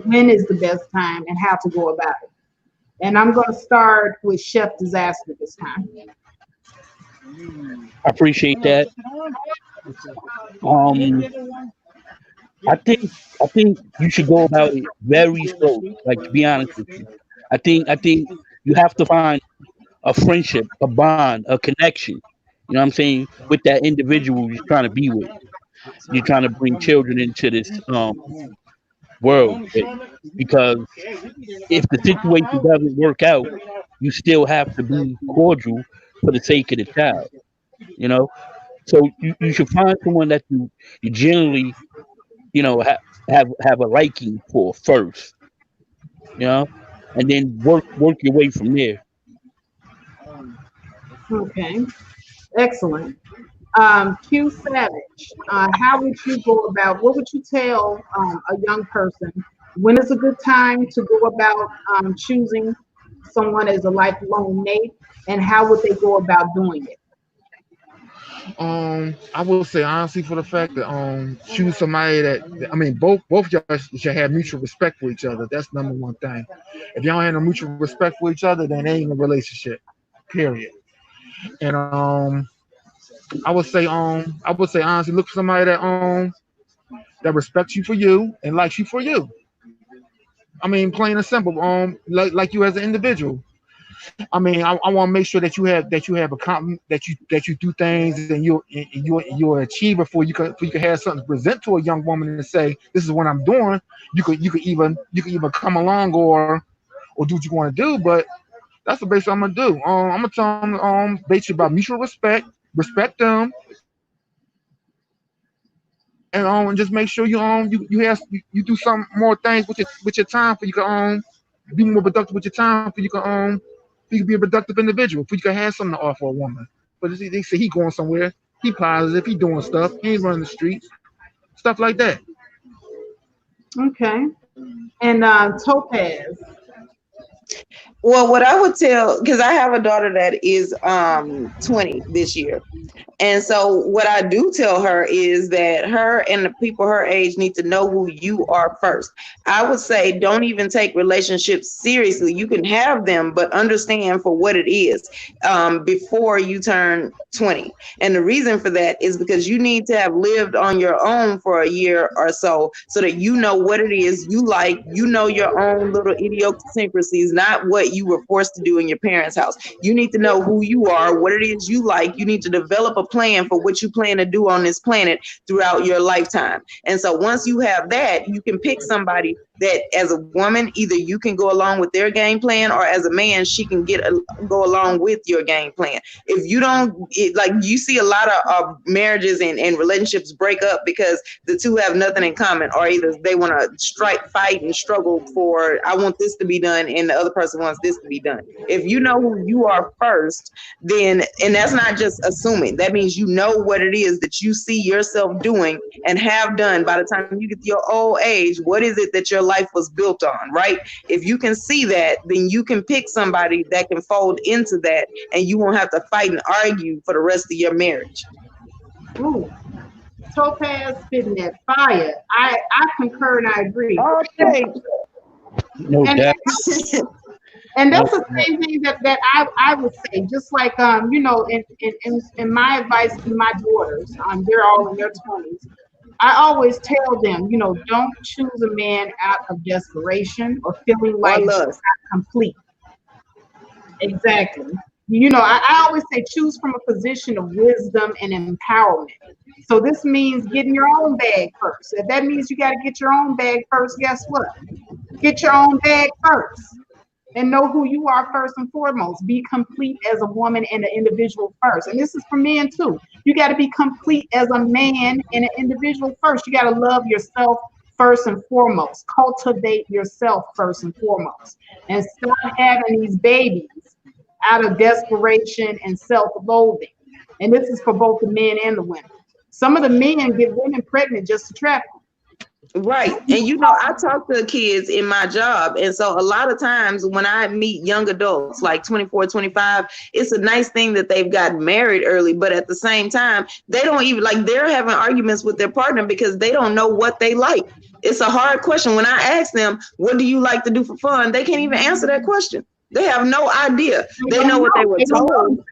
When is the best time and how to go about it? And I'm going to start with Chef Disaster this time. I appreciate that. Um, I think you should go about it very slowly. Like, to be honest with you, I think you have to find a friendship, a bond, a connection. You know what I'm saying, with that individual you're trying to be with. You're trying to bring children into this world with. Because if the situation doesn't work out, you still have to be cordial for the sake of the child. You know, so you should find someone that you generally have a liking for first. You know, and then work your way from there. Okay, excellent. Q Savage, how would you go about, what would you tell a young person? When is a good time to go about choosing someone as a lifelong mate, and how would they go about doing it? I will say honestly for the fact that choose somebody that I mean both y'all should have mutual respect for each other. That's number one thing. If y'all ain't no mutual respect for each other, then they ain't a relationship. Period. And I would say honestly look for somebody that respects you for you and likes you for you. I mean, plain and simple. Like you as an individual. I mean, I want to make sure that you have a that you do things and you're an achiever for you can have something to present to a young woman and say this is what I'm doing. You could even come along or do what you want to do, but that's the base I'm gonna do. I'm gonna tell them basically about mutual respect them, and just make sure you do some more things with your time for you can be more productive with your time for you can He could be a productive individual. If he could have something to offer a woman. But they say he going somewhere. He positive. He doing stuff. He ain't running the streets. Stuff like that. Okay. And Topaz. Well, what I would tell, because I have a daughter that is 20 this year. And so what I do tell her is that her and the people her age need to know who you are first. I would say don't even take relationships seriously. You can have them, but understand for what it is before you turn 20. And the reason for that is because you need to have lived on your own for a year or so that you know what it is you like, you know your own little idiosyncrasies, not what you were forced to do in your parents' house. You need to know who you are, what it is you like. You need to develop a plan for what you plan to do on this planet throughout your lifetime. And so once you have that, you can pick somebody that as a woman, either you can go along with their game plan, or as a man, she can go along with your game plan. If you don't, like you see a lot of marriages and relationships break up because the two have nothing in common, or either they want to fight and struggle for, I want this to be done and the other person wants this to be done. If you know who you are first, then, and that's not just assuming, that means you know what it is that you see yourself doing and have done by the time you get to your old age. What is it that your life was built on, right? If you can see that, then you can pick somebody that can fold into that, and you won't have to fight and argue for the rest of your marriage. Ooh, Topaz spitting that fire. I concur and I agree. Okay. No doubt. And that's the same thing that I would say, just like you know, in my advice to my daughters, they're all in their 20s. I always tell them, you know, don't choose a man out of desperation or feeling like he's not complete. Exactly. You know, I always say choose from a position of wisdom and empowerment. So this means getting your own bag first. If that means you got to get your own bag first, guess what? Get your own bag first. And know who you are first and foremost. Be complete as a woman and an individual first. And this is for men too. You got to be complete as a man and an individual first. You got to love yourself first and foremost. Cultivate yourself first and foremost. And stop having these babies out of desperation and self-loathing. And this is for both the men and the women. Some of the men get women pregnant just to trap them. Right. And you know, I talk to kids in my job. And so a lot of times when I meet young adults like 24, 25, it's a nice thing that they've gotten married early. But at the same time, they don't even, like, they're having arguments with their partner because they don't know what they like. It's a hard question. When I ask them, what do you like to do for fun? They can't even answer that question. They have no idea. They know what they were told.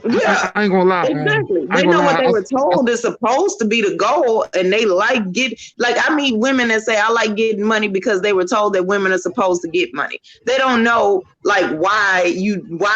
Yeah, I ain't gonna lie. Exactly. They know what they were told is supposed to be the goal, and they I meet women that say I like getting money because they were told that women are supposed to get money. They don't know like why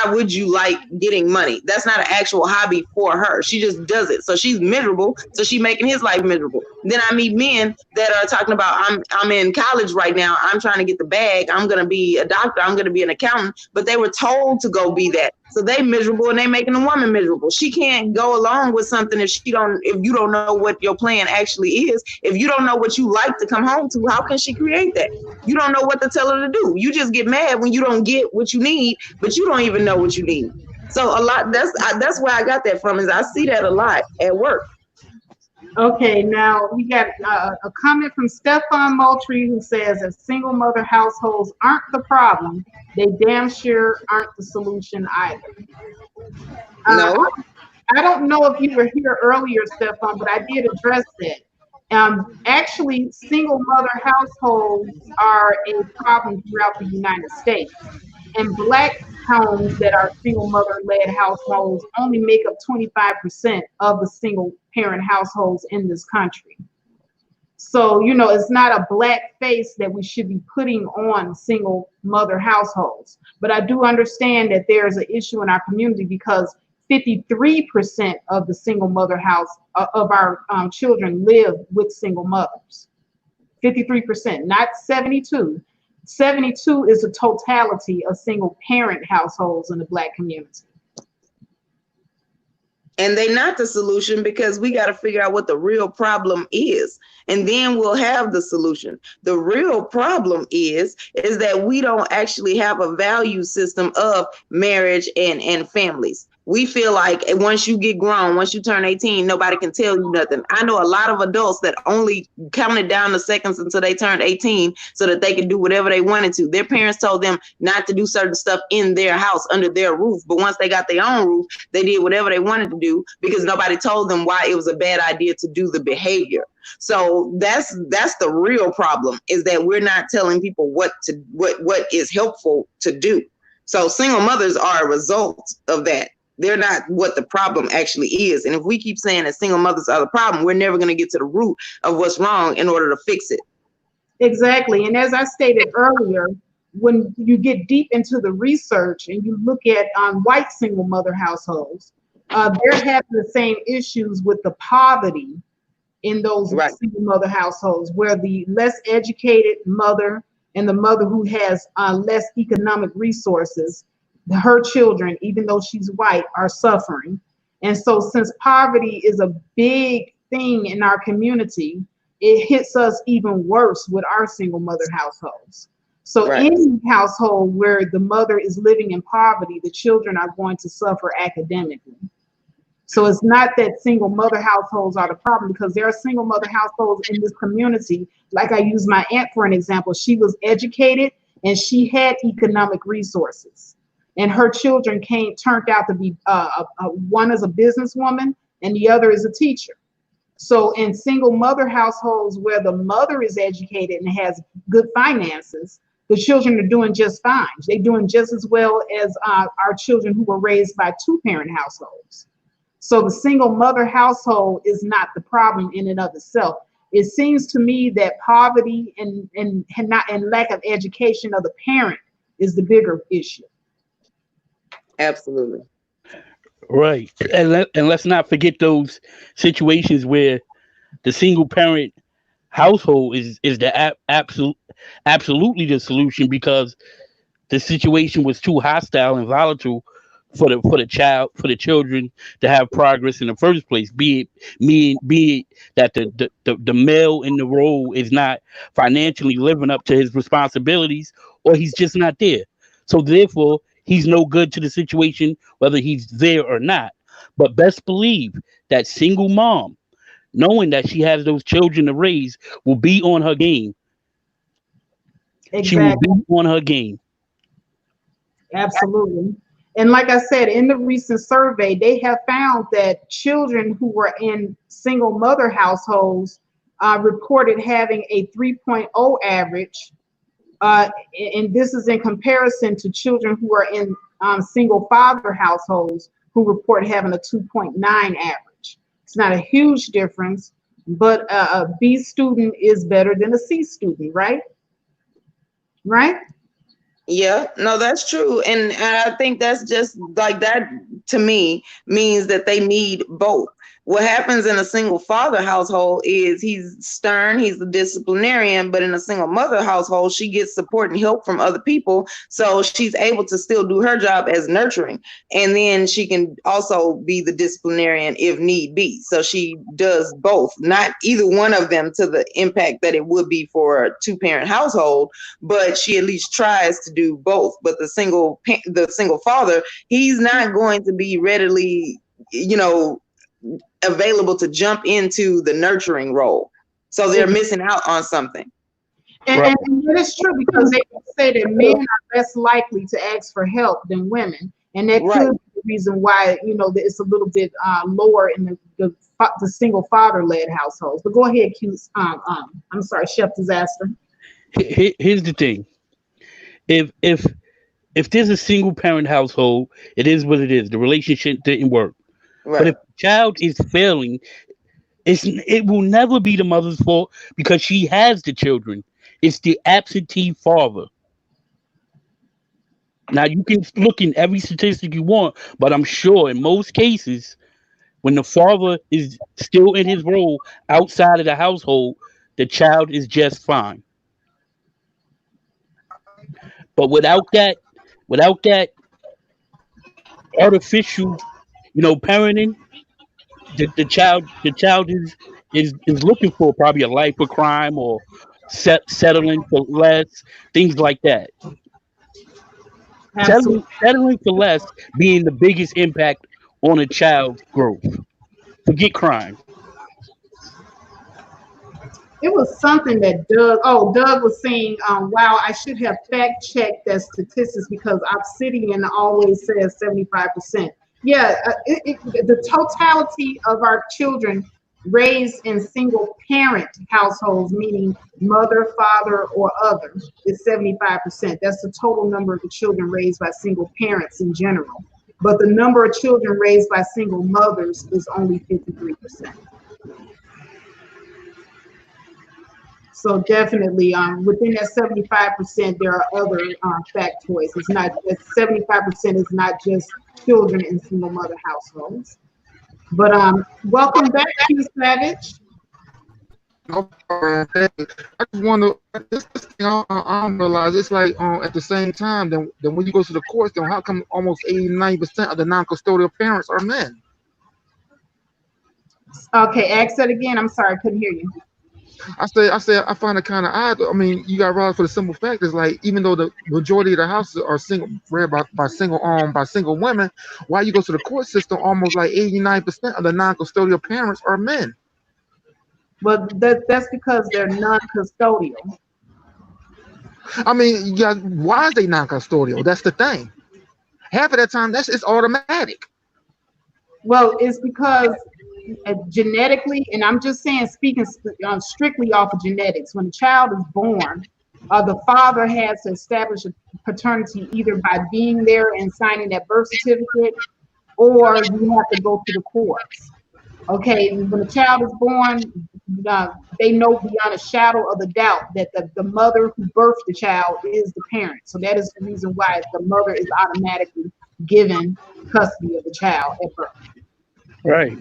would you like getting money? That's not an actual hobby for her. She just does it. So she's miserable. So she's making his life miserable. Then I meet men that are talking about I'm in college right now. I'm trying to get the bag. I'm gonna be a doctor. I'm gonna be an accountant. But they were told to go be that. So they miserable and they making the woman miserable. She can't go along with something if you don't know what your plan actually is. If you don't know what you like to come home to, how can she create that? You don't know what to tell her to do. You just get mad when you don't get what you need, but you don't even know what you need. So that's where I got that from, is I see that a lot at work. Okay, now we got a comment from Stefan Moultrie who says that single mother households aren't the problem. They damn sure aren't the solution either. No. I don't know if you were here earlier, Stefan, but I did address that. Actually, single mother households are a problem throughout the United States. And Black homes that are single mother-led households only make up 25% of the single parent households in this country. So, you know, it's not a black face that we should be putting on single mother households. But I do understand that there's an issue in our community because 53% of the single mother of our children live with single mothers. 53%, not 72. 72 is the totality of single parent households in the Black community. And they not the solution, because we got to figure out what the real problem is, and then we'll have the solution. The real problem is that we don't actually have a value system of marriage and families. We feel like once you get grown, once you turn 18, nobody can tell you nothing. I know a lot of adults that only counted down the seconds until they turned 18 so that they could do whatever they wanted to. Their parents told them not to do certain stuff in their house under their roof, but once they got their own roof, they did whatever they wanted to do because nobody told them why it was a bad idea to do the behavior. So that's the real problem, is that we're not telling people what is helpful to do. So single mothers are a result of that. They're not what the problem actually is. And if we keep saying that single mothers are the problem, we're never going to get to the root of what's wrong in order to fix it. Exactly. And as I stated earlier, when you get deep into the research and you look at white single mother households, they're having the same issues with the poverty in those Right. single mother households, where the less educated mother and the mother who has less economic resources, her children, even though she's white, are suffering. And so since poverty is a big thing in our community, it hits us even worse with our single mother households. So Right. any household where the mother is living in poverty, the children are going to suffer academically. So it's not that single mother households are the problem, because there are single mother households in this community. Like I use my aunt for an example. She was educated and she had economic resources. And her children turned out to be, one is a businesswoman and the other is a teacher. So in single mother households where the mother is educated and has good finances, the children are doing just fine. They're doing just as well as our children who were raised by two-parent households. So the single mother household is not the problem in and of itself. It seems to me that poverty and lack of education of the parent is the bigger issue. Absolutely. Right. And let's not forget those situations where the single parent household is the absolutely the solution, because the situation was too hostile and volatile for the children to have progress in the first place. Be it that the male in the role is not financially living up to his responsibilities, or he's just not there. So therefore, he's no good to the situation, whether he's there or not. But best believe that single mom, knowing that she has those children to raise, will be on her game. Exactly. She will be on her game. Absolutely. And like I said, in the recent survey, they have found that children who were in single mother households reported having a 3.0 average. And this is in comparison to children who are in single father households who report having a 2.9 average. It's not a huge difference, but a B student is better than a C student, right? Right? Yeah, no, that's true. And I think that's just like that, to me, means that they need both. What happens in a single father household is he's stern, he's the disciplinarian, but in a single mother household, she gets support and help from other people. So she's able to still do her job as nurturing. And then she can also be the disciplinarian if need be. So she does both, not either one of them to the impact that it would be for a two-parent household, but she at least tries to do both. But the single father, he's not going to be readily, available to jump into the nurturing role. So they're missing out on something. And that is true, because they say that men are less likely to ask for help than women. And that could be the reason why, it's a little bit lower in the single father-led households. But go ahead, I'm sorry, Chef Disaster. Here's the thing. If there's a single parent household, it is what it is. The relationship didn't work. Right. But if the child is failing, it will never be the mother's fault, because she has the children. It's the absentee father. Now, you can look in every statistic you want, but I'm sure in most cases, when the father is still in his role outside of the household, the child is just fine. But without that artificial, parenting, the child is looking for probably a life of crime or settling for less, things like that. Absolutely. Settling for less being the biggest impact on a child's growth. Forget crime. It was something that Doug was saying, wow, I should have fact checked that statistics because Obsidian always says 75%. Yeah, the totality of our children raised in single parent households, meaning mother, father, or other, is 75%. That's the total number of the children raised by single parents in general. But the number of children raised by single mothers is only 53%. So definitely, within that 75%, there are other factoids. It's not that 75% is not just children in single mother households. But welcome back, Q Savage. No problem. I just want to. This thing I don't realize. It's like at the same time. Then when you go to the courts, then how come almost 89% of the non-custodial parents are men? Okay, ask that again. I'm sorry, I couldn't hear you. I find it kind of odd. I mean, you got realize for the simple fact is like even though the majority of the houses are single, ran by single women, why you go to the court system, almost like 89% of the non-custodial parents are men. But that's because they're non-custodial. I mean, yeah, why is they non-custodial? That's the thing. Half of that time, it's automatic. Well, it's because genetically, and I'm just saying, speaking strictly off of genetics, when a child is born, the father has to establish a paternity either by being there and signing that birth certificate, or you have to go to the courts. Okay, when a child is born, they know beyond a shadow of a doubt that the mother who birthed the child is the parent. So that is the reason why the mother is automatically given custody of the child at birth. Right.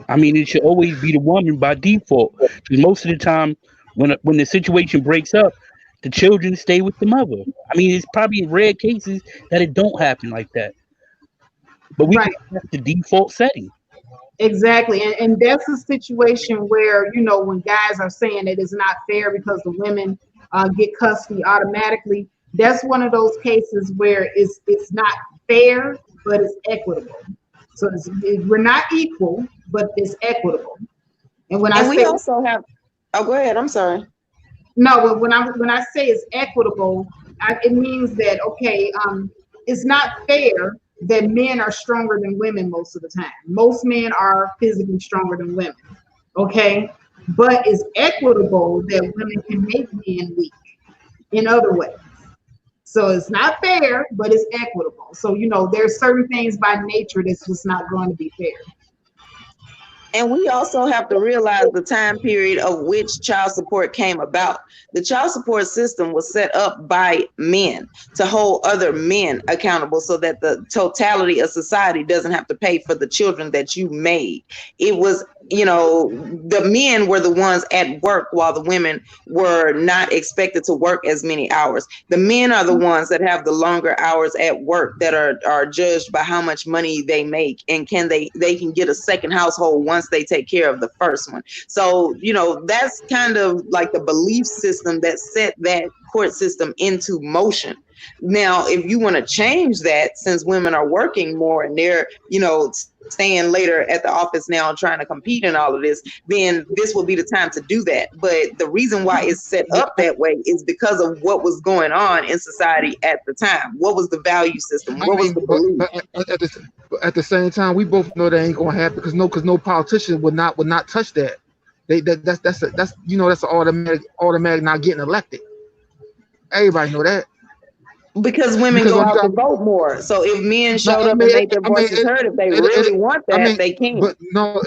I mean, it should always be the woman by default. Because most of the time, when the situation breaks up, the children stay with the mother. I mean, it's probably in rare cases that it don't happen like that. But we have the default setting. Exactly. And that's a situation where, when guys are saying that it's not fair because the women get custody automatically, that's one of those cases where it's not fair, but it's equitable. So we're not equal, but it's equitable. And when we also have, go ahead. I'm sorry. No, when I say it's equitable, it means that it's not fair that men are stronger than women most of the time. Most men are physically stronger than women. Okay, but it's equitable that women can make men weak in other ways. So it's not fair, but it's equitable. So, there's certain things by nature that's just not going to be fair. And we also have to realize the time period of which child support came about. The child support system was set up by men to hold other men accountable so that the totality of society doesn't have to pay for the children that you made. It was, the men were the ones at work while the women were not expected to work as many hours. The men are the ones that have the longer hours at work that are judged by how much money they make and they can get a second household once they take care of the first one. So, that's kind of like the belief system that set that court system into motion. Now, if you want to change that, since women are working more and they're, staying later at the office now trying to compete in all of this, then this will be the time to do that. But the reason why it's set up that way is because of what was going on in society at the time. What was the value system? What was the belief? But at the same time, we both know that ain't gonna happen because no politician would not touch that. That's an automatic not getting elected. Everybody know that. Because women go out to vote more. So if men showed up and made their voices heard, if they really want that, they can. But no,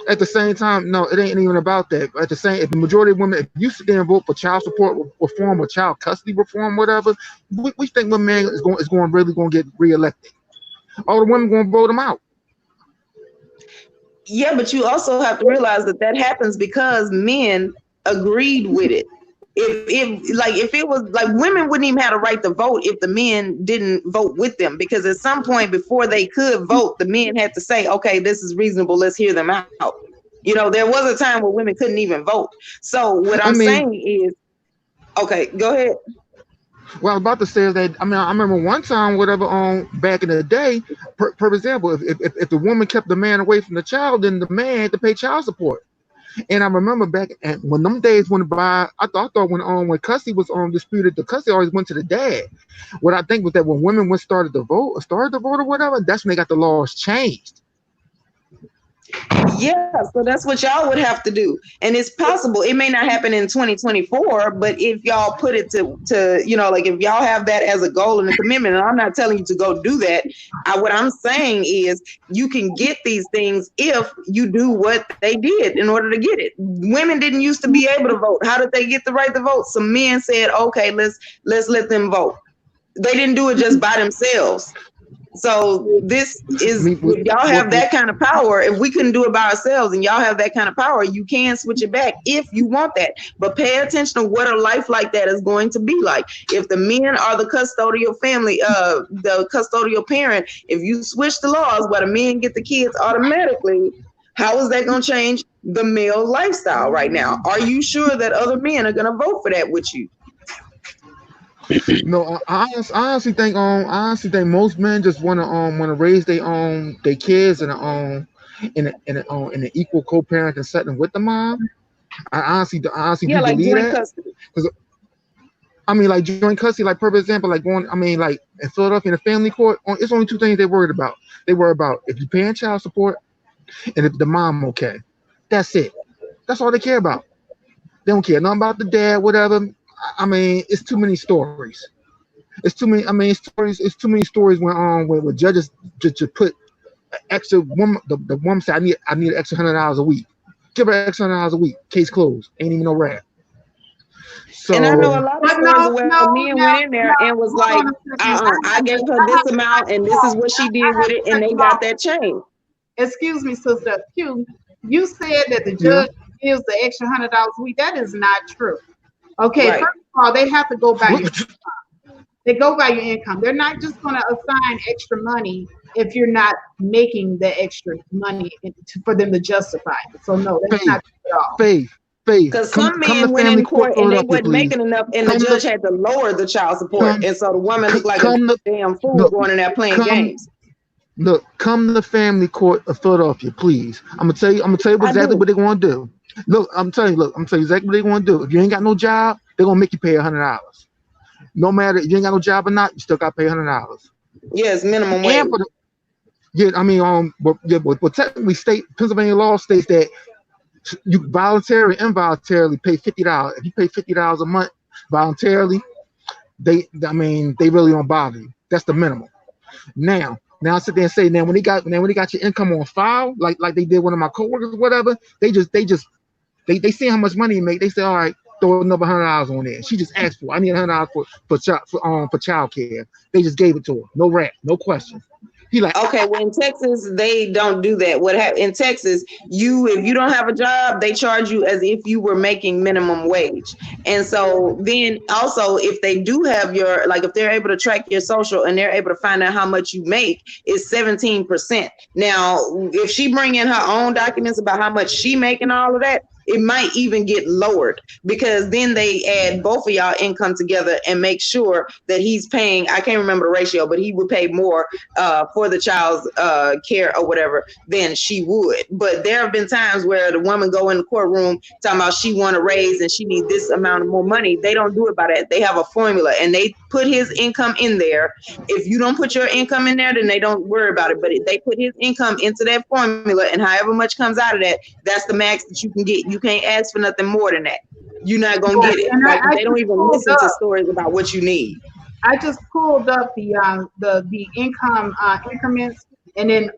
at the same time, no, it ain't even about that. If the majority of women, if you sit there and vote for child support reform or child custody reform, whatever, we think one man is going to get reelected. All the women going to vote him out. Yeah, but you also have to realize that happens because men agreed with it. If it was like, women wouldn't even have a right to vote if the men didn't vote with them, because at some point before they could vote, the men had to say, okay, this is reasonable, let's hear them out. There was a time where women couldn't even vote. So what I'm saying is, okay, go ahead. Well, I was about to say that, I remember one time, whatever, back in the day, for example, if the woman kept the man away from the child, then the man had to pay child support. And I remember back when them days went by, I thought when custody was disputed, the custody always went to the dad. What I think was that when women started to vote or whatever, that's when they got the laws changed. Yeah, so that's what y'all would have to do. And it's possible it may not happen in 2024, but if y'all put it to like, if y'all have that as a goal and a commitment, and I'm not telling you to go do that, what I'm saying is you can get these things if you do what they did in order to get it. Women didn't used to be able to vote. How did they get the right to vote? Some men said, okay, let's let them vote. They didn't do it just by themselves. So this is, if y'all have that kind of power, if we couldn't do it by ourselves and y'all have that kind of power, you can switch it back if you want that. But pay attention to what a life like that is going to be like. If the men are the custodial family, the custodial parent, if you switch the laws where the men get the kids automatically, how is that going to change the male lifestyle right now? Are you sure that other men are going to vote for that with you? No, I honestly think most men just want to raise their kids in an equal co-parenting setting with the mom. I honestly do like believe joint that. custody. Like joint custody, like for example, like like in Philadelphia in the family court, it's only two things they're worried about. They worry about if you're paying child support and if the mom okay. That's it. That's all they care about. They don't care nothing about the dad, whatever. It's too many stories. It's too many. It's too many stories when judges just put extra. The woman said, "I need an extra $100 a week." Give her extra $100 a week. Case closed. Ain't even no rap. So, and I know a lot of stories where men went in there and was like, I gave her this amount and this is what she did with it, and they got that change. Excuse me, Sister Q. You said that the judge gives the extra $100 a week. That is not true. Okay, right. First of all, they have to go by your income. They go by your income. They're not just going to assign extra money if you're not making the extra money for them to justify it. So no, that's not true at all. Faith. Because some men went in court and they wasn't making enough, and the judge had to lower the child support, and so the woman looked like a damn fool going in there playing games. Look, come to the family court of Philadelphia, please. I'm gonna tell you exactly what they're gonna do. Look, I'm telling you exactly what they're gonna do. If you ain't got no job, they're gonna make you pay $100. No matter if you ain't got no job or not, you still gotta pay $100. Yes, minimum wage. But technically, Pennsylvania law states that you voluntarily and involuntarily pay $50. If you pay $50 a month voluntarily, they really don't bother you. That's the minimum. Now sit there and say, when they got your income on file, like they did one of my coworkers or whatever, they see how much money you make. They say, all right, throw another $100 on there. She just asked for, I need $100 for child care. They just gave it to her. No rap, no question. He like, okay, well in Texas they don't do that. In Texas, if you don't have a job, they charge you as if you were making minimum wage. And so then also if they do have if they're able to track your social and they're able to find out how much you make, it's 17%. Now, if she bring in her own documents about how much she make and all of that, it might even get lowered, because then they add both of y'all income together and make sure that he's paying, I can't remember the ratio, but he would pay more for the child's care or whatever than she would. But there have been times where the woman go in the courtroom talking about she want a raise and she need this amount of more money. They don't do it by that. They have a formula and they put his income in there. If you don't put your income in there, then they don't worry about it. But if they put his income into that formula, and however much comes out of that, that's the max that you can get. You can't ask for nothing more than that. You're not gonna get it. They don't even listen to stories about what you need. I just pulled up the income increments, and in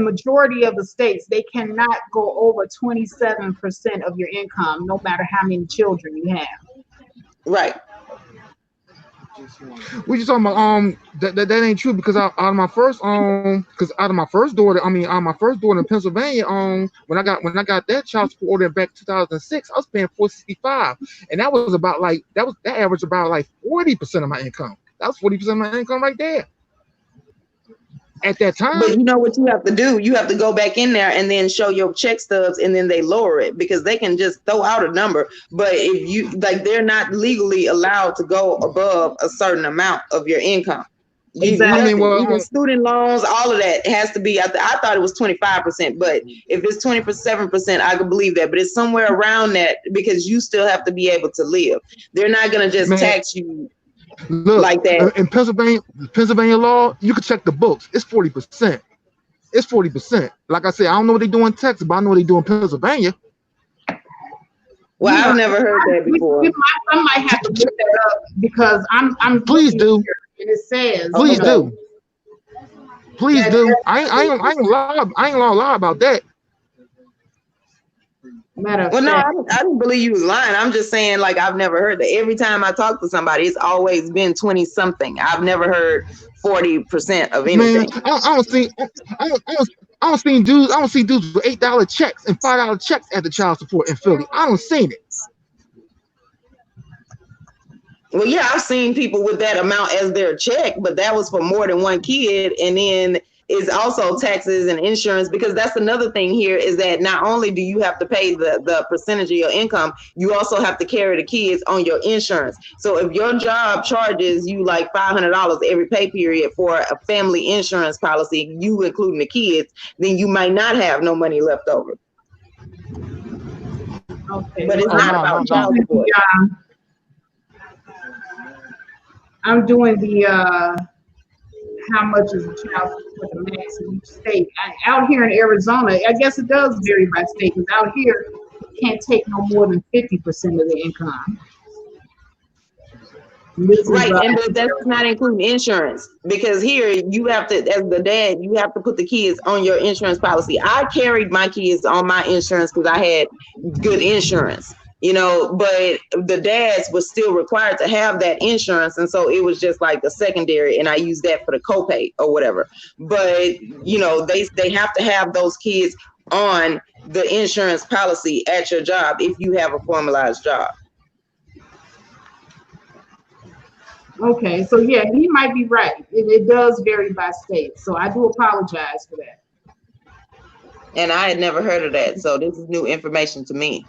majority of the states, they cannot go over 27% of your income, no matter how many children you have. Right. We just talking about that ain't true because out of my first out of my first daughter in Pennsylvania when I got that child support order back 2006, I was paying $465, and that was about like that averaged about like 40% of my income. That was 40% of my income right there at that time. But you know what you have to do? You have to go back in there and then show your check stubs, and then they lower it because they can just throw out a number. But if you like, they're not legally allowed to go above a certain amount of your income. Exactly. Even student loans, all of that has to be. I thought it was 25%, but if it's 27%, I could believe that. But it's somewhere around that because you still have to be able to live. They're not gonna just tax you. Look, like that. In Pennsylvania law, you can check the books. It's 40%. It's 40%. Like I said, I don't know what they do in Texas, but I know what they do in Pennsylvania. Well, I've never heard that before. I might have to look that up because I'm. Please do. And it says. Please do. Please do. I ain't gonna lie about that. Well, no, I didn't believe you was lying. I'm just saying, like, I've never heard that. Every time I talk to somebody, it's always been 20 something. I've never heard 40% of anything. Man, I don't see dudes with $8 checks and $5 checks at the child support in Philly. I don't seen it. Well, yeah, I've seen people with that amount as their check, but that was for more than one kid. And then is also taxes and insurance, because that's another thing here is that not only do you have to pay the percentage of your income, you also have to carry the kids on your insurance. So if your job charges you like $500 every pay period for a family insurance policy, you including the kids, then you might not have no money left over. Okay. But it's not about child support. I'm doing the how much is the child support the max in each state. Out here in Arizona, I guess it does vary by state, because out here you can't take no more than 50% of the income. Right, and that's not including insurance, because here you have to, as the dad, you have to put the kids on your insurance policy. I carried my kids on my insurance because I had good insurance. You know, but the dads were still required to have that insurance. And so it was just like the secondary, and I used that for the copay or whatever. But, you know, they have to have those kids on the insurance policy at your job if you have a formalized job. Okay, so yeah, he might be right. It does vary by state. So I do apologize for that. And I had never heard of that. So this is new information to me.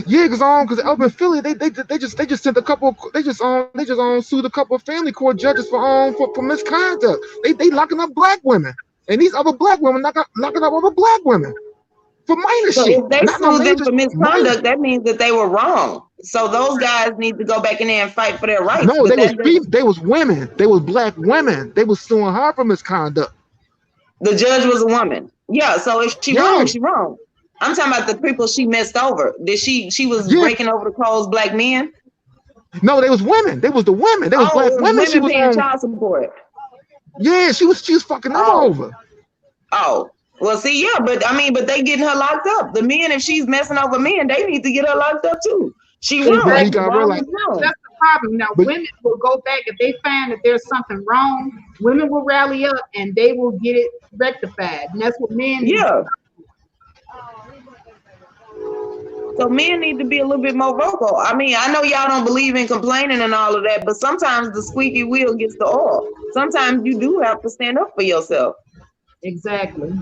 Yeah, because up in Philly, they just sent a couple. They just sued a couple of family court judges for misconduct. They locking up black women, and these other black women locking up other black women for minor so shit. If they sued them for misconduct, that means that they were wrong. So those guys need to go back in there and fight for their rights. No, they was women. They was black women. They was suing her for misconduct. The judge was a woman. Yeah. So if she wrong, she wrong. I'm talking about the people she messed over. She was breaking over the clothes black men? No, they was women. They was the women. They was black women. She was paying child support. Yeah, she was fucking them over. Oh. Well, see, yeah, but they getting her locked up. The men, if she's messing over men, they need to get her locked up too. She wrong. That's the problem. Now, women will go back if they find that there's something wrong. Women will rally up and they will get it rectified, and that's what men. Yeah. So men need to be a little bit more vocal. I mean, I know y'all don't believe in complaining and all of that, but sometimes the squeaky wheel gets the oil. Sometimes you do have to stand up for yourself. Exactly.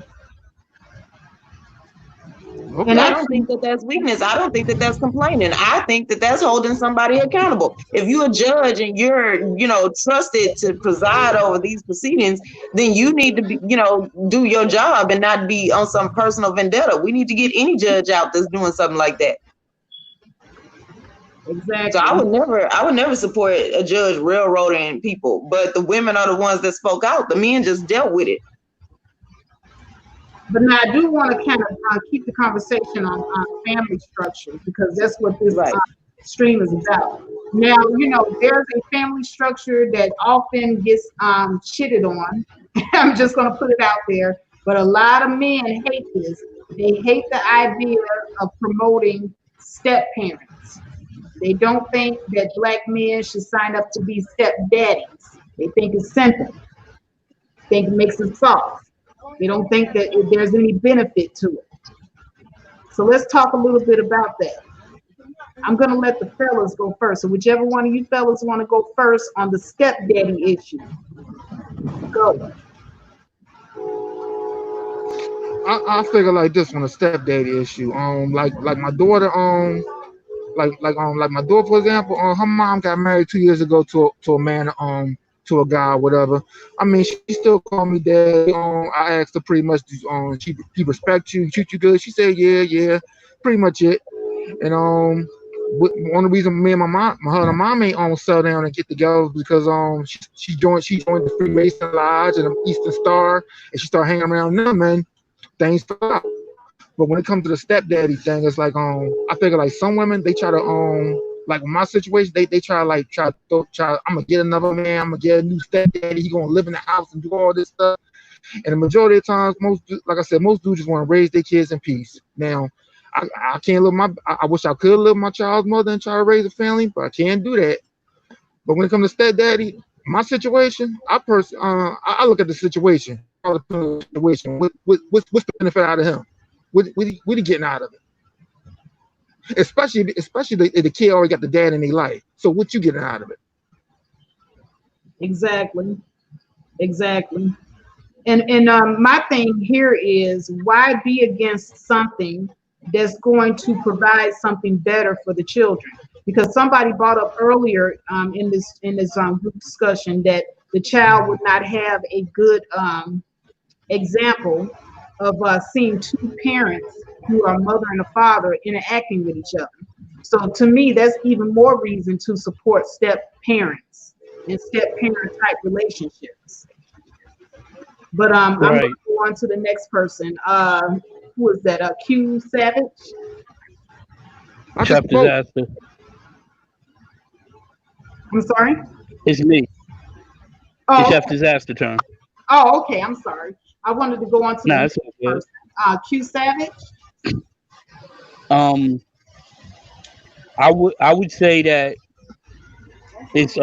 Okay. And I don't think that that's weakness. I don't think that that's complaining. I think that that's holding somebody accountable. If you're a judge and you're, trusted to preside over these proceedings, then you need to be, do your job and not be on some personal vendetta. We need to get any judge out that's doing something like that. Exactly. So I would never support a judge railroading people, but the women are the ones that spoke out. The men just dealt with it. But now I do want to kind of keep the conversation on family structure, because that's what this stream is about. Now, there's a family structure that often gets shitted on. I'm just going to put it out there. But a lot of men hate this. They hate the idea of promoting step parents. They don't think that black men should sign up to be stepdaddies. They think it's simple. They think it makes it soft. They don't think that there's any benefit to it. So let's talk a little bit about that. I'm going to let the fellas go first. So whichever one of you fellas want to go first on the stepdaddy issue, go. I figure like this on a stepdaddy issue. Like my daughter, like my daughter, for example, her mom got married 2 years ago to a man, to a guy, whatever. I mean, she still called me dad. I asked her pretty much, he respect you, treat you good. She said, yeah, pretty much it. And one of the reasons me and her and her mom ain't settle down and get together because she joined the Freemason Lodge and the Eastern Star, and she started hanging around them, and things fell out. But when it comes to the stepdaddy thing, it's like I figure like some women, they try to like in my situation, they try I'm gonna get another man, I'm gonna get a new stepdaddy, he gonna live in the house and do all this stuff. And the majority of the times, most dudes just want to raise their kids in peace. Now, I can't live I wish I could live my child's mother and try to raise a family, but I can't do that. But when it comes to stepdaddy, my situation, I look at the situation. What's the benefit out of him? What are you getting out of it? Especially the kid already got the dad in their life. So what you getting out of it? Exactly. And my thing here is, why be against something that's going to provide something better for the children? Because somebody brought up earlier in this group discussion that the child would not have a good example of seeing two parents who are a mother and a father interacting with each other. So to me, that's even more reason to support step parents and step parent type relationships. But I'm going to go on to the next person. Who is that? Q Savage? Chef Disaster. I'm sorry? It's me. Oh, it's Chef Disaster turn. Oh, okay. I'm sorry. I wanted to go on to the next person. Q Savage? I would say that it's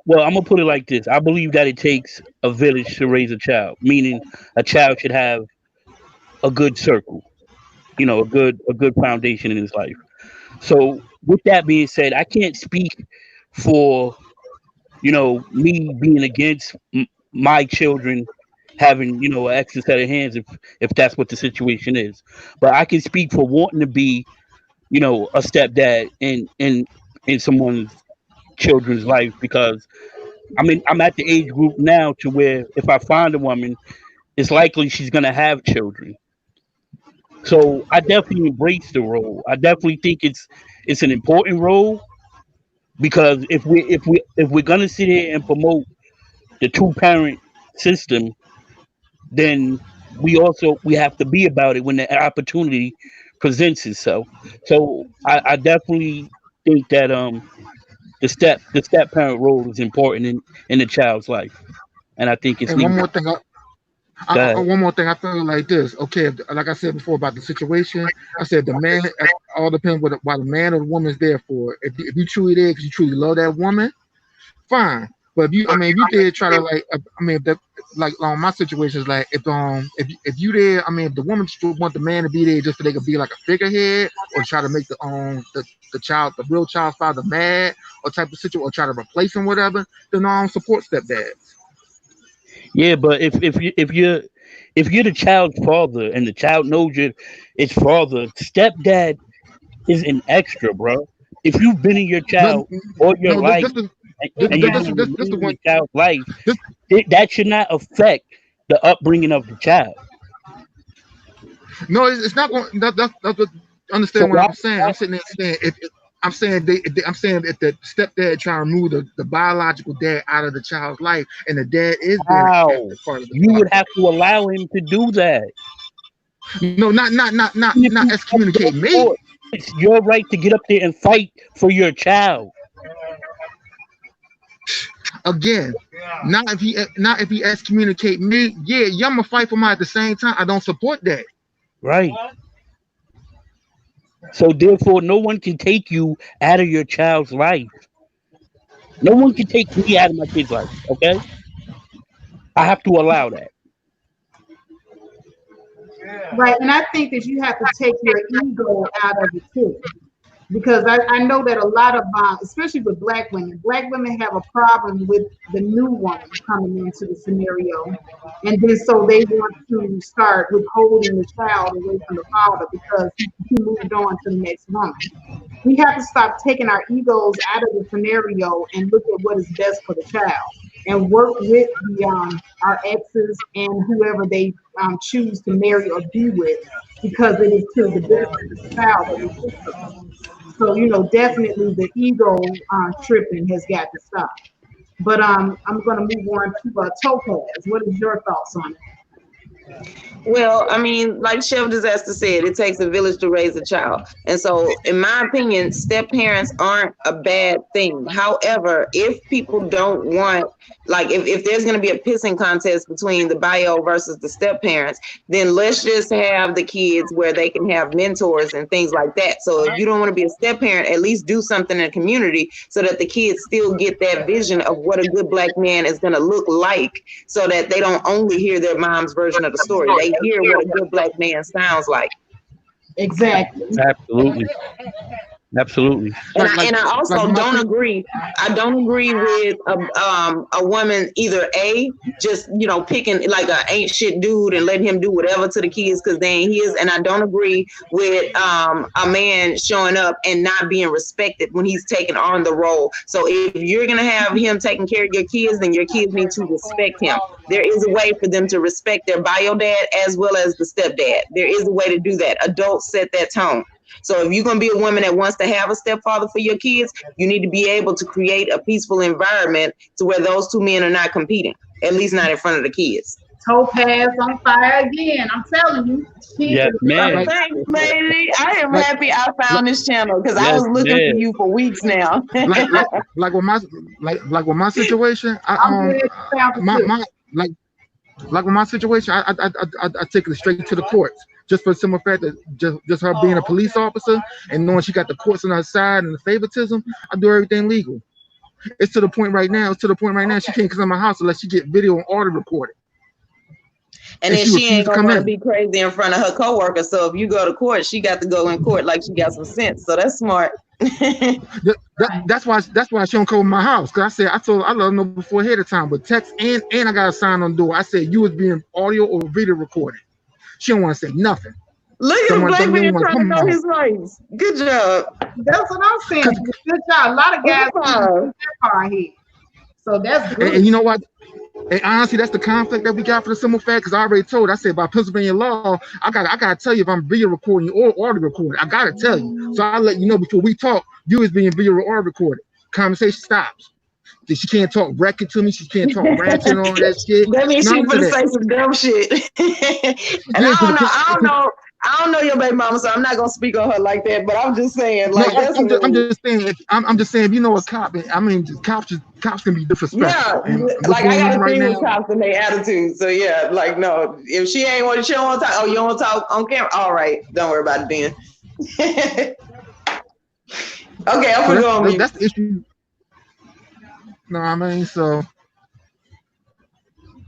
well, I'm gonna put it like this. I believe that it takes a village to raise a child, meaning a child should have a good circle, a good foundation in his life. So with that being said, I can't speak for me being against my children having an extra set of hands if that's what the situation is. But I can speak for wanting to be a stepdad in someone's children's life, because I'm at the age group now to where if I find a woman, it's likely she's gonna have children. So I definitely embrace the role. I definitely think it's an important role, because if we're gonna sit here and promote the two-parent system, then we have to be about it when the opportunity presents itself. So I definitely think that the step parent role is important in the child's life, and I think it's. And one more thing, I feel like this. Okay, like I said before about the situation, I said the man, it all depends why the man or the woman is there for. If you truly there because you truly love that woman, fine. But if you did try to my situation is like if you there, if the woman want the man to be there just so they could be like a figurehead or try to make the real child's father mad or type of situation or try to replace him, whatever, then I don't support stepdads. Yeah, but if you're the child's father and the child knows you're its father, stepdad is an extra, bro. If you've been in your child all your life. This is one child's life. That should not affect the upbringing of the child. No, it's not going. That's what. Understand what I'm saying? I'm sitting there saying I'm saying if the stepdad trying to remove the biological dad out of the child's life, and the dad is part of you would have to allow him to do that. No, not excommunicate me. It's your right to get up there and fight for your child. Again, not if he excommunicate me. Yeah, I'm gonna fight for mine at the same time. I don't support that. Right. So therefore, no one can take you out of your child's life. No one can take me out of my kid's life. Okay, I have to allow that. Right, and I think that you have to take your ego out of it too. Because I know that a lot of, especially with black women have a problem with the new woman coming into the scenario. And then so they want to start withholding the child away from the father because he moved on to the next woman. We have to stop taking our egos out of the scenario and look at what is best for the child and work with our exes and whoever they choose to marry or be with, because it is to the benefit of the child that we do so. So, definitely the ego tripping has got to stop. But I'm going to move on to Topaz. What is your thoughts on it? Well, I mean, like Chef Disaster said, it takes a village to raise a child. And so, in my opinion, step parents aren't a bad thing. However, if people don't want, like, if there's going to be a pissing contest between the bio versus the step parents, then let's just have the kids where they can have mentors and things like that. So if you don't want to be a step parent, at least do something in the community so that the kids still get that vision of what a good black man is going to look like, so that they don't only hear their mom's version of the story. They hear what a good black man sounds like. Exactly. Absolutely. Absolutely. And I also don't agree. I don't agree with a woman either just picking like a ain't shit dude and letting him do whatever to the kids because they ain't his. And I don't agree with a man showing up and not being respected when he's taking on the role. So if you're gonna have him taking care of your kids, then your kids need to respect him. There is a way for them to respect their bio dad as well as the stepdad. There is a way to do that. Adults set that tone. So if you're going to be a woman that wants to have a stepfather for your kids, you need to be able to create a peaceful environment to where those two men are not competing, at least not in front of the kids. Topaz on fire again. I'm telling you. Yes, man. Thanks, lady. I am happy I found this channel because I was looking for you for weeks now. like with my situation, like with my situation, I take it straight to the courts. Just for the simple fact that just her being a police officer and knowing she got the courts on her side and the favoritism, I do everything legal. It's to the point right now she can't come to my house unless she get video and audio recorded. And then she ain't gonna want to be crazy in front of her coworker. So if you go to court, she got to go in court like she got some sense. So that's smart. That's why she don't come to my house. Cause I let her know before ahead of time. But text and I got a sign on the door. I said you was being audio or video recorded. She don't want to say nothing. Look at black man trying to know his rights. Good job. That's what I'm saying. Good job. A lot of guys that far ahead. So that's good. And you know what? And honestly, that's the conflict that we got for the simple fact, because I already told. I said by Pennsylvania law, I gotta tell you if I'm video recording or audio recording. I gotta tell you. So I'll let you know before we talk. You is being video or audio recorded. Conversation stops. She can't talk record to me. She can't talk ranting on that shit. That means she's gonna say some dumb shit. And I don't know your baby mama, so I'm not gonna speak on her like that. But I'm just saying, like, I'm just saying, you know, a cop. I mean, cops can be disrespectful. Yeah, like I got a thing with cops and their attitude. So yeah, like no, if she don't want to talk. Oh, you don't want to talk on camera? All right, don't worry about it then. Okay, I'm gonna go on mute. That's the issue. No, I mean, so.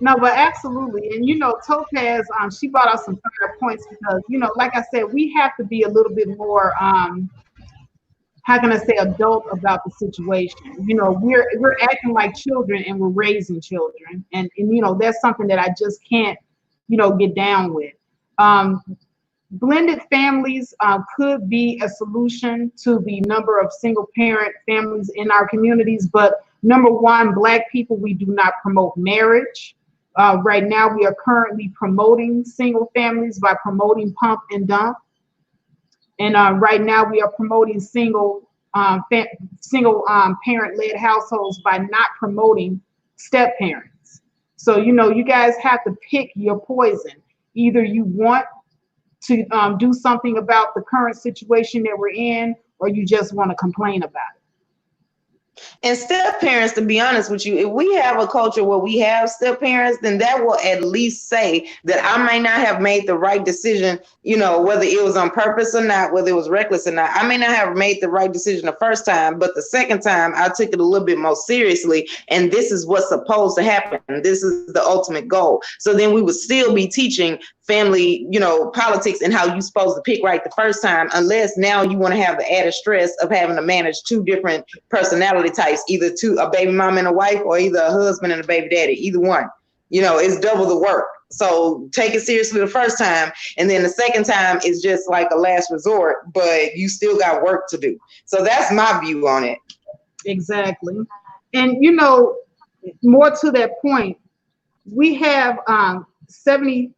No, but absolutely. And, Topaz, she brought out some fair points because, like I said, we have to be a little bit more, how can I say, adult about the situation. We're acting like children and we're raising children. And that's something that I just can't, get down with. Blended families could be a solution to the number of single parent families in our communities. But number one, Black people, we do not promote marriage. Right now, we are currently promoting single families by promoting pump and dump. And right now, we are promoting single parent-led households by not promoting step parents. So, you guys have to pick your poison. Either you want to do something about the current situation that we're in, or you just want to complain about it. And step parents, to be honest with you, if we have a culture where we have step parents, then that will at least say that I may not have made the right decision, you know, whether it was on purpose or not, whether it was reckless or not. I may not have made the right decision the first time, but the second time I took it a little bit more seriously. And this is what's supposed to happen. This is the ultimate goal. So then we would still be teaching family, you know, politics and how you're supposed to pick right the first time, unless now you want to have the added stress of having to manage two different personality types, either a baby mom and a wife, or either a husband and a baby daddy, either one. You know, it's double the work. So take it seriously the first time, and then the second time is just like a last resort, but you still got work to do. So that's my view on it. Exactly. And, you know, more to that point, we have 72%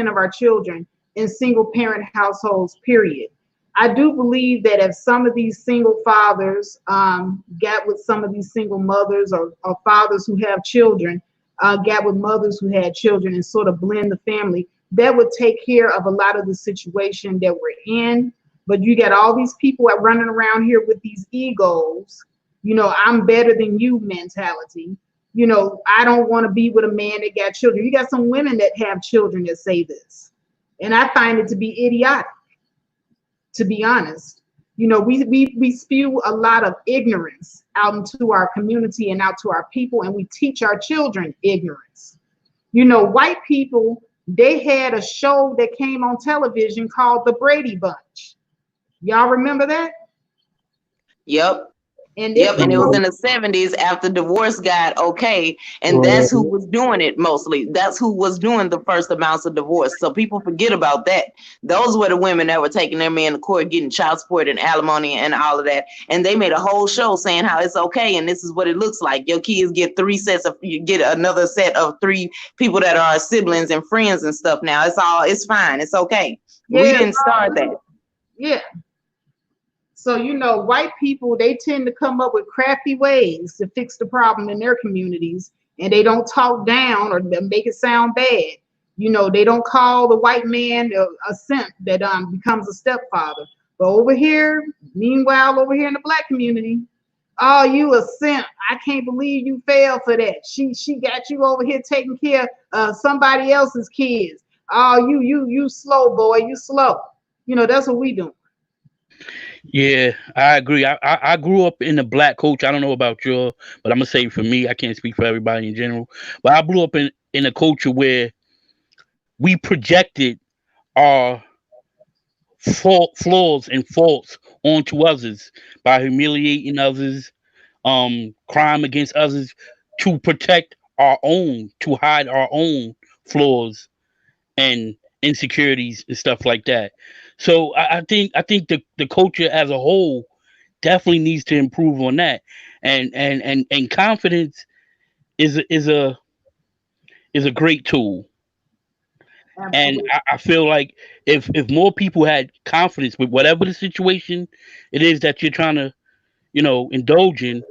of our children in single parent households, period. I do believe that if some of these single fathers got with some of these single mothers, or fathers who have children got with mothers who had children, and sort of blend the family, that would take care of a lot of the situation that we're in. But you got all these people running around here with these egos, you know, I'm better than you mentality. You know, I don't want to be with a man that got children. You got some women that have children that say this. And I find it to be idiotic, to be honest. You know, we spew a lot of ignorance out into our community and out to our people, and we teach our children ignorance. You know, white people, they had a show that came on television called The Brady Bunch. Y'all remember that? Yep. And and it was in the 70s after divorce got okay, and that's who was doing it mostly. That's who was doing the first amounts of divorce. So people forget about that. Those were the women that were taking their men to court, getting child support and alimony and all of that. And they made a whole show saying how it's okay, and this is what it looks like. Your kids get you get another set of 3 people that are siblings and friends and stuff. Now it's fine. It's okay. Yeah, we didn't start that. Yeah. So, you know, white people, they tend to come up with crafty ways to fix the problem in their communities, and they don't talk down or make it sound bad. You know, they don't call the white man a simp that becomes a stepfather. But over here, meanwhile, over here in the black community, oh, you a simp. I can't believe you fell for that. She got you over here taking care of somebody else's kids. Oh, you slow, boy, you slow. You know, that's what we do. Yeah, I agree. I grew up in a black culture. I don't know about you, but I'm gonna say for me, I can't speak for everybody in general. But I grew up in a culture where we projected our flaws and faults onto others by humiliating others, crime against others, to protect our own, to hide our own flaws and insecurities and stuff like that. So I think the culture as a whole definitely needs to improve on that. And confidence is a great tool. And I feel like if more people had confidence with whatever the situation it is that you're trying to, you know, indulge in,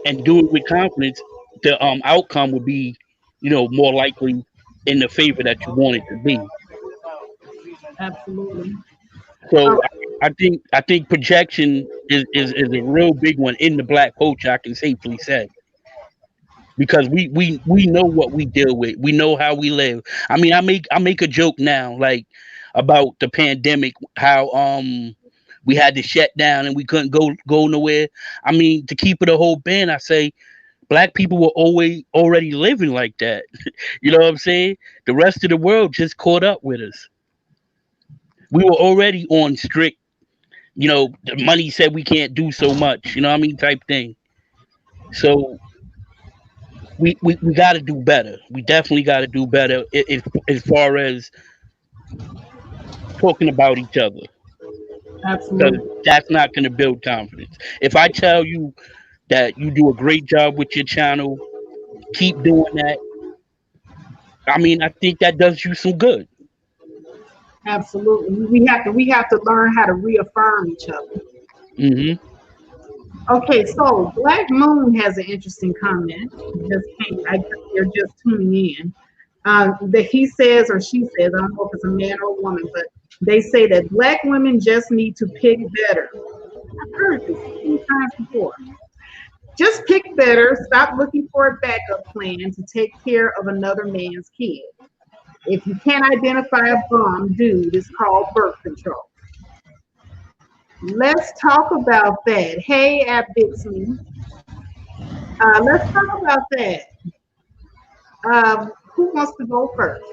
and do it with confidence, the outcome would be, you know, more likely in the favor that you want it to be. Absolutely. So I think projection is a real big one in the black culture, I can safely say. Because we know what we deal with. We know how we live. I mean, I make a joke now, like, about the pandemic, how we had to shut down and we couldn't go nowhere. I mean, to keep it a whole band, I say black people were always already living like that. You know what I'm saying? The rest of the world just caught up with us. We were already on strict, you know, the money said we can't do so much, you know what I mean, type thing. So we got to do better. We definitely got to do better as far as talking about each other. Because Absolutely. that's not going to build confidence. If I tell you that you do a great job with your channel, keep doing that. I mean, I think that does you some good. Absolutely. We have to learn how to reaffirm each other. Mm-hmm. Okay, so Black Moon has an interesting comment. I guess you're just tuning in. That he says, or she says, I don't know if it's a man or a woman, but they say that Black women just need to pick better. I've heard this a few times before. Just pick better. Stop looking for a backup plan to take care of another man's kid. If you can't identify a bum dude, it's called birth control. Let's talk about that. Hey, App Bixley. Let's talk about that. Who wants to go first?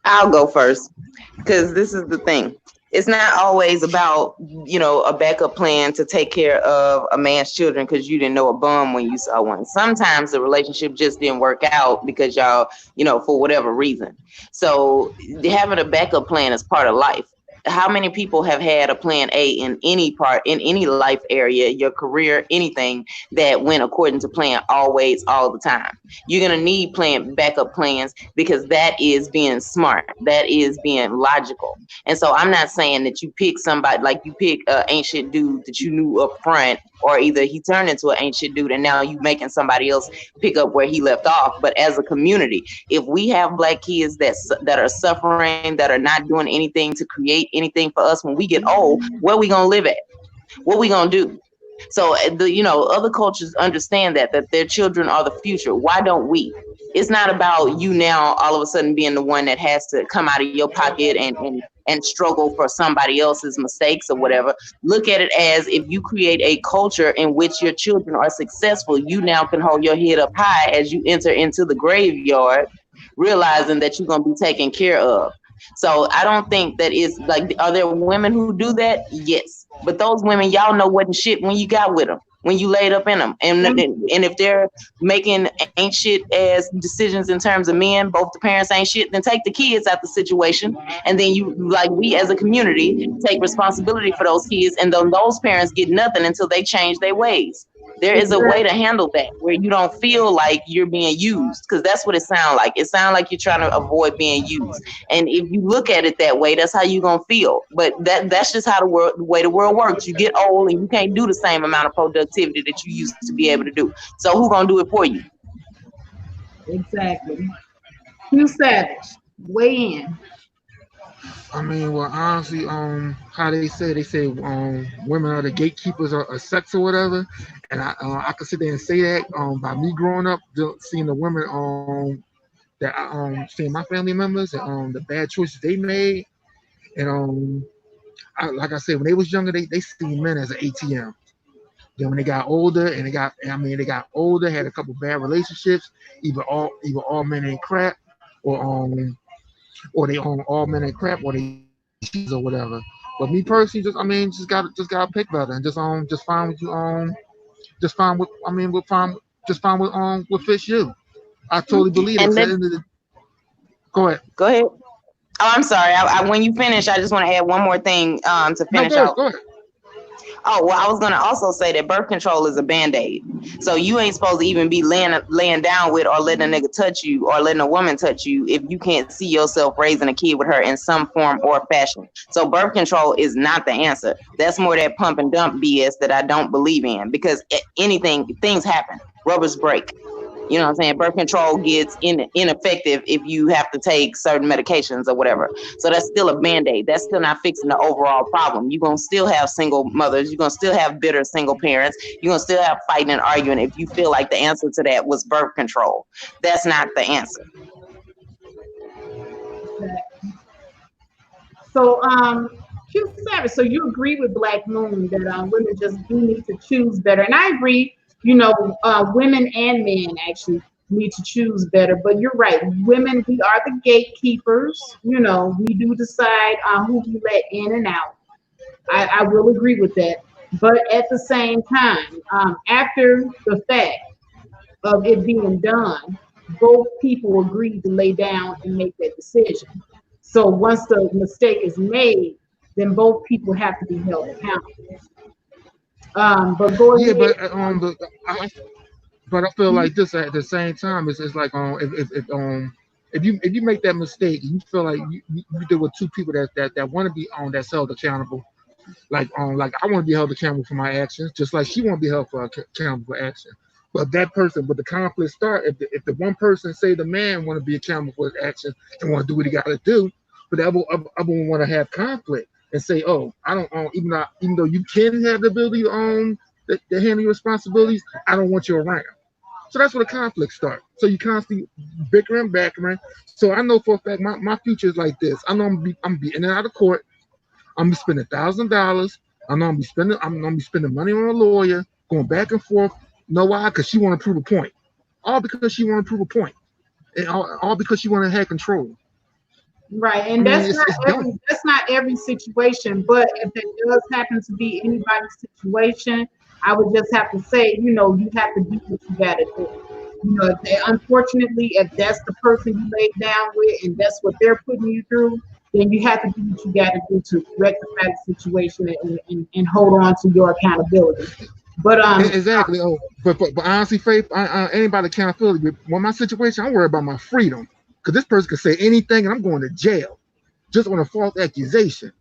I'll go first because this is the thing. It's not always about, a backup plan to take care of a man's children because you didn't know a bum when you saw one. Sometimes the relationship just didn't work out because y'all, for whatever reason. So having a backup plan is part of life. How many people have had a plan A in any life area, your career, anything that went according to plan always, all the time? You're going to need backup plans because that is being smart. That is being logical. And so I'm not saying that you pick somebody, like you pick an ancient dude that you knew up front, or either he turned into an ancient dude and now you making somebody else pick up where he left off. But as a community, if we have Black kids that are suffering, that are not doing anything to create anything for us when we get old, where we gonna live at? What we gonna do? So other cultures understand that their children are the future. Why don't we? It's not about you now all of a sudden being the one that has to come out of your pocket and struggle for somebody else's mistakes or whatever. Look at it as if you create a culture in which your children are successful, you now can hold your head up high as you enter into the graveyard, realizing that you're going to be taken care of. So I don't think that it's like, are there women who do that? Yes. But those women, y'all know wasn't shit when you got with them, when you laid up in them. And if they're making ain't shit as decisions in terms of men, both the parents ain't shit, then take the kids out the situation. And then you, like we as a community, take responsibility for those kids. And then those parents get nothing until they change their ways. There is a way to handle that where you don't feel like you're being used, because that's what it sounds like. It sounds like you're trying to avoid being used. And if you look at it that way, that's how you're going to feel. But that's just how the way the world works. You get old and you can't do the same amount of productivity that you used to be able to do. So who's going to do it for you? Exactly. Hugh Savage, weigh in. I mean, well, honestly, how they say, women are the gatekeepers of sex or whatever, and I could sit there and say that, by me growing up, seeing the women, that seeing my family members and the bad choices they made, and like I said, when they was younger, they see men as an ATM. Then when they got older and they got older, had a couple bad relationships, either all men ain't crap, or they own all men and crap, or they cheese or whatever. But me personally, just gotta pick better and just find what you what fits you. I totally believe it. Go ahead. Go ahead. Oh, I'm sorry. When you finish, I just want to add one more thing to finish out. Go ahead. Oh, well, I was going to also say that birth control is a Band-Aid. So you ain't supposed to even be laying down with or letting a nigga touch you or letting a woman touch you if you can't see yourself raising a kid with her in some form or fashion. So birth control is not the answer. That's more that pump and dump BS that I don't believe in, because things happen. Rubbers break. You know what I'm saying? Birth control gets ineffective if you have to take certain medications or whatever. So that's still a Band-Aid. That's still not fixing the overall problem. You're going to still have single mothers. You're going to still have bitter single parents. You're going to still have fighting and arguing if you feel like the answer to that was birth control. That's not the answer. So, Q Savage, so you agree with Black Moon that women just do need to choose better. And I agree. Women and men actually need to choose better. But you're right. Women, we are the gatekeepers. We do decide who we let in and out. I will agree with that. But at the same time, after the fact of it being done, both people agreed to lay down and make that decision. So once the mistake is made, then both people have to be held accountable. But go ahead. But I feel like this at the same time. It's like if you make that mistake and you feel like you deal with two people that want to be that's held accountable, like I want to be held accountable for my actions, just like she want to be held accountable for action. But the conflict start if the one person, say the man, want to be accountable for his actions and want to do what he got to do, but the other one want to have conflict. and say, oh, I don't even though you can have the ability to handle your responsibilities, I don't want you around. So that's where the conflict starts. So you constantly bickering, backering. So I know for a fact my future is like this. I know I'm be in and out of court. I'm gonna be spending $1,000. I know I'm gonna be spending money on a lawyer, going back and forth. You know why? Because she want to prove a point. All because she want to prove a point. And all because she want to have control. Right, and that's not every situation, but if it does happen to be anybody's situation, I would just have to say, you have to do what you gotta do. Unfortunately, if that's the person you laid down with and that's what they're putting you through, then you have to do what you gotta do to rectify the situation and hold on to your accountability. But exactly. But honestly, Faith, I ain't about accountability. But when my situation, I'm worried about my freedom. Because this person can say anything and I'm going to jail just on a false accusation.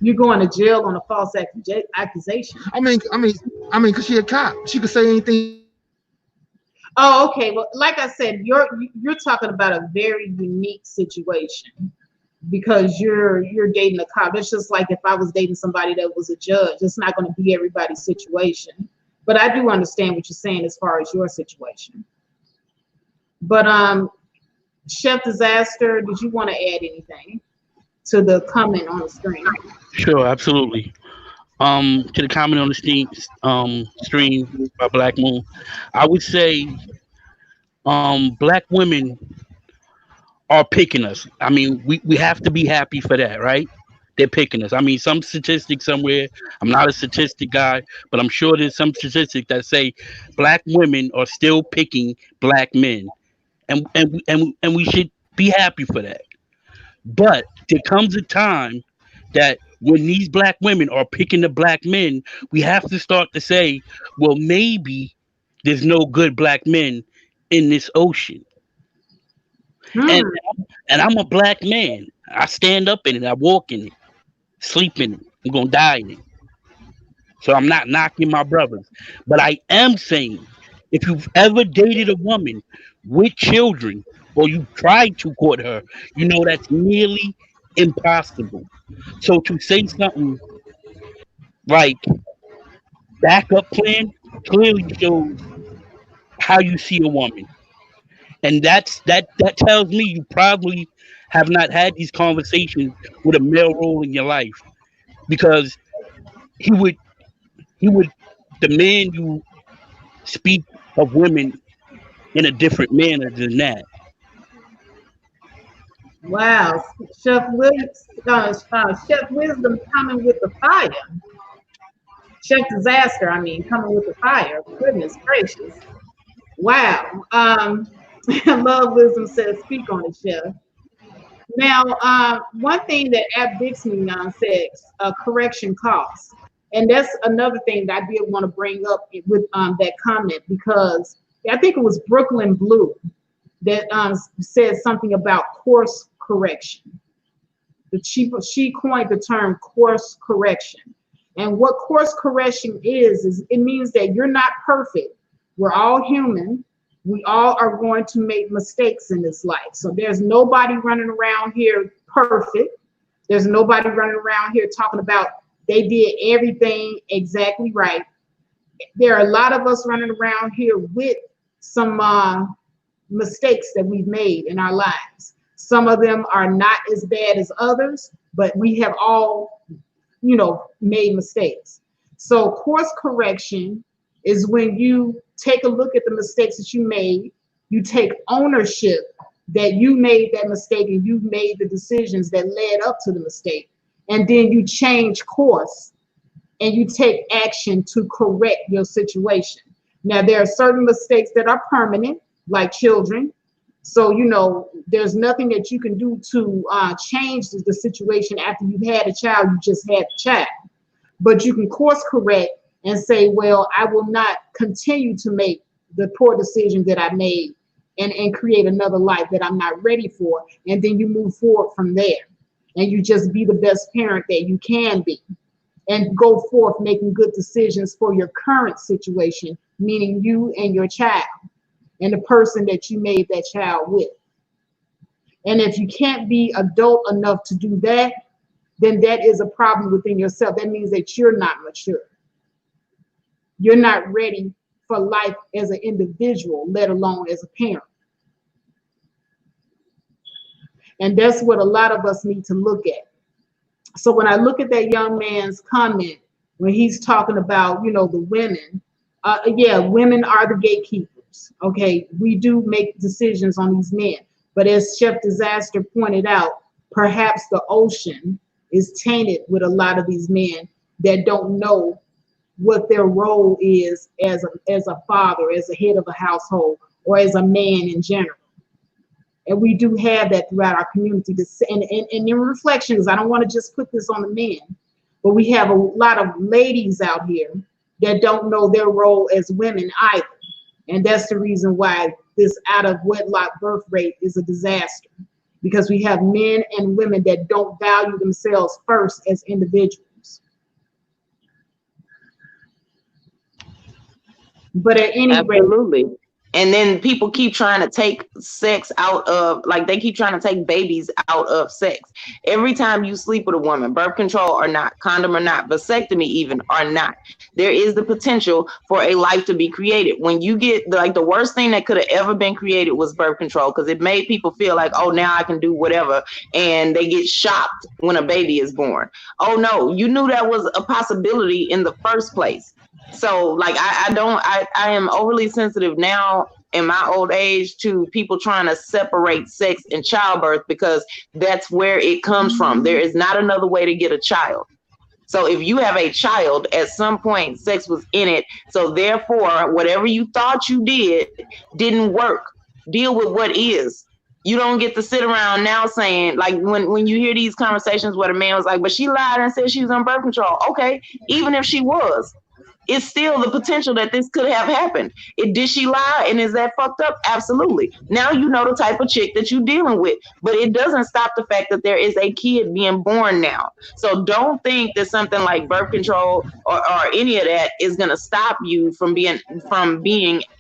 You're going to jail on a false accusation? I mean, because she a cop. She could say anything. Oh, okay. Well, like I said, you're talking about a very unique situation because you're dating a cop. It's just like if I was dating somebody that was a judge. It's not going to be everybody's situation. But I do understand what you're saying as far as your situation. But Chef Disaster, did you want to add anything to the comment on the screen? Sure, absolutely. To the comment on the stream by Black Moon, I would say Black women are picking us. I mean, we have to be happy for that, right? They're picking us. I mean, some statistic somewhere, I'm not a statistic guy, but I'm sure there's some statistic that say Black women are still picking Black men. And we should be happy for that. But there comes a time that when these Black women are picking the Black men, we have to start to say, well, maybe there's no good Black men in this ocean. And I'm a Black man. I stand up in it. I walk in it, sleep in it. I'm gonna die in it. So I'm not knocking my brothers, but I am saying, if you've ever dated a woman with children or you tried to court her, you know that's nearly impossible. So to say something like backup plan clearly shows how you see a woman. And that tells me you probably have not had these conversations with a male role in your life, because he would demand you speak of women in a different manner than that. Wow, Chef Wisdom coming with the fire. Chef Disaster, coming with the fire. Goodness gracious. Wow. Love Wisdom says, speak on it, Chef. Now, one thing that Ab Dixon says, correction costs. And that's another thing that I did want to bring up with that comment, because I think it was Brooklyn Blue that said something about course correction. She coined the term course correction. And what course correction is it means that you're not perfect. We're all human. We all are going to make mistakes in this life. So there's nobody running around here perfect. There's nobody running around here talking about they did everything exactly right. There are a lot of us running around here with some mistakes that we've made in our lives. Some of them are not as bad as others, but we have all, made mistakes. So course correction is when you take a look at the mistakes that you made, you take ownership that you made that mistake and you made the decisions that led up to the mistake. And then you change course and you take action to correct your situation. Now, there are certain mistakes that are permanent, like children. So, there's nothing that you can do to change the situation after you've had a child. You just had the child. But you can course correct and say, well, I will not continue to make the poor decision that I made and create another life that I'm not ready for. And then you move forward from there. And you just be the best parent that you can be. And go forth making good decisions for your current situation, meaning you and your child and the person that you made that child with. And if you can't be adult enough to do that, then that is a problem within yourself. That means that you're not mature. You're not ready for life as an individual, let alone as a parent. And that's what a lot of us need to look at. So when I look at that young man's comment, when he's talking about, you know, the women, yeah, women are the gatekeepers. Okay, we do make decisions on these men. But as Chef Disaster pointed out, perhaps the ocean is tainted with a lot of these men that don't know what their role is as a father, as a head of a household, or as a man in general. And we do have that throughout our community. And in reflections, I don't want to just put this on the men, but we have a lot of ladies out here that don't know their role as women either. And that's the reason why this out of wedlock birth rate is a disaster, because we have men and women that don't value themselves first as individuals. But at any rate, absolutely. And then people keep trying to take sex out of, like, they keep trying to take babies out of sex. Every time you sleep with a woman, birth control or not, condom or not, vasectomy even or not, there is the potential for a life to be created. When you get, like, the worst thing that could have ever been created was birth control, because it made people feel like, oh, now I can do whatever. And they get shocked when a baby is born. Oh, no, you knew that was a possibility in the first place. So, like, I am overly sensitive now in my old age to people trying to separate sex and childbirth, because that's where it comes from. There is not another way to get a child. So if you have a child, at some point sex was in it. So therefore, whatever you thought you did didn't work. Deal with what is. You don't get to sit around now saying, like, when you hear these conversations where the man was like, but she lied and said she was on birth control. Okay, even if she was, it's still the potential that this could have happened. Did she lie, and is that fucked up? Absolutely. Now you know the type of chick that you're dealing with, but it doesn't stop the fact that there is a kid being born now. So don't think that something like birth control or any of that is gonna stop you from being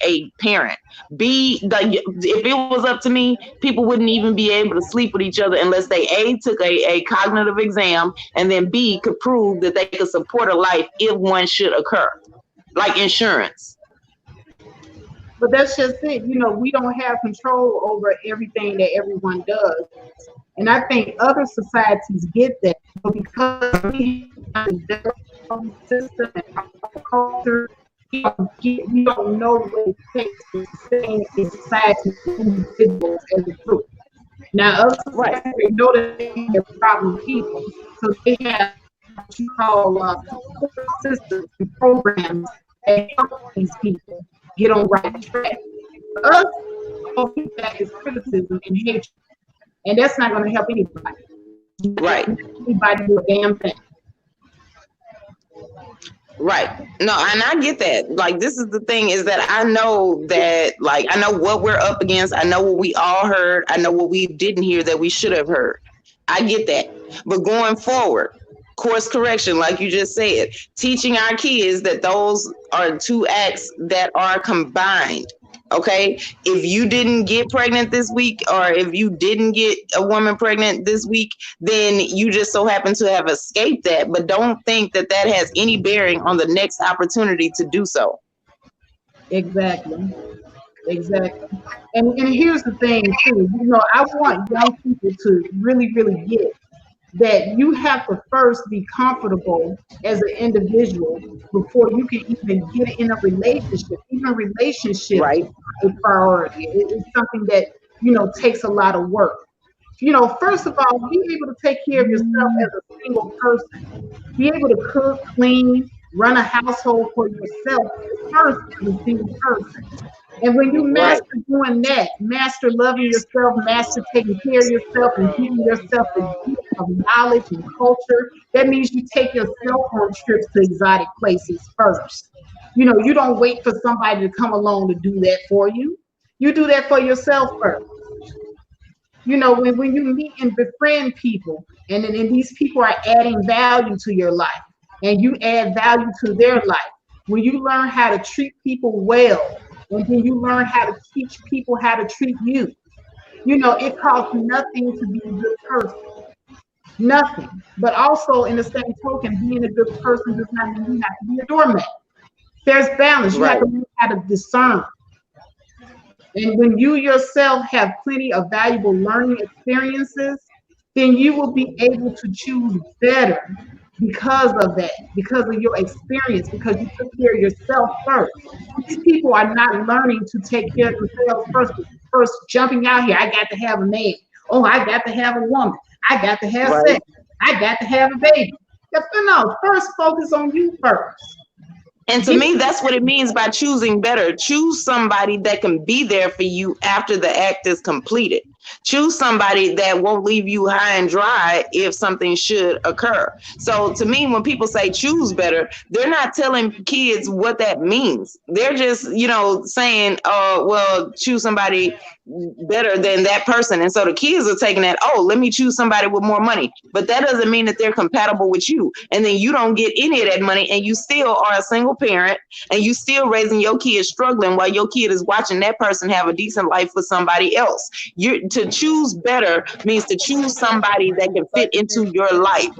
a parent. If it was up to me, people wouldn't even be able to sleep with each other unless they A, took a cognitive exam, and then B, could prove that they could support a life if one should occur, like insurance. but that's just it. You know, we don't have control over everything that everyone does. And I think other societies get that, but because we have a system and culture, we don't know what it takes to sustain a society of individuals as a group. Now, other societies, they know that they're problem people, so they have what you call systems and programs that help these people get on right track. For us, all feedback is criticism and hatred, and that's not going to help anybody. Right. Anybody do a damn thing. Right. No, and I get that. Like, this is the thing, is that I know that, like, I know what we're up against. I know what we all heard. I know what we didn't hear that we should have heard. I get that. But going forward, course correction, like you just said, teaching our kids that those are two acts that are combined. Okay, if you didn't get pregnant this week, or if you didn't get a woman pregnant this week, then you just so happen to have escaped that. But don't think that that has any bearing on the next opportunity to do so. Exactly. And here's the thing too. You know, I want young people to really, really get that you have to first be comfortable as an individual before you can even get in a relationship. Even relationships Right. are a priority. It's something that, you know, takes a lot of work. You know, first of all, be able to take care of yourself as a single person. Be able to cook, clean, run a household for yourself first as a single person. And when you master doing that, master loving yourself, master taking care of yourself and giving yourself the gift of knowledge and culture, that means you take yourself on trips to exotic places first. You know, you don't wait for somebody to come along to do that for you. You do that for yourself first. You know, when you meet and befriend people, and then these people are adding value to your life, and you add value to their life, when you learn how to treat people well, and then you learn how to teach people how to treat you, You know, it costs nothing to be a good person. Nothing. But also, in the same token, being a good person does not mean you have to be a doormat. There's balance. You have to learn how to discern. And when you yourself have plenty of valuable learning experiences, then you will be able to choose better because of that, because of your experience, because you took care of yourself first. These people are not learning to take care of themselves first jumping out here. I got to have a man. Oh, I got to have a woman. I got to have sex. I got to have a baby. No, first focus on you first. And to me, that's what it means by choosing better. Choose somebody that can be there for you after the act is completed. Choose somebody that won't leave you high and dry if something should occur. So to me, when people say choose better, they're not telling kids what that means. They're just, saying, well, choose somebody better than that person. And so the kids are taking that, oh, let me choose somebody with more money. But that doesn't mean that they're compatible with you. And then you don't get any of that money and you still are a single parent and you still raising your kid struggling while your kid is watching that person have a decent life with somebody else. To choose better means to choose somebody that can fit into your life.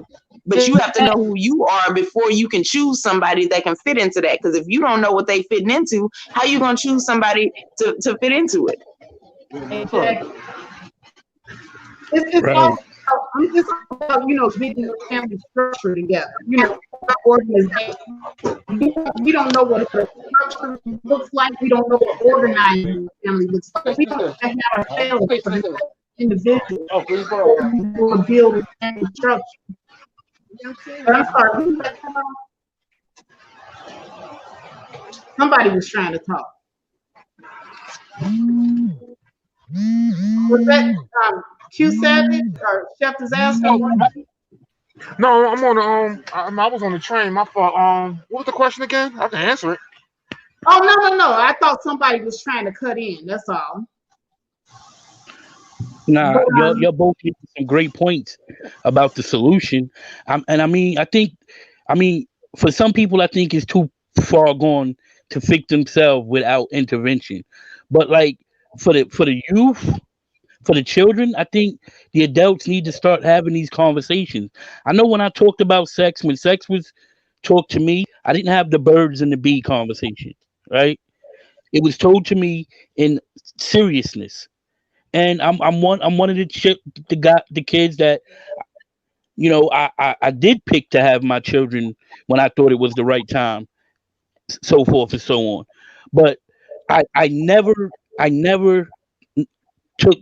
But you have to know who you are before you can choose somebody that can fit into that. Because if you don't know what they fitting into, how you going to choose somebody to fit into it? Exactly. It's Right. all about, getting your family structure together. Organization. We don't know what a structure looks like. We don't know what organizing a family looks like. We don't have ourselves as individuals who are building family structure. But I'm sorry, somebody was trying to talk. Was that Q Savage or Chef Disaster? No, I'm on the I was on the train. My fault. What was the question again? I can answer it. Oh no! I thought somebody was trying to cut in. That's all. Nah, you're both making some great points about the solution. I mean, for some people, I think it's too far gone to fix themselves without intervention. But like for the youth, for the children, I think the adults need to start having these conversations. I know when I talked about sex, when sex was talked to me, I didn't have the birds and the bee conversation, right? It was told to me in seriousness. And I'm one of the kids that I did pick to have my children when I thought it was the right time, so forth and so on. But I never took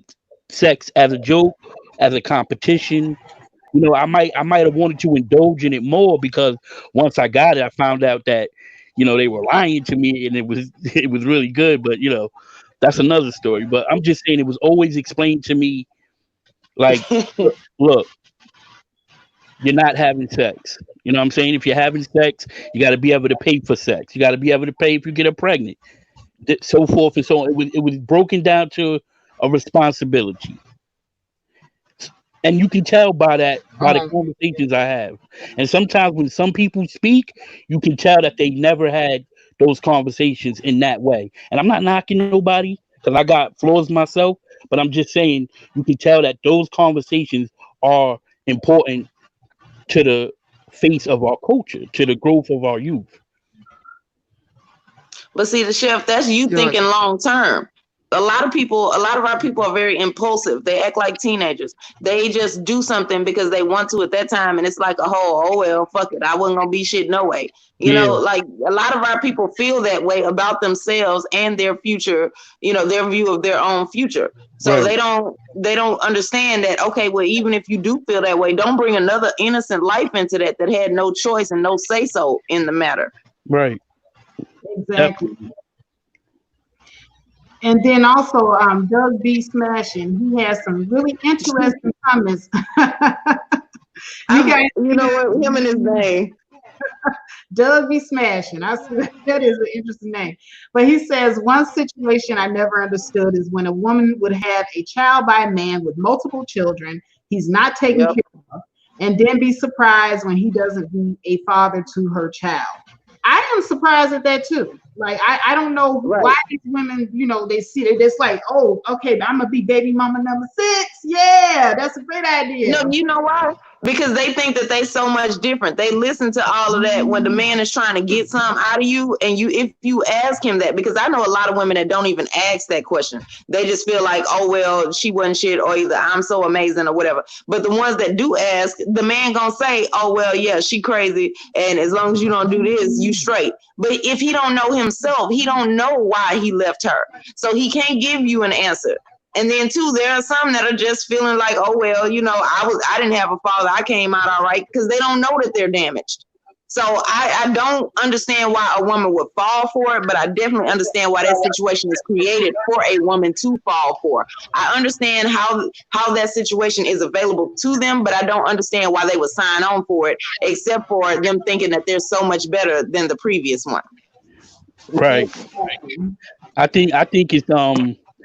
sex as a joke, as a competition. I might have wanted to indulge in it more because once I got it, I found out that they were lying to me and it was it was really good. But that's another story. But I'm just saying it was always explained to me like, look, you're not having sex. You know what I'm saying? If you're having sex, you got to be able to pay for sex. You got to be able to pay if you get pregnant, so forth and so on. It was broken down to a responsibility. And you can tell by the conversations I have. And sometimes when some people speak, you can tell that they never had those conversations in that way. And I'm not knocking nobody because I got flaws myself, but I'm just saying you can tell that those conversations are important to the face of our culture, to the growth of our youth. But see, the chef, that's you thinking long term. A lot of our people are very impulsive. They act like teenagers. They just do something because they want to at that time. And it's like oh well, fuck it. I wasn't going to be shit no way. Like a lot of our people feel that way about themselves and their future, their view of their own future. So right. they don't understand that, okay, well, even if you do feel that way, don't bring another innocent life into that had no choice and no say so in the matter. Right. Exactly. Yep. And then also, Doug B. Smashing, he has some really interesting comments. You know what? Him and his name. Doug B. Smashing. I swear that is an interesting name. But he says, one situation I never understood is when a woman would have a child by a man with multiple children he's not taking care of, and then be surprised when he doesn't be a father to her child. I am surprised at that too. Like I don't know why these women, you know, they see it. It's like, oh, okay, I'm gonna be baby mama number 6. Yeah, that's a great idea. No, you know why? Because they think that they so much different. They listen to all of that when the man is trying to get some out of you, and if you ask him that, because I know a lot of women that don't even ask that question. They just feel like, oh well, she wasn't shit, or either I'm so amazing or whatever. But the ones that do ask, the man gonna say, oh well, yeah, she crazy, and as long as you don't do this, you straight. But if he don't know himself, he don't know why he left her, so he can't give you an answer. And then too, there are some that are just feeling like, oh well, you know, I didn't have a father, I came out all right, because they don't know that they're damaged. So I don't understand why a woman would fall for it, but I definitely understand why that situation is created for a woman to fall for. I understand how that situation is available to them, but I don't understand why they would sign on for it, except for them thinking that they're so much better than the previous one. Right. I think it's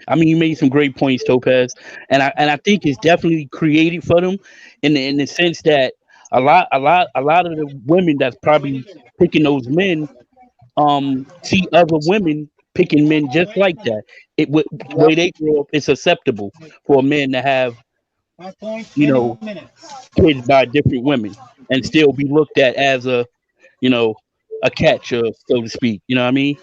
I mean, you made some great points, Topaz, and I think it's definitely created for them in the sense that a lot of the women that's probably picking those men see other women picking men just like that. The way they grow up, it's acceptable for a man to have, you know, kids by different women and still be looked at as a, you know, a catcher, so to speak. You know what I mean?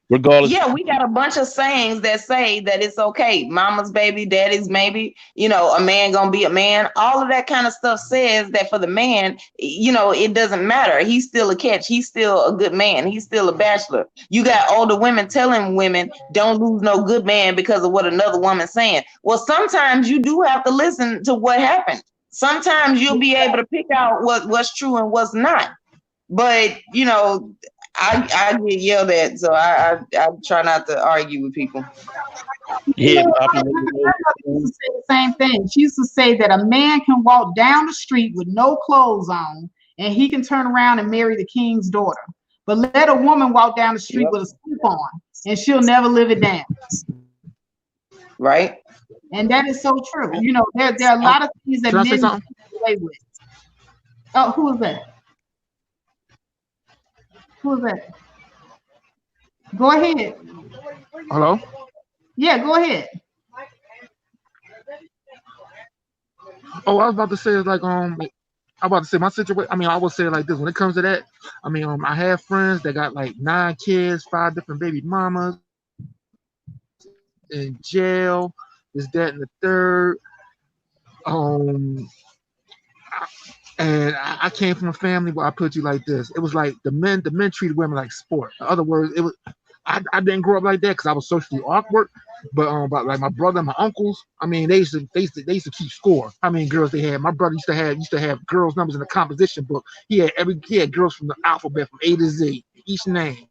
Regardless. Yeah, we got a bunch of sayings that say that it's okay. Mama's baby, daddy's maybe, you know, a man gonna be a man. All of that kind of stuff says that for the man, you know, it doesn't matter. He's still a catch. He's still a good man. He's still a bachelor. You got older women telling women, don't lose no good man because of what another woman's saying. Well, sometimes you do have to listen to what happened. Sometimes you'll be able to pick out what's true and what's not. But, you know, I get yelled at, so I try not to argue with people. Yeah, my mother used to say the same thing. She used to say that a man can walk down the street with no clothes on, and he can turn around and marry the king's daughter. But let a woman walk down the street with a suit on, and she'll never live it down. Right. And that is so true. You know, there are a lot of things that men get away with. Oh, who is that? Who is that? Go ahead. Hello? Yeah, go ahead. Oh, I was about to say it's like I'm about to say my situation. I mean, I would say it like this. When it comes to that, I mean, I have friends that got like 9 kids, 5 different baby mamas in jail, this, that, and the third. And I came from a family where I put you like this. It was like the men treated women like sport. In other words, it was I didn't grow up like that because I was socially awkward. But like my brother and my uncles, I mean, they used to keep score. How many girls they had? My brother used to have girls' numbers in the composition book. He had girls from the alphabet from A to Z, each name.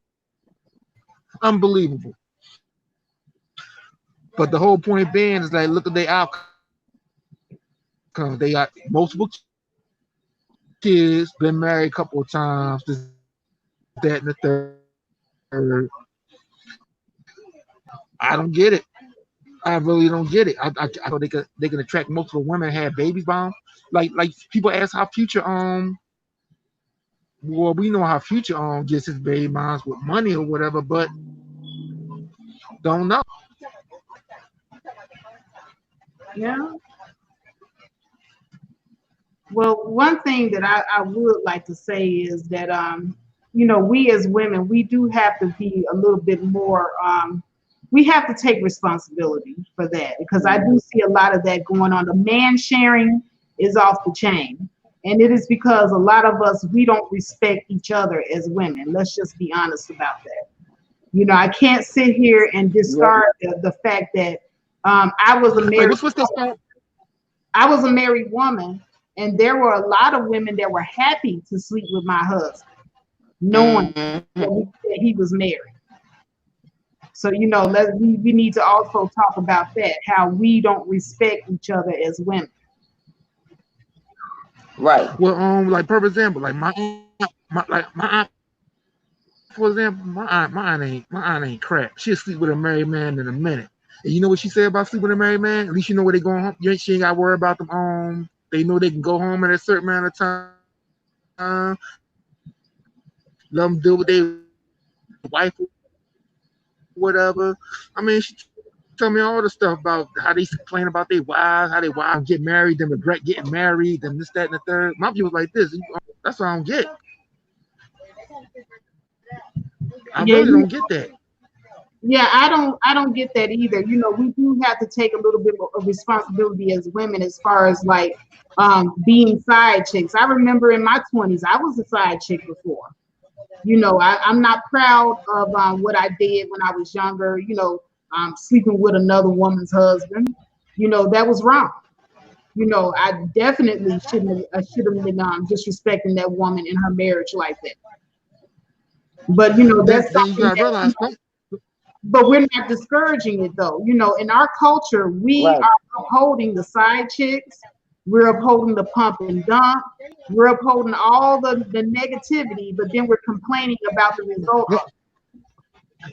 Unbelievable. But the whole point being is like, look at their outcome. They got multiple kids, been married a couple of times, this, that, and the third. I don't get it. I really don't get it. I know they can attract multiple women and have babies by them. Like people ask how Future well, we know how Future gets his baby moms with money or whatever, but don't know. Yeah. Well, one thing that I would like to say is that you know, we as women, we do have to be a little bit more we have to take responsibility for that, because I do see a lot of that going on. The man sharing is off the chain. And it is because a lot of us, we don't respect each other as women. Let's just be honest about that. You know, I can't sit here and discard the fact that I was a married woman, and there were a lot of women that were happy to sleep with my husband, knowing that he was married. So, you know, we need to also talk about that, how we don't respect each other as women. Right. Well, like for example, like my aunt, for example, my aunt ain't crap. She'll sleep with a married man in a minute. And you know what she said about sleeping with a married man? At least you know where they going home. She ain't got to worry about them. They know they can go home at a certain amount of time. let them deal with their wife or whatever. I mean, she told me all the stuff about how they complain about their wives, how their wives get married, then regret getting married, and this, that, and the third. My view was like this. That's what I don't get. I Yeah, really don't get that. yeah, I don't get that either. You know, we do have to take a little bit of responsibility as women as far as like being side chicks. I remember in my 20s, I was a side chick before. You know, I'm not proud of what I did when I was younger, you know, sleeping with another woman's husband. You know, that was wrong. You know, I definitely shouldn't have been disrespecting that woman in her marriage like that. But, you know, that's Then you something gotta realize, but we're not discouraging it though. You know, in our culture, we Right. are upholding the side chicks, we're upholding the pump and dump, we're upholding all the negativity, but then we're complaining about the result of it.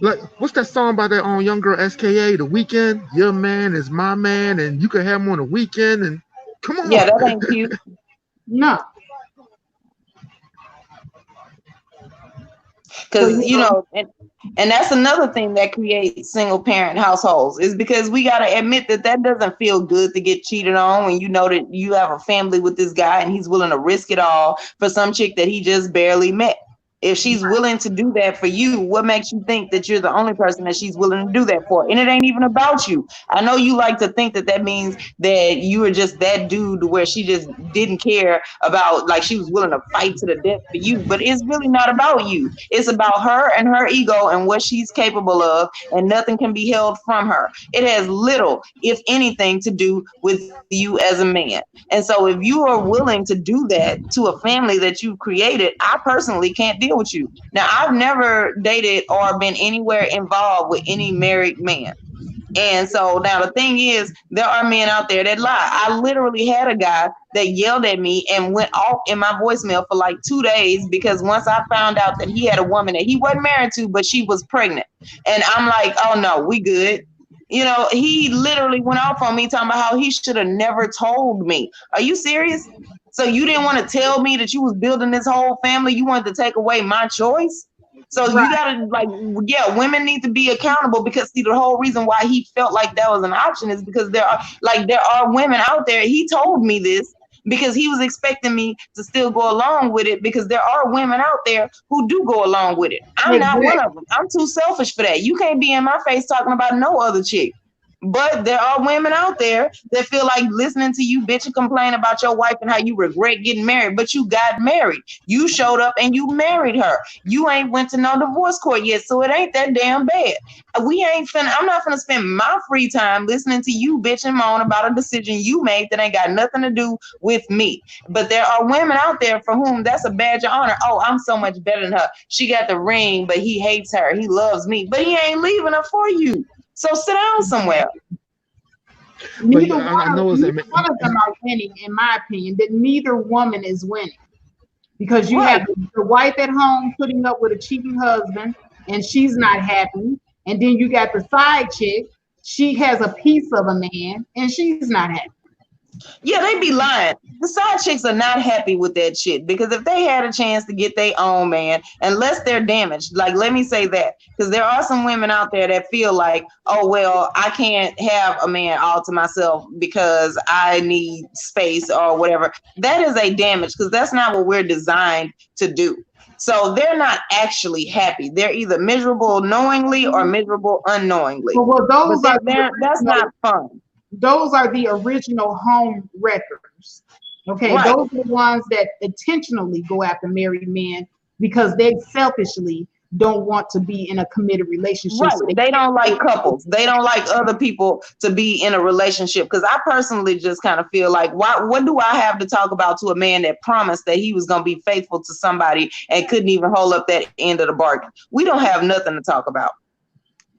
like, what's that song by that young girl SKA, The Weekend? Your man is my man, and you can have him on the weekend. And come on. Yeah, that ain't cute. No. Because you know, and that's another thing that creates single parent households is because we got to admit that that doesn't feel good to get cheated on when you know that you have a family with this guy and he's willing to risk it all for some chick that he just barely met. If she's willing to do that for you, what makes you think that you're the only person that she's willing to do that for? And it ain't even about you. I know you like to think that that means that you were just that dude where she just didn't care about, like she was willing to fight to the death for you, but it's really not about you. It's about her and her ego and what she's capable of, and nothing can be held from her. It has little, if anything, to do with you as a man. And so if you are willing to do that to a family that you've created, I personally can't deal with you. Now, I've never dated or been anywhere involved with any married man. And so now the thing is, there are men out there that lie. I literally had a guy that yelled at me and went off in my voicemail for like 2 days because once I found out that he had a woman that he wasn't married to, but she was pregnant. And I'm like, oh no, we good. You know, he literally went off on me talking about how he should have never told me. Are you serious? So you didn't want to tell me that you was building this whole family? You wanted to take away my choice? So you gotta, like, yeah, women need to be accountable because see, the whole reason why he felt like that was an option is because there are women out there. He told me this because he was expecting me to still go along with it because there are women out there who do go along with it. I'm not one of them. I'm too selfish for that. You can't be in my face talking about no other chick. But there are women out there that feel like listening to you bitch and complain about your wife and how you regret getting married, but you got married. You showed up and you married her. You ain't went to no divorce court yet, so it ain't that damn bad. I'm not finna spend my free time listening to you bitch and moan about a decision you made that ain't got nothing to do with me. But there are women out there for whom that's a badge of honor. Oh, I'm so much better than her. She got the ring, but he hates her. He loves me, but he ain't leaving her for you. So sit down somewhere. Neither one of them are winning, in my opinion. That neither woman is winning because you have the wife at home putting up with a cheating husband, and she's not happy. And then you got the side chick. She has a piece of a man, and she's not happy. Yeah, they be lying. The side chicks are not happy with that shit because if they had a chance to get their own man, unless they're damaged, like let me say that, because there are some women out there that feel like, oh, well, I can't have a man all to myself because I need space or whatever. That is a damage because that's not what we're designed to do. So they're not actually happy. They're either miserable knowingly or miserable unknowingly. Well, that's not fun. Those are the original home wreckers. Okay, those are the ones that intentionally go after married men because they selfishly don't want to be in a committed relationship. Right. So they don't like couples. They don't like other people to be in a relationship. Because I personally just kind of feel like, what do I have to talk about to a man that promised that he was going to be faithful to somebody and couldn't even hold up that end of the bargain? We don't have nothing to talk about.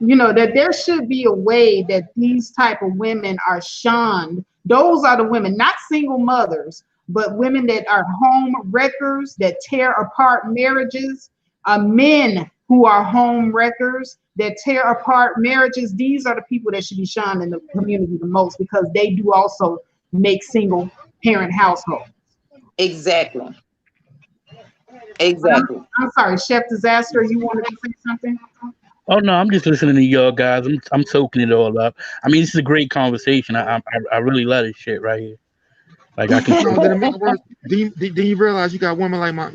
You know, that there should be a way that these type of women are shunned. Those are the women, not single mothers, but women that are home wreckers, that tear apart marriages, men who are home wreckers, that tear apart marriages. These are the people that should be shunned in the community the most because they do also make single parent households. Exactly. Exactly. I'm sorry, Chef Disaster, you wanted to say something? Oh no, I'm just listening to y'all guys. I'm soaking it all up. I mean, this is a great conversation. I really love this shit right here. Like I can. No, then it make it worse. Then you realize you got women like my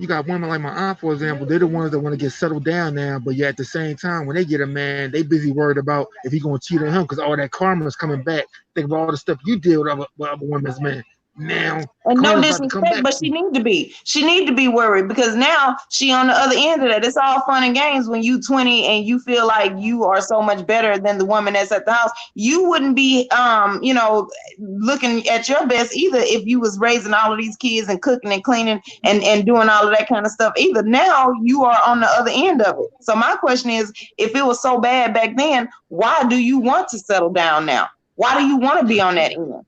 aunt, for example. They're the ones that want to get settled down now, but yet at the same time, when they get a man, they busy worried about if he gonna cheat on him because all that karma is coming back. Think about all the stuff you did with other women's men. Now, and no karma's about to come disrespect, back. but she need to be. She need to be worried because now she on the other end of that. It's all fun and games when you 20 and you feel like you are so much better than the woman that's at the house. You wouldn't be, looking at your best either if you was raising all of these kids and cooking and cleaning and doing all of that kind of stuff either. Now you are on the other end of it. So my question is, if it was so bad back then, why do you want to settle down now? Why do you want to be on that end?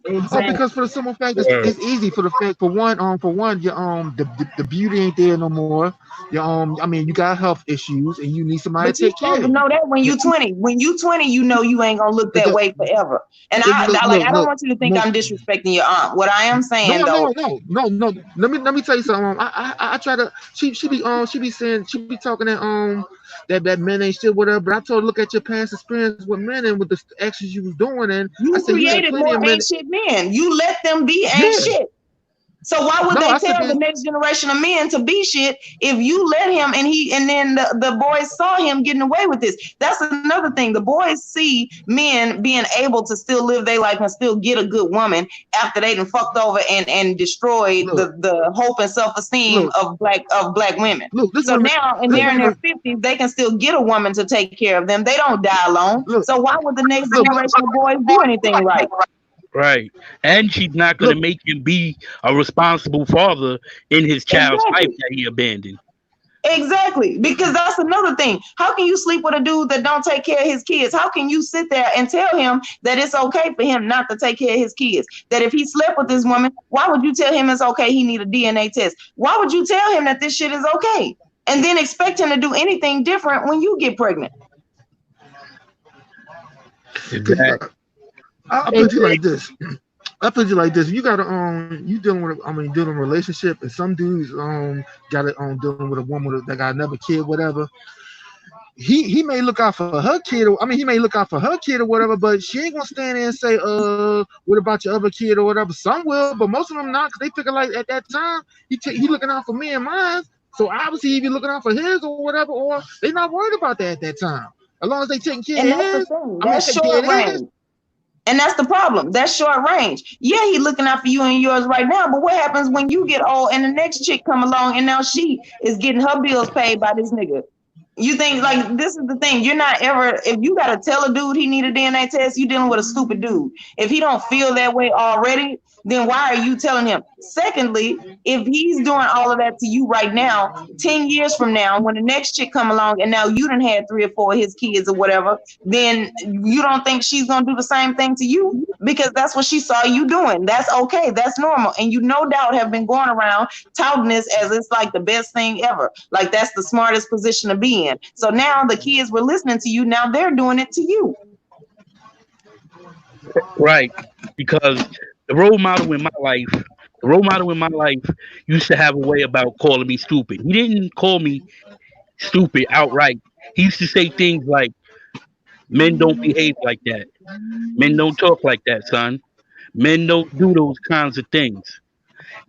Oh, because for the simple fact it's easy. For one, the beauty ain't there no more. I mean, you got health issues and you need somebody to take care of you. Know that when you 20. When you 20, you know you ain't gonna look that way forever. And I don't want you to think I'm disrespecting your aunt. What I am saying no. Let me tell you something. I try to she be talking that men ain't shit, whatever. But I told her, look at your past experience with men and with the actions you was doing, and you I said created more ain't shit men. You let them be ain't shit. So why would they tell the next generation of men to be shit if you let him and then the boys saw him getting away with this? That's another thing. The boys see men being able to still live their life and still get a good woman after they done fucked over and destroyed the hope and self-esteem of black women. So now and they're in their 50s, they can still get a woman to take care of them. They don't die alone. So why would the next generation of boys do anything right? Right. And she's not going to make him be a responsible father in his child's life that he abandoned. Exactly. Because that's another thing. How can you sleep with a dude that don't take care of his kids? How can you sit there and tell him that it's okay for him not to take care of his kids? That if he slept with this woman, why would you tell him it's okay he need a DNA test? Why would you tell him that this shit is okay? And then expect him to do anything different when you get pregnant? Exactly. I'll put you like this. You gotta you dealing with dealing with a relationship, and some dudes gotta dealing with a woman that got another kid, whatever. He may look out for her kid, he may look out for her kid or whatever, but she ain't gonna stand there and say, what about your other kid or whatever. Some will, but most of them not, because they figure like at that time he looking out for me and mine. So obviously he be looking out for his or whatever, or they not worried about that at that time. As long as they taking care of his, that's short range. And that's the problem. That's short range. Yeah, he looking out for you and yours right now. But what happens when you get old and the next chick come along and now she is getting her bills paid by this nigga? You think, like, this is the thing. You're not ever, if you got to tell a dude he need a DNA test, you dealing with a stupid dude. If he don't feel that way already, then why are you telling him? Secondly, if he's doing all of that to you right now, 10 years from now, when the next chick come along and now you done had 3 or 4 of his kids or whatever, then you don't think she's going to do the same thing to you? Because that's what she saw you doing. That's okay. That's normal. And you no doubt have been going around touting this as it's like the best thing ever. Like that's the smartest position to be in. So now the kids were listening to you. Now they're doing it to you. Right. Because the role model in my life used to have a way about calling me stupid. He didn't call me stupid outright. He used to say things like, men don't behave like that. Men don't talk like that, son. Men don't do those kinds of things.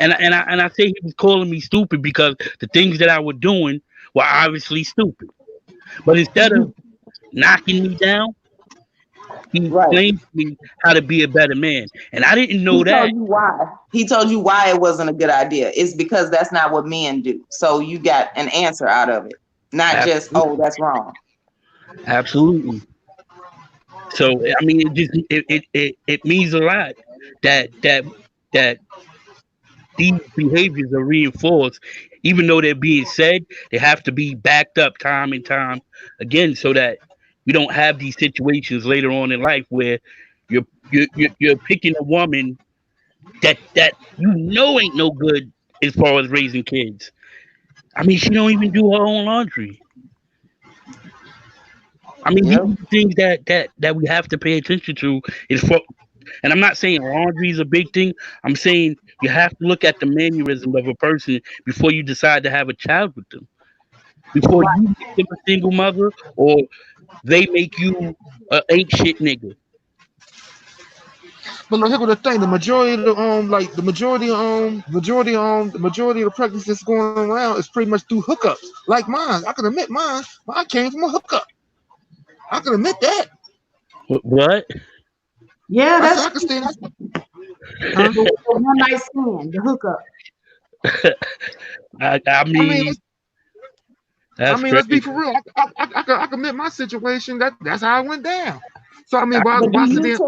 And I say he was calling me stupid because the things that I was doing were obviously stupid. But instead of knocking me down, he explained to me how to be a better man. And I didn't know that. He told you why it wasn't a good idea. It's because that's not what men do. So you got an answer out of it. Not just, oh, that's wrong. Absolutely. So I mean, it means a lot that these behaviors are reinforced, even though they're being said. They have to be backed up time and time again, so that we don't have these situations later on in life where you're picking a woman that ain't no good as far as raising kids. I mean, she don't even do her own laundry. I mean, these are things that we have to pay attention to. Is And I'm not saying laundry is a big thing. I'm saying you have to look at the mannerism of a person before you decide to have a child with them. Before Right. you make them a single mother or they make you a ain't shit nigga. But look, here go the thing: the majority of the like the majority of the pregnancies that's going around is pretty much through hookups. Like mine, I can admit mine came from a hookup. I can admit that. What? Yeah, I said that's I can stand. Huh? the one night stand, the hookup. I I mean, mean, that's let's be crazy. for real. I can admit my situation. That's how it went down. So I mean, But why sit there?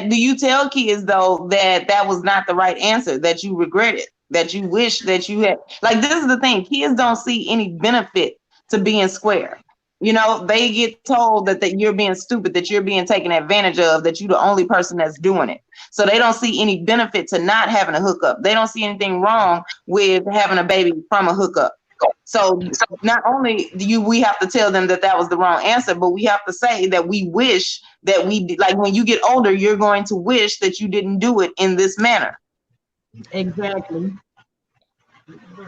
do you tell kids though that that was not the right answer, that you regret it, that you wish that you had, like, this is the thing, kids don't see any benefit to being square. You know, they get told that you're being stupid, that you're being taken advantage of, that you're the only person that's doing it. So they don't see any benefit to not having a hookup. They don't see anything wrong with having a baby from a hookup. So not only we have to tell them that that was the wrong answer, but we have to say that we wish that like when you get older, you're going to wish that you didn't do it in this manner. Exactly.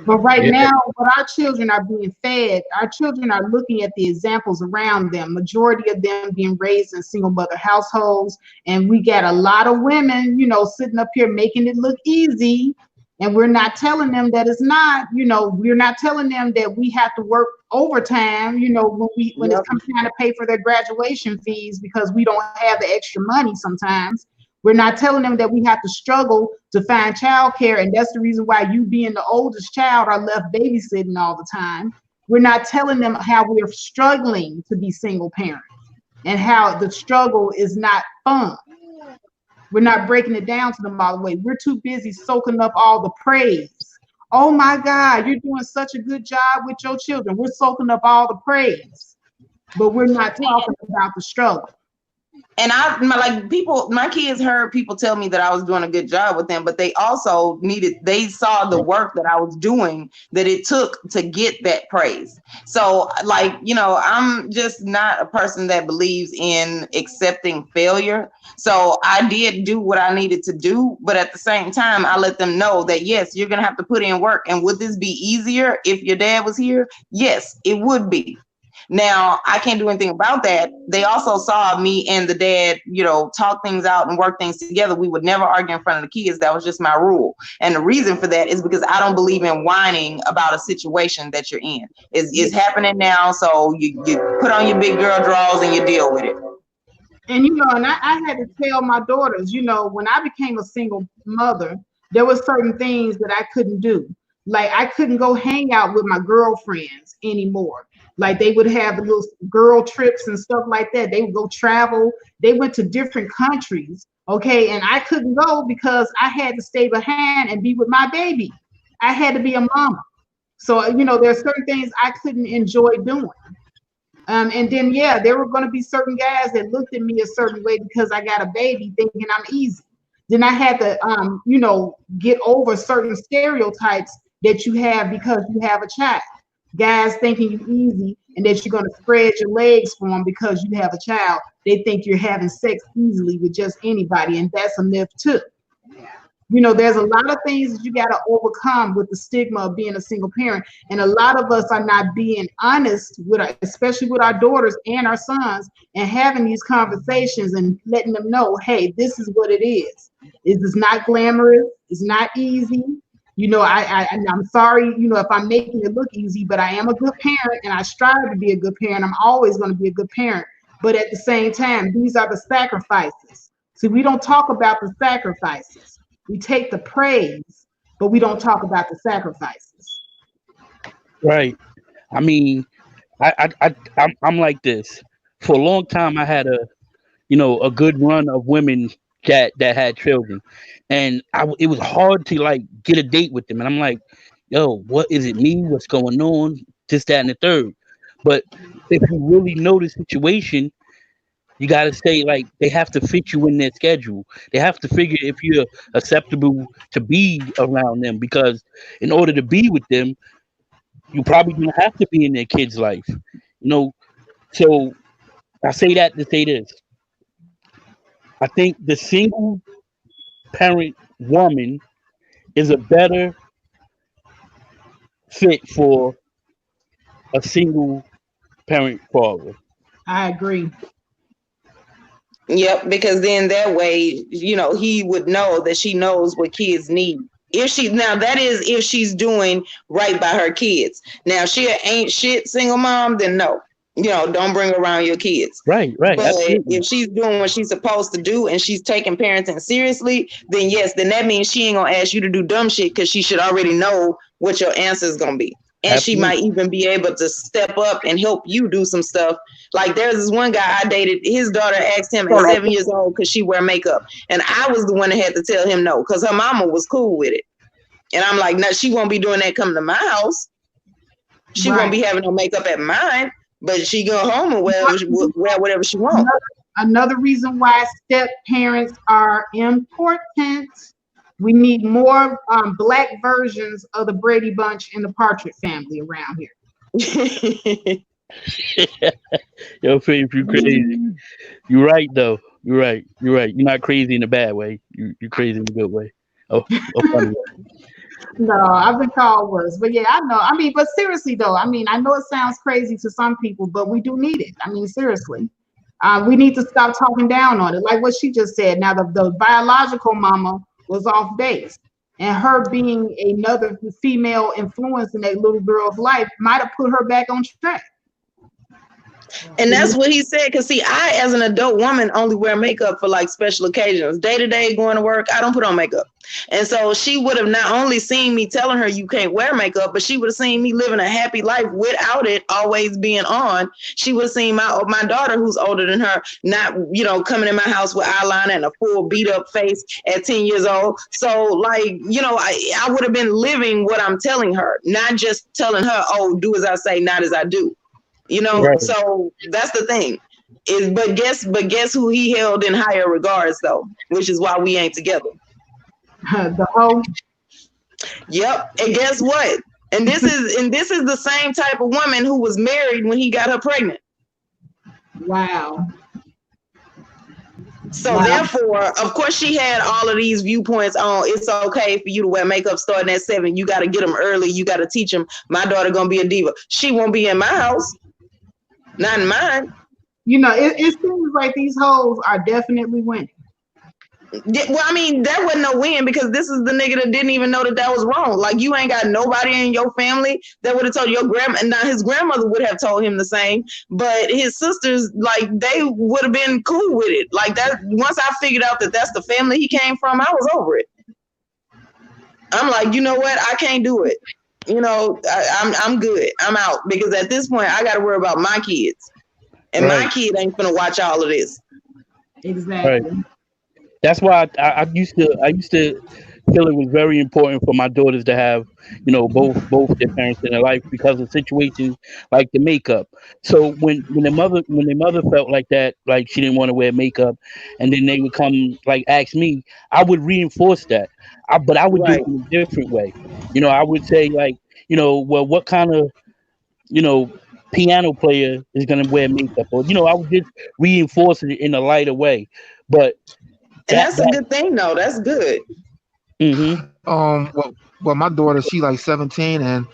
But right Yeah. now, what our children are being fed, our children are looking at the examples around them, majority of them being raised in single mother households. And we got a lot of women, sitting up here making it look easy. And we're not telling them that it's not, we're not telling them that we have to work overtime, when Yep. it comes time to pay for their graduation fees because we don't have the extra money sometimes. We're not telling them that we have to struggle to find childcare, and that's the reason why you, being the oldest child, are left babysitting all the time. We're not telling them how we're struggling to be single parents and how the struggle is not fun. We're not breaking it down to them all the way. We're too busy soaking up all the praise. Oh my God, you're doing such a good job with your children. We're soaking up all the praise, but we're not talking about the struggle. And my kids heard people tell me that I was doing a good job with them, but they also they saw the work that I was doing, that it took to get that praise. So I'm just not a person that believes in accepting failure. So I did do what I needed to do, but at the same time, I let them know that, yes, you're going to have to put in work. And would this be easier if your dad was here? Yes, it would be. Now, I can't do anything about that. They also saw me and the dad, talk things out and work things together. We would never argue in front of the kids. That was just my rule. And the reason for that is because I don't believe in whining about a situation that you're in. It's happening now, so you put on your big girl drawers and you deal with it. And and I had to tell my daughters, when I became a single mother, there were certain things that I couldn't do. Like I couldn't go hang out with my girlfriends anymore. Like they would have little girl trips and stuff like that. They would go travel. They went to different countries. Okay. And I couldn't go because I had to stay behind and be with my baby. I had to be a mama. So, there's certain things I couldn't enjoy doing. And then, there were going to be certain guys that looked at me a certain way because I got a baby thinking I'm easy. Then I had to, get over certain stereotypes that you have because you have a child. Guys thinking you're easy and that you're going to spread your legs for them because you have a child. They think you're having sex easily with just anybody, and that's a myth too. There's a lot of things that you got to overcome with the stigma of being a single parent, and a lot of us are not being honest especially with our daughters and our sons, and having these conversations and letting them know, hey, this is what it is. It is not glamorous. It's not easy. I'm sorry, if I'm making it look easy, but I am a good parent and I strive to be a good parent. I'm always going to be a good parent. But at the same time, these are the sacrifices. See, we don't talk about the sacrifices. We take the praise, but we don't talk about the sacrifices. Right. I mean, I'm like this. For a long time, I had a good run of women that had children, and it was hard to like get a date with them. And I'm like, yo, what is it me? What's going on? This, that, and the third. But if you really know the situation, you got to say, like, they have to fit you in their schedule. They have to figure if you're acceptable to be around them, because in order to be with them, you probably gonna have to be in their kid's life. So I say that to say this. I think the single parent woman is a better fit for a single parent father. I agree. Yep, because then that way, he would know that she knows what kids need. That is if she's doing right by her kids. Now, if she ain't shit single mom, then no. Don't bring around your kids. Right. But Absolutely. if she's doing what she's supposed to do and she's taking parenting seriously, then yes, then that means she ain't gonna ask you to do dumb shit because she should already know what your answer is gonna be. And Absolutely. she might even be able to step up and help you do some stuff. Like there's this one guy I dated, his daughter asked him at 7 years old, could she wear makeup? And I was the one that had to tell him no, because her mama was cool with it. And I'm like, no, she won't be doing that coming to my house. She won't be having no makeup at mine. But she go home and wear whatever she wants. Another reason why step parents are important. We need more Black versions of the Brady Bunch and the Partridge Family around here. Yo, Faith, you crazy. You're right, though. You're right. You're not crazy in a bad way. You're crazy in a good way. Oh, funny way. No, I've been called worse. But yeah, I know. I mean, but seriously though, I mean, I know it sounds crazy to some people, but we do need it. I mean, seriously. We need to stop talking down on it. Like what she just said. Now, the biological mama was off base. And her being another female influence in that little girl's life might have put her back on track. And that's what he said. Because see, I, as an adult woman, only wear makeup for like special occasions. Day to day, going to work, I don't put on makeup. And so she would have not only seen me telling her you can't wear makeup, but she would have seen me living a happy life without it always being on. She would have seen my daughter, who's older than her, not, coming in my house with eyeliner and a full beat up face at 10 years old. So like, I would have been living what I'm telling her, not just telling her, oh, do as I say, not as I do. Right. So that's the thing. But guess who he held in higher regards though, which is why we ain't together. The whole. Yep. And guess what? And this is the same type of woman who was married when he got her pregnant. Wow. So therefore, of course, she had all of these viewpoints on it's okay for you to wear makeup starting at 7. You got to get them early. You got to teach them. My daughter gonna be a diva. She won't be in my house. Not in mine. It seems like these hoes are definitely winning. Well, I mean, that wasn't no win because this is the nigga that didn't even know that was wrong. Like, you ain't got nobody in your family that would have told your grandma. Now, his grandmother would have told him the same, but his sisters, like, they would have been cool with it. Like, that. Once I figured out that that's the family he came from, I was over it. I'm like, you know what? I can't do it. I'm good. I'm out because at this point, I got to worry about my kids, and my kid ain't gonna watch all of this. Exactly. Right. That's why I used to feel it was very important for my daughters to have, both their parents in their life because of situations like the makeup. So when their mother felt like that, like she didn't want to wear makeup, and then they would come like ask me, I would reinforce that. But I would do it in a different way. I would say like, well, what kind of, piano player is gonna wear makeup, or I would just reinforce it in a lighter way. But that's a good thing, though. That's good. Mm-hmm. Well, my daughter, she like 17, and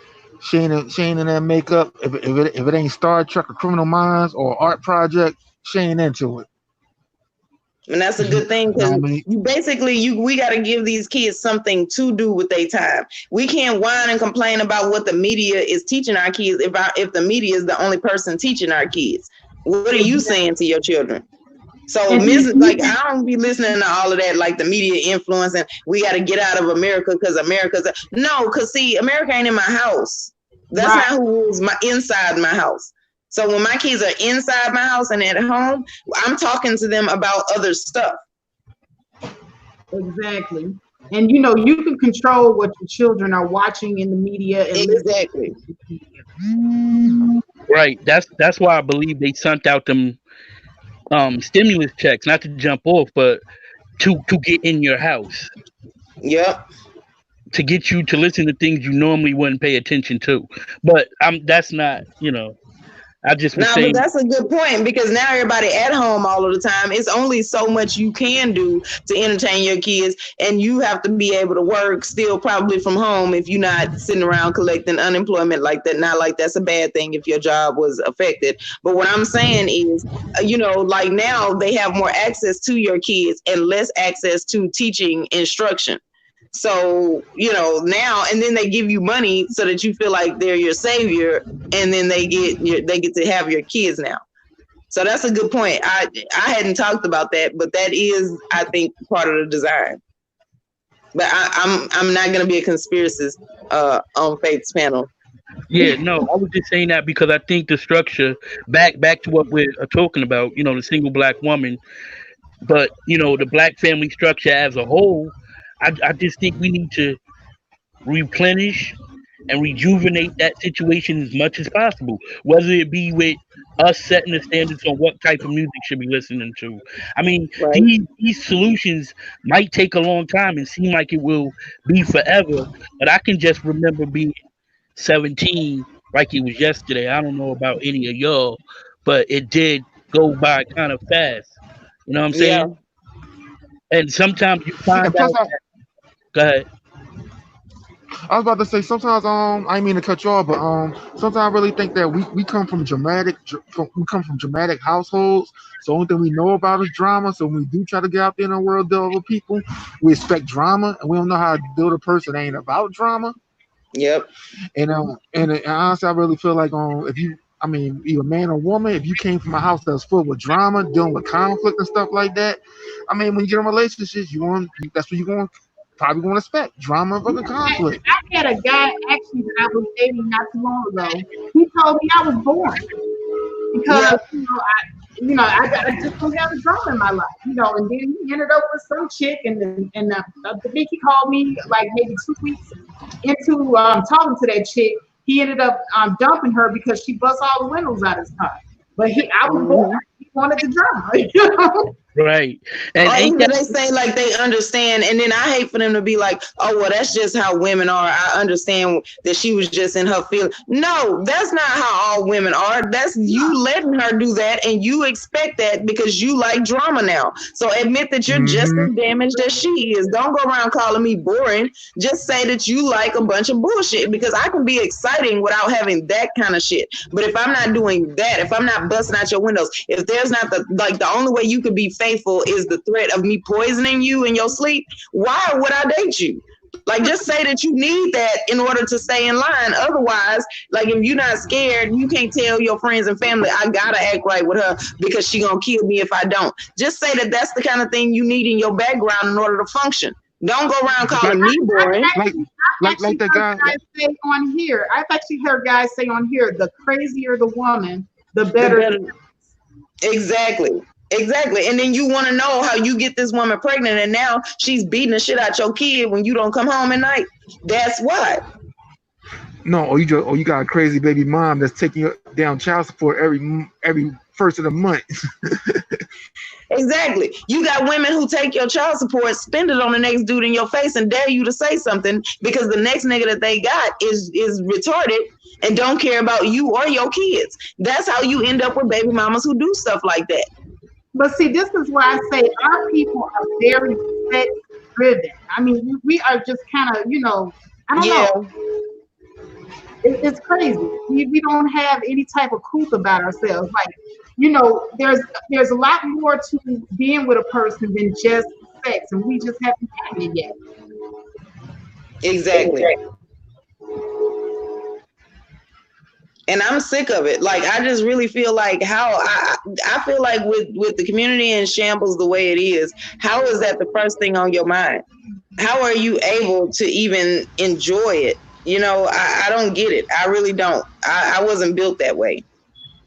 she ain't in that makeup. If it ain't Star Trek or Criminal Minds or art project, she ain't into it. And that's a good thing because we got to give these kids something to do with their time. We can't whine and complain about what the media is teaching our kids if the media is the only person teaching our kids. What are you saying to your children? So, I don't be listening to all of that, like the media influence, and we got to get out of America because because see, America ain't in my house. That's not who rules inside my house. So when my kids are inside my house and at home, I'm talking to them about other stuff. Exactly. And you can control what your children are watching in the media. And exactly. Right. That's why I believe they sent out them stimulus checks, not to jump off, but to get in your house. Yep. To get you to listen to things you normally wouldn't pay attention to. But that's not, I just was No, saying. but that's a good point, because now everybody at home all of the time. It's only so much you can do to entertain your kids, and you have to be able to work still probably from home if you're not sitting around collecting unemployment like that. Not like that's a bad thing if your job was affected. But what I'm saying is, like now they have more access to your kids and less access to teaching instruction. So, now, and then they give you money so that you feel like they're your savior, and then they get to have your kids now. So that's a good point. I hadn't talked about that, but that is, I think, part of the design. But I'm not going to be a conspiracist on Faith's panel. Yeah, no, I was just saying that because I think the structure, back to what we're talking about, the single black woman, but the black family structure as a whole, I just think we need to replenish and rejuvenate that situation as much as possible, whether it be with us setting the standards on what type of music should be listening to. I mean, Right. these solutions might take a long time and seem like it will be forever, but I can just remember being 17 like it was yesterday. I don't know about any of y'all, but it did go by kind of fast. You know what I'm saying? And sometimes you find And plus, out. Go ahead. I was about to say sometimes I didn't mean to cut you off, but sometimes I really think that we come from dramatic households. So the only thing we know about is drama. So when we do try to get out there in the world, deal with people, we expect drama, and we don't know how to deal with a person that ain't about drama. Yep. And honestly, I really feel like if you, I mean, either man or woman, if you came from a house that's full with drama, dealing with conflict and stuff like that, I mean, when you get in relationships, that's what you're going probably going to expect, drama and fucking conflict. I had a guy actually that I was dating not too long ago. He told me I was boring because I just don't have a drama in my life, and then he ended up with some chick, and I think he called me like maybe 2 weeks into talking to that chick. He ended up dumping her because she bust all the windows out his car. But I was bored. He wanted the drama, Right. And even they say like they understand, and then I hate for them to be like, oh, well, that's just how women are. I understand that she was just in her feelings. No, that's not how all women are. That's you letting her do that, and you expect that because you like drama now. So admit that you're just as damaged as she is. Don't go around calling me boring. Just say that you like a bunch of bullshit, because I can be exciting without having that kind of shit. But if I'm not doing that, if I'm not busting out your windows, if there's not the only way you could be faithful is the threat of me poisoning you in your sleep, why would I date you? Like, just say that you need that in order to stay in line. Otherwise, like, if you're not scared, you can't tell your friends and family, I gotta act right with her because she gonna kill me if I don't. Just say that that's the kind of thing you need in your background in order to function. Don't go around calling me boring. Like the guy say on here. I've actually heard guys say on here, the crazier the woman, the better. Exactly. And then you want to know how you get this woman pregnant, and now she's beating the shit out your kid when you don't come home at night. That's why. No, or you got a crazy baby mom that's taking you down child support every first of the month. Exactly. You got women who take your child support, spend it on the next dude in your face, and dare you to say something because the next nigga that they got is retarded and don't care about you or your kids. That's how you end up with baby mamas who do stuff like that. But see, this is why I say our people are very sex driven. I mean, we are just kind of, I don't know. It's crazy. We don't have any type of truth about ourselves. Like, there's a lot more to being with a person than just sex, and we just haven't had it yet. Exactly. And I'm sick of it. Like, I just really feel like I feel like with the community in shambles the way it is, how is that the first thing on your mind? How are you able to even enjoy it? I don't get it. I really don't. I wasn't built that way.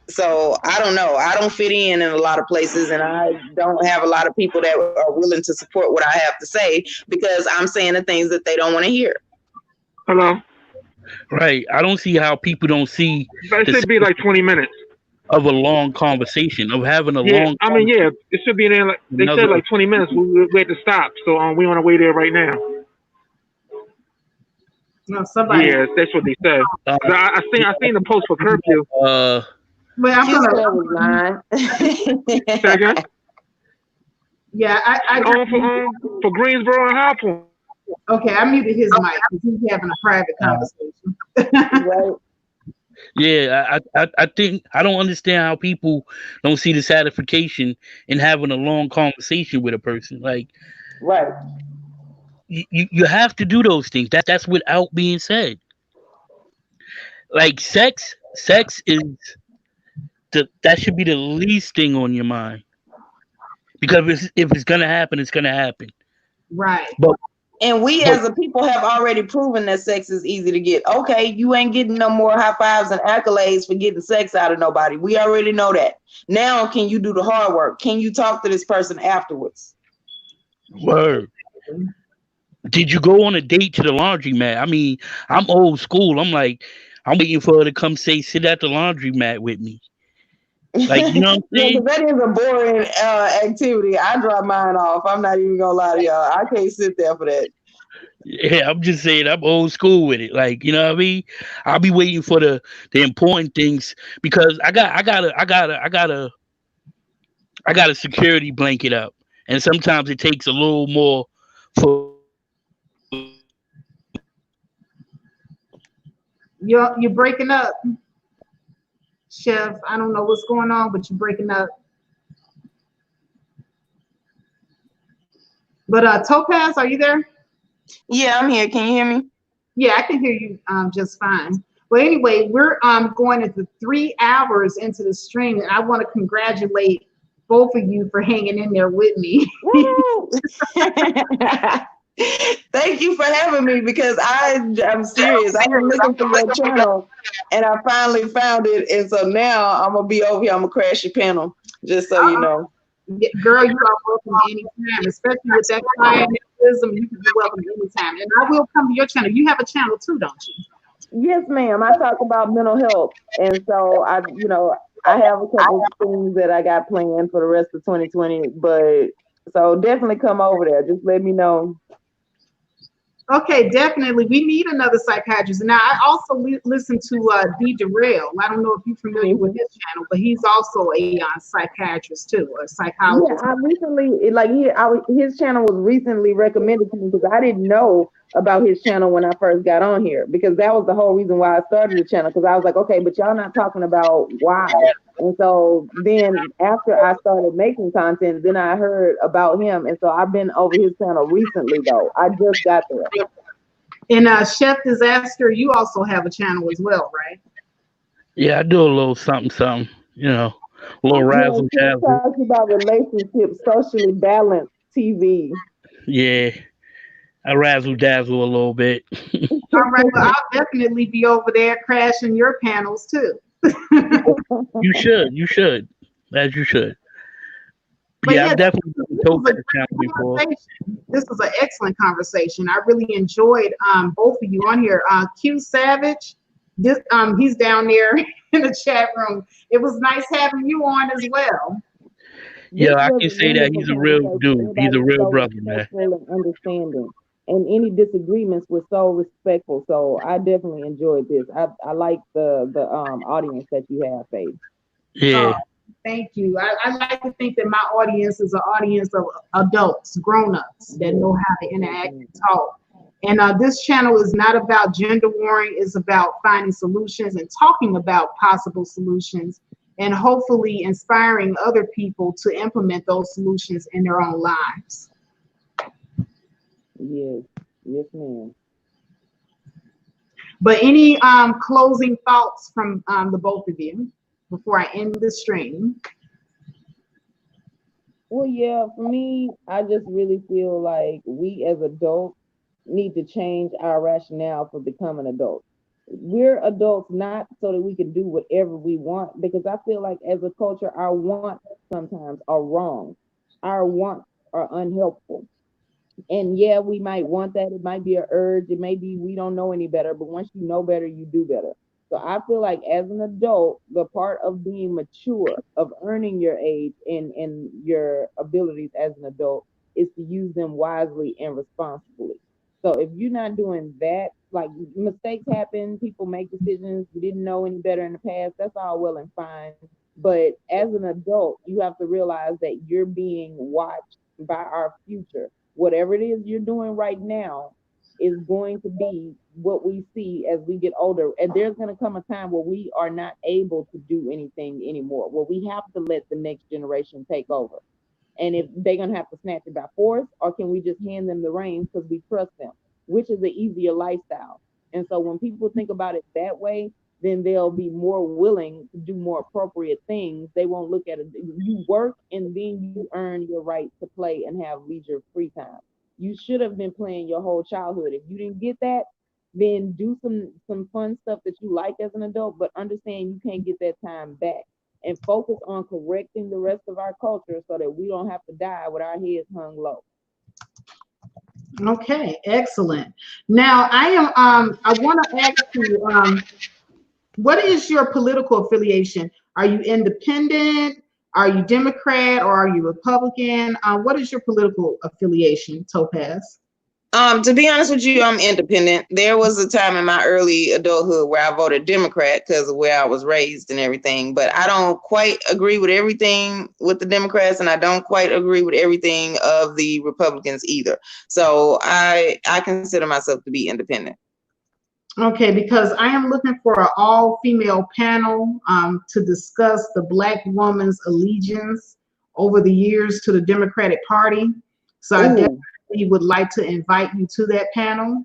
So I don't know. I don't fit in a lot of places, and I don't have a lot of people that are willing to support what I have to say because I'm saying the things that they don't want to hear. Hello. Right. I don't see how people don't see. It should be like 20 minutes of a long conversation, of having a long. I mean, it should be in there. They said like 20 minutes. We had to stop, so we on our way there right now. No, somebody. Yeah, that's what they said. I seen the post for curfew. But I'm Q gonna. said was lying. Say again? Yeah, I For Greensboro and High Point. okay. I muted his mic because he's having a private conversation. Right. Yeah, I think I don't understand how people don't see the satisfaction in having a long conversation with a person. Like Right. you have to do those things. That's without being said. Like sex is that should be the least thing on your mind because if it's gonna happen, it's gonna happen. Right. But And we but as a people have already proven that sex is easy to get. Okay, you ain't getting no more high fives and accolades for getting sex out of nobody. We already know that. Now, can you do the hard work? Can you talk to this person afterwards? word. Did you go on a date to the laundromat? I mean, I'm old school. I'm like, I'm waiting for her to come say, sit at the laundromat with me. Like, you know what I'm Yeah, saying? because that is a boring activity. I drop mine off. I'm not even gonna lie to y'all. I can't sit there for that. Yeah, I'm just saying I'm old school with it. Like, you know what I mean? I'll be waiting for the important things because I got a security blanket up. And sometimes it takes a little more for You're breaking up, Chef. I don't know what's going on, but you're breaking up. But Topaz, are you there? Yeah, I'm here. Can you hear me? Yeah, I can hear you just fine. Well, anyway, we're going into 3 hours into the stream, and I want to congratulate both of you for hanging in there with me. Woo! Thank you for having me because I'm serious. I've been looking for your channel and I finally found it. And so now I'm gonna be over here. I'm gonna crash your panel, just so you know. Girl, you are welcome anytime, especially with that clientelism. You can be welcome anytime. And I will come to your channel. You have a channel too, don't you? Yes, ma'am. I talk about mental health. And so I have a couple of things that I got planned for the rest of 2020. But so definitely come over there. Just let me know. Okay, definitely. We need another psychiatrist. Now, I also listen to D. Darrell. I don't know if you're familiar with his channel, but he's also a psychiatrist too, a psychologist. Yeah, I recently, his channel was recently recommended to me because I didn't know about his channel when I first got on here because that was the whole reason why I started the channel because I was like, okay, but y'all not talking about why. And so then after I started making content, then I heard about him. And so I've been over his channel recently though. I just got there. And Chef Disaster, you also have a channel as well, right? Yeah, I do a little something, you know, a little razzle Yeah, dazzle. talks about relationships, socially balanced TV. Yeah, I razzle dazzle a little bit. All right, well, I'll definitely be over there crashing your panels too. You should, as you should. But Yeah, yeah, I've definitely been this told was a the channel great before. conversation. This was an excellent conversation. I really enjoyed both of you on here. Q Savage, he's down there in the chat room. It was nice having you on as well. Yeah, I can say that he's a real dude. He's a real brother, man. And understanding, and any disagreements were so respectful. So I definitely enjoyed this. I like the audience that you have, Faith. Yeah. Thank you. I like to think that my audience is an audience of adults, grown-ups that know how to interact and talk. And this channel is not about gender warring. It's about finding solutions and talking about possible solutions and hopefully inspiring other people to implement those solutions in their own lives. Yes, ma'am. But any closing thoughts from the both of you before I end the stream? Well, yeah, for me, I just really feel like we as adults need to change our rationale for becoming adults. We're adults not so that we can do whatever we want, because I feel like as a culture, our wants sometimes are wrong. Our wants are unhelpful. And yeah, we might want that. It might be an urge. It may be we don't know any better, but once you know better, you do better. So I feel like as an adult, the part of being mature, of earning your age and your abilities as an adult is to use them wisely and responsibly. So if you're not doing that, like mistakes happen, people make decisions, you didn't know any better in the past, that's all well and fine. But as an adult, you have to realize that you're being watched by our future. Whatever it is you're doing right now is going to be what we see as we get older. And there's going to come a time where we are not able to do anything anymore, where we have to let the next generation take over. And if they're going to have to snatch it by force, or can we just hand them the reins because we trust them, which is the easier lifestyle. And so when people think about it that way, then they'll be more willing to do more appropriate things. They won't look at it. You work and then you earn your right to play and have leisure free time. You should have been playing your whole childhood. If you didn't get that, then do some fun stuff that you like as an adult, but understand you can't get that time back. And focus on correcting the rest of our culture so that we don't have to die with our heads hung low. Okay, excellent. Now I want to ask you, what is your political affiliation? Are you independent? Are you Democrat, or are you Republican? What is your political affiliation, Topaz? To be honest with you, I'm independent. There was a time in my early adulthood where I voted Democrat because of where I was raised and everything, but I don't quite agree with everything with the Democrats, and I don't quite agree with everything of the Republicans either. So I consider myself to be independent. Okay, because I am looking for an all-female panel to discuss the Black woman's allegiance over the years to the Democratic Party. So I definitely would like to invite you to that panel.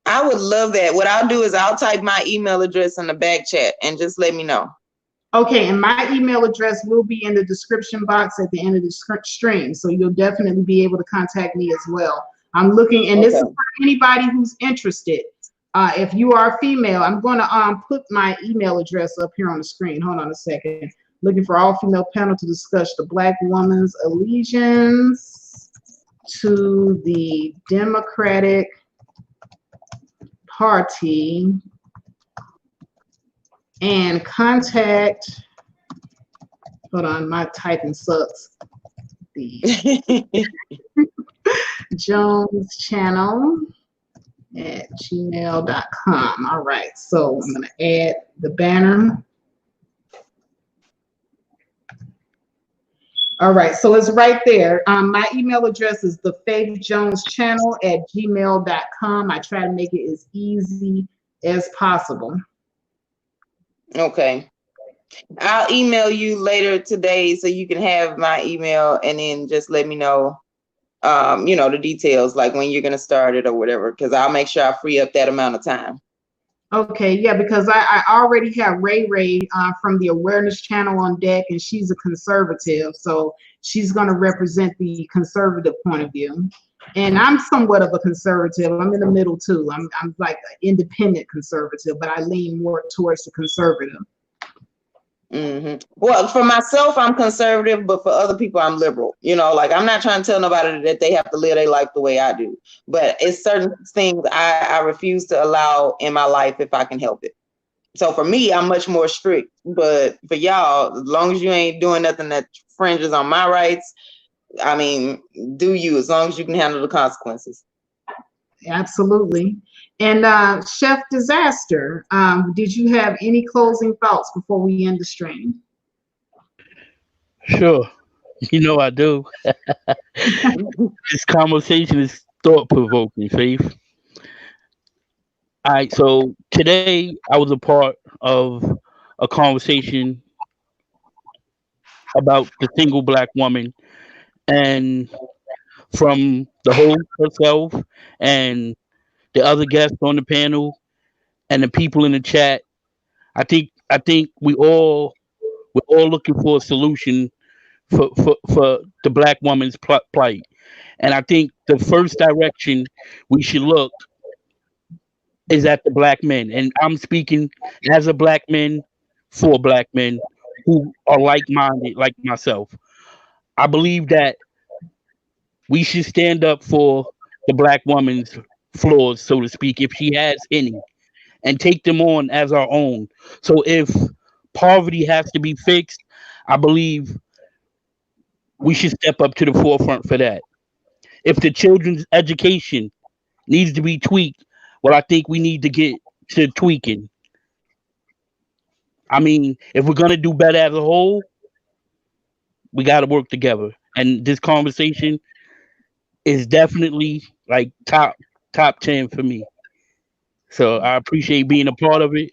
I would love that. What I'll do is I'll type my email address in the back chat and just let me know. Okay, and my email address will be in the description box at the end of the stream, so you'll definitely be able to contact me as well. I'm looking, and this is for anybody who's interested. If you are female, I'm going to put my email address up here on the screen. Hold on a second. Looking for all female panel to discuss the Black woman's allegiance to the Democratic Party, and contact, hold on, my typing sucks, the Jones channel at gmail.com. All right, so I'm going to add the banner. All right, so it's right there. My email address is thefaithjonechannel@gmail.com. I try to make it as easy as possible. Okay. I'll email you later today so you can have my email, and then just let me know, the details, like when you're going to start it or whatever, because I'll make sure I free up that amount of time. Okay, yeah, because I already have Ray from the Awareness Channel on deck, and she's a conservative, so she's going to represent the conservative point of view. And I'm somewhat of a conservative. I'm in the middle too. I'm like an independent conservative, but I lean more towards the conservative. Mm-hmm. Well, for myself, I'm conservative, but for other people, I'm liberal. Like, I'm not trying to tell nobody that they have to live their life the way I do, but it's certain things I refuse to allow in my life if I can help it. So for me, I'm much more strict, but for y'all, as long as you ain't doing nothing that fringes on my rights, I mean, do you, as long as you can handle the consequences. Absolutely. And Chef Disaster, did you have any closing thoughts before we end the stream? Sure. I do. This conversation is thought-provoking, Faith. All right, so today I was a part of a conversation about the single Black woman, and from the host herself and the other guests on the panel and the people in the chat, I think we're all looking for a solution for the Black woman's plight. And I think the first direction we should look is at the Black men. And I'm speaking as a Black man for Black men who are like-minded, like myself. I believe that we should stand up for the Black woman's flaws, so to speak, if she has any, and take them on as our own. So if poverty has to be fixed, I believe we should step up to the forefront for that. If the children's education needs to be tweaked, well, I think we need to get to tweaking. I mean, if we're gonna do better as a whole, we got to work together. And this conversation is definitely like top 10 for me. So I appreciate being a part of it.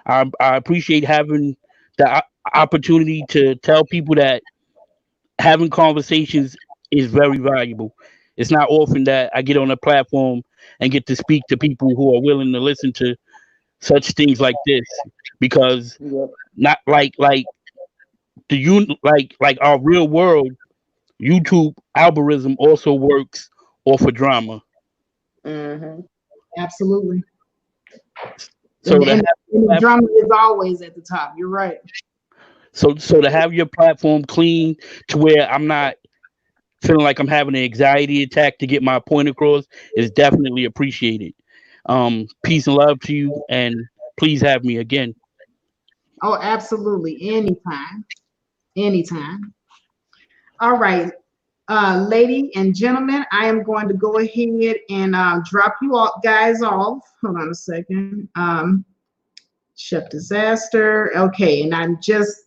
I appreciate having the opportunity to tell people that having conversations is very valuable. It's not often that I get on a platform and get to speak to people who are willing to listen to such things like this, because Yep. not like like our real world YouTube algorithm also works off of drama. Mm-hmm. Absolutely. So to And the have drama is always at the top. You're right. so to have your platform clean to where I'm not feeling like I'm having an anxiety attack to get my point across is definitely appreciated. Peace and love to you, and please have me again. Oh, absolutely. Anytime. Anytime. All right. Lady and gentlemen, I am going to go ahead and drop you all guys off. Hold on a second. Chef Disaster. Okay, and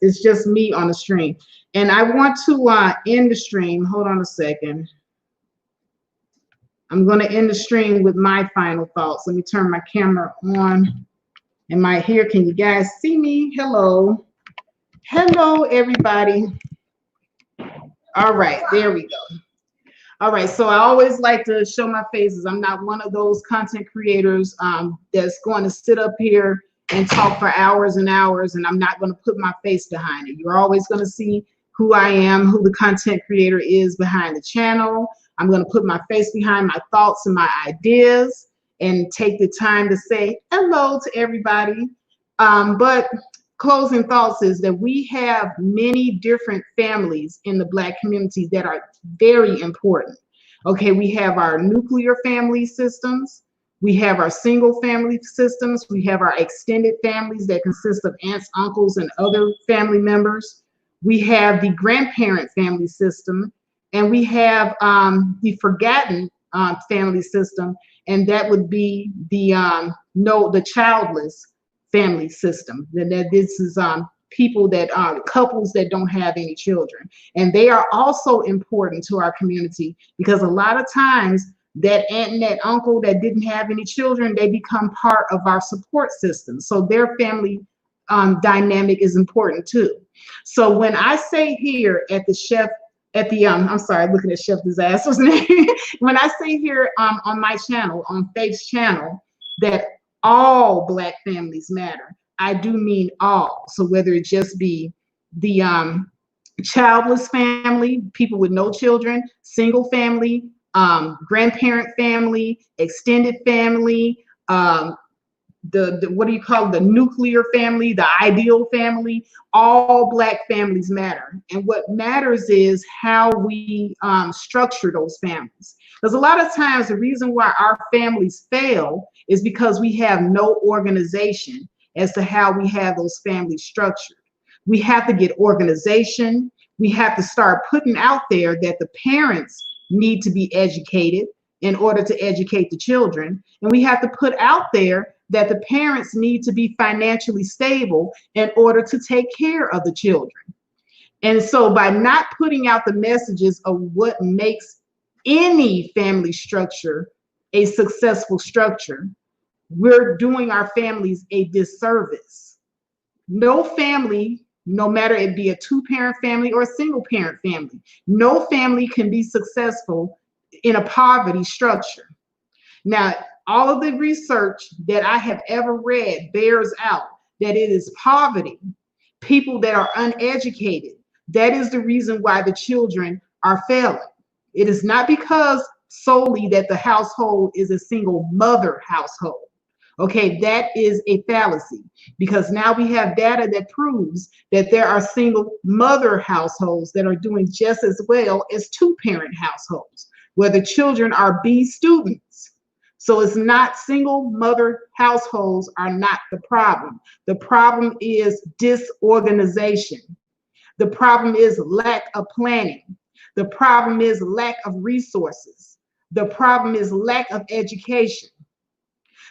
it's just me on the stream. And I want to end the stream. Hold on a second. I'm going to end the stream with my final thoughts. Let me turn my camera on. Am I here? Can you guys see me? Hello. Hello, everybody. All right, there we go. All right, so I always like to show my faces. I'm not one of those content creators that's going to sit up here and talk for hours and hours, and I'm not going to put my face behind it. You're always going to see who I am, who the content creator is behind the channel. I'm going to put my face behind my thoughts and my ideas and take the time to say hello to everybody. But closing thoughts is that we have many different families in the Black community that are very important. Okay, we have our nuclear family systems, we have our single family systems, we have our extended families that consist of aunts, uncles, and other family members. We have the grandparent family system, and we have the forgotten family system, and that would be the childless family system. That this is people that are couples that don't have any children, and they are also important to our community because a lot of times that aunt and that uncle that didn't have any children, they become part of our support system. So their family dynamic is important too. So when I say here at the chef, at the I'm sorry, looking at Chef Disaster's name. When I say here on my channel, on Faith's channel, that all Black families matter, I do mean all. So whether it just be the childless family, people with no children, single family, grandparent family, extended family, the what do you call it, the nuclear family, the ideal family, all Black families matter. And what matters is how we structure those families. Because a lot of times the reason why our families fail is because we have no organization as to how we have those families structured. We have to get organization. We have to start putting out there that the parents need to be educated in order to educate the children. And we have to put out there that the parents need to be financially stable in order to take care of the children. And so by not putting out the messages of what makes any family structure a successful structure, we're doing our families a disservice. No family, no matter it be a two-parent family or a single-parent family, no family can be successful in a poverty structure. Now, all of the research that I have ever read bears out that it is poverty, people that are uneducated, that is the reason why the children are failing. It is not because solely that the household is a single mother household. Okay, that is a fallacy, because now we have data that proves that there are single mother households that are doing just as well as two-parent households, where the children are B students. So it's not single mother households are not the problem. The problem is disorganization. The problem is lack of planning. The problem is lack of resources. The problem is lack of education.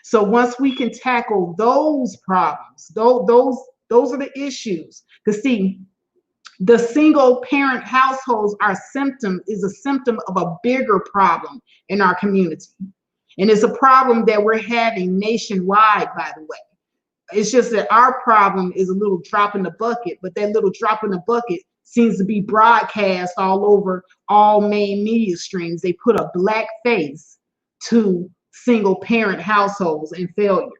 So once we can tackle those problems, those are the issues. Because see, the single parent households is a symptom of a bigger problem in our community. And it's a problem that we're having nationwide, by the way. It's just that our problem is a little drop in the bucket, but that little drop in the bucket seems to be broadcast all over all main media streams. They put a black face to single parent households and failure.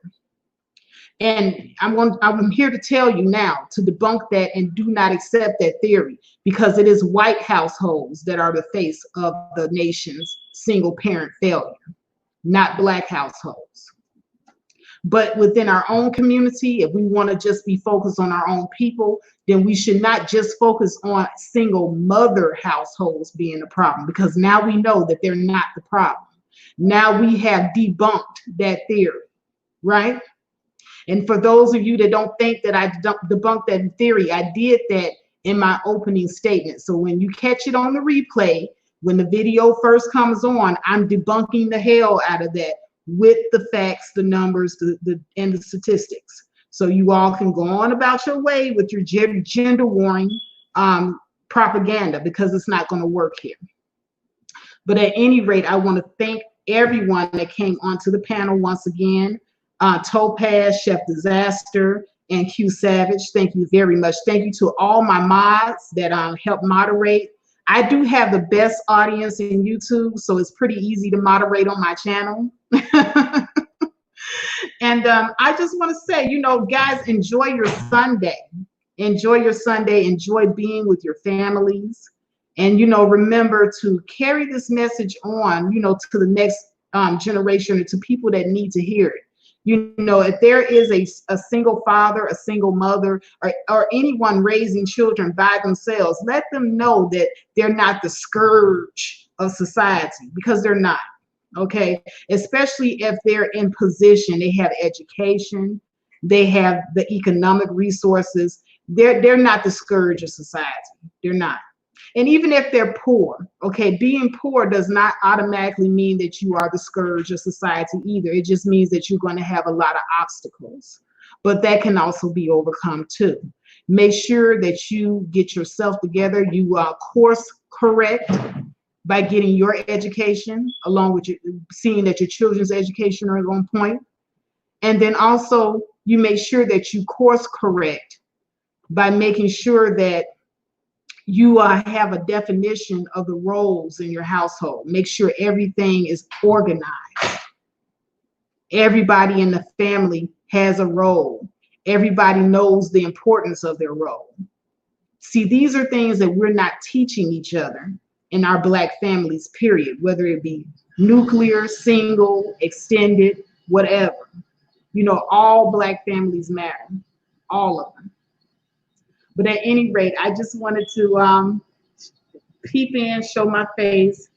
And I'm here to tell you now to debunk that and do not accept that theory, because it is white households that are the face of the nation's single parent failure, not black households. But within our own community, if we want to just be focused on our own people, then we should not just focus on single mother households being the problem, because now we know that they're not the problem. Now we have debunked that theory, right? And for those of you that don't think that I debunked that theory, I did that in my opening statement. So when you catch it on the replay, when the video first comes on, I'm debunking the hell out of that with the facts, the numbers, and the statistics. So you all can go on about your way with your gender warring propaganda, because it's not going to work here. But at any rate, I want to thank everyone that came onto the panel once again. Topaz, Chef Disaster, and Q Savage, thank you very much. Thank you to all my mods that help moderate. I do have the best audience in YouTube, so it's pretty easy to moderate on my channel. And I just want to say, you know, guys, enjoy your Sunday. Enjoy your Sunday. Enjoy being with your families. And, you know, remember to carry this message on, you know, to the next generation, or to people that need to hear it. You know, if there is a single father, a single mother, or anyone raising children by themselves, let them know that they're not the scourge of society, because they're not, okay? Especially if they're in position, they have education, they have the economic resources. They're not the scourge of society. They're not. And even if they're poor, okay, being poor does not automatically mean that you are the scourge of society either. It just means that you're going to have a lot of obstacles, but that can also be overcome too. Make sure that you get yourself together. You course correct by getting your education, along with seeing that your children's education are on point. And then also you make sure that you course correct by making sure that you have a definition of the roles in your household. Make sure everything is organized. Everybody in the family has a role. Everybody knows the importance of their role. See, these are things that we're not teaching each other in our Black families, period, whether it be nuclear, single, extended, whatever. You know, all Black families matter, all of them. But at any rate, I just wanted to peep in, show my face,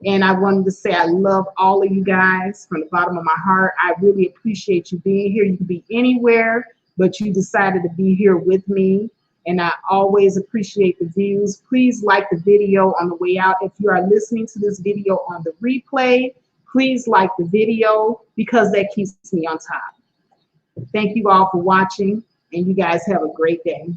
and I wanted to say I love all of you guys from the bottom of my heart. I really appreciate you being here. You could be anywhere, but you decided to be here with me, and I always appreciate the views. Please like the video on the way out. If you are listening to this video on the replay, please like the video, because that keeps me on top. Thank you all for watching, and you guys have a great day.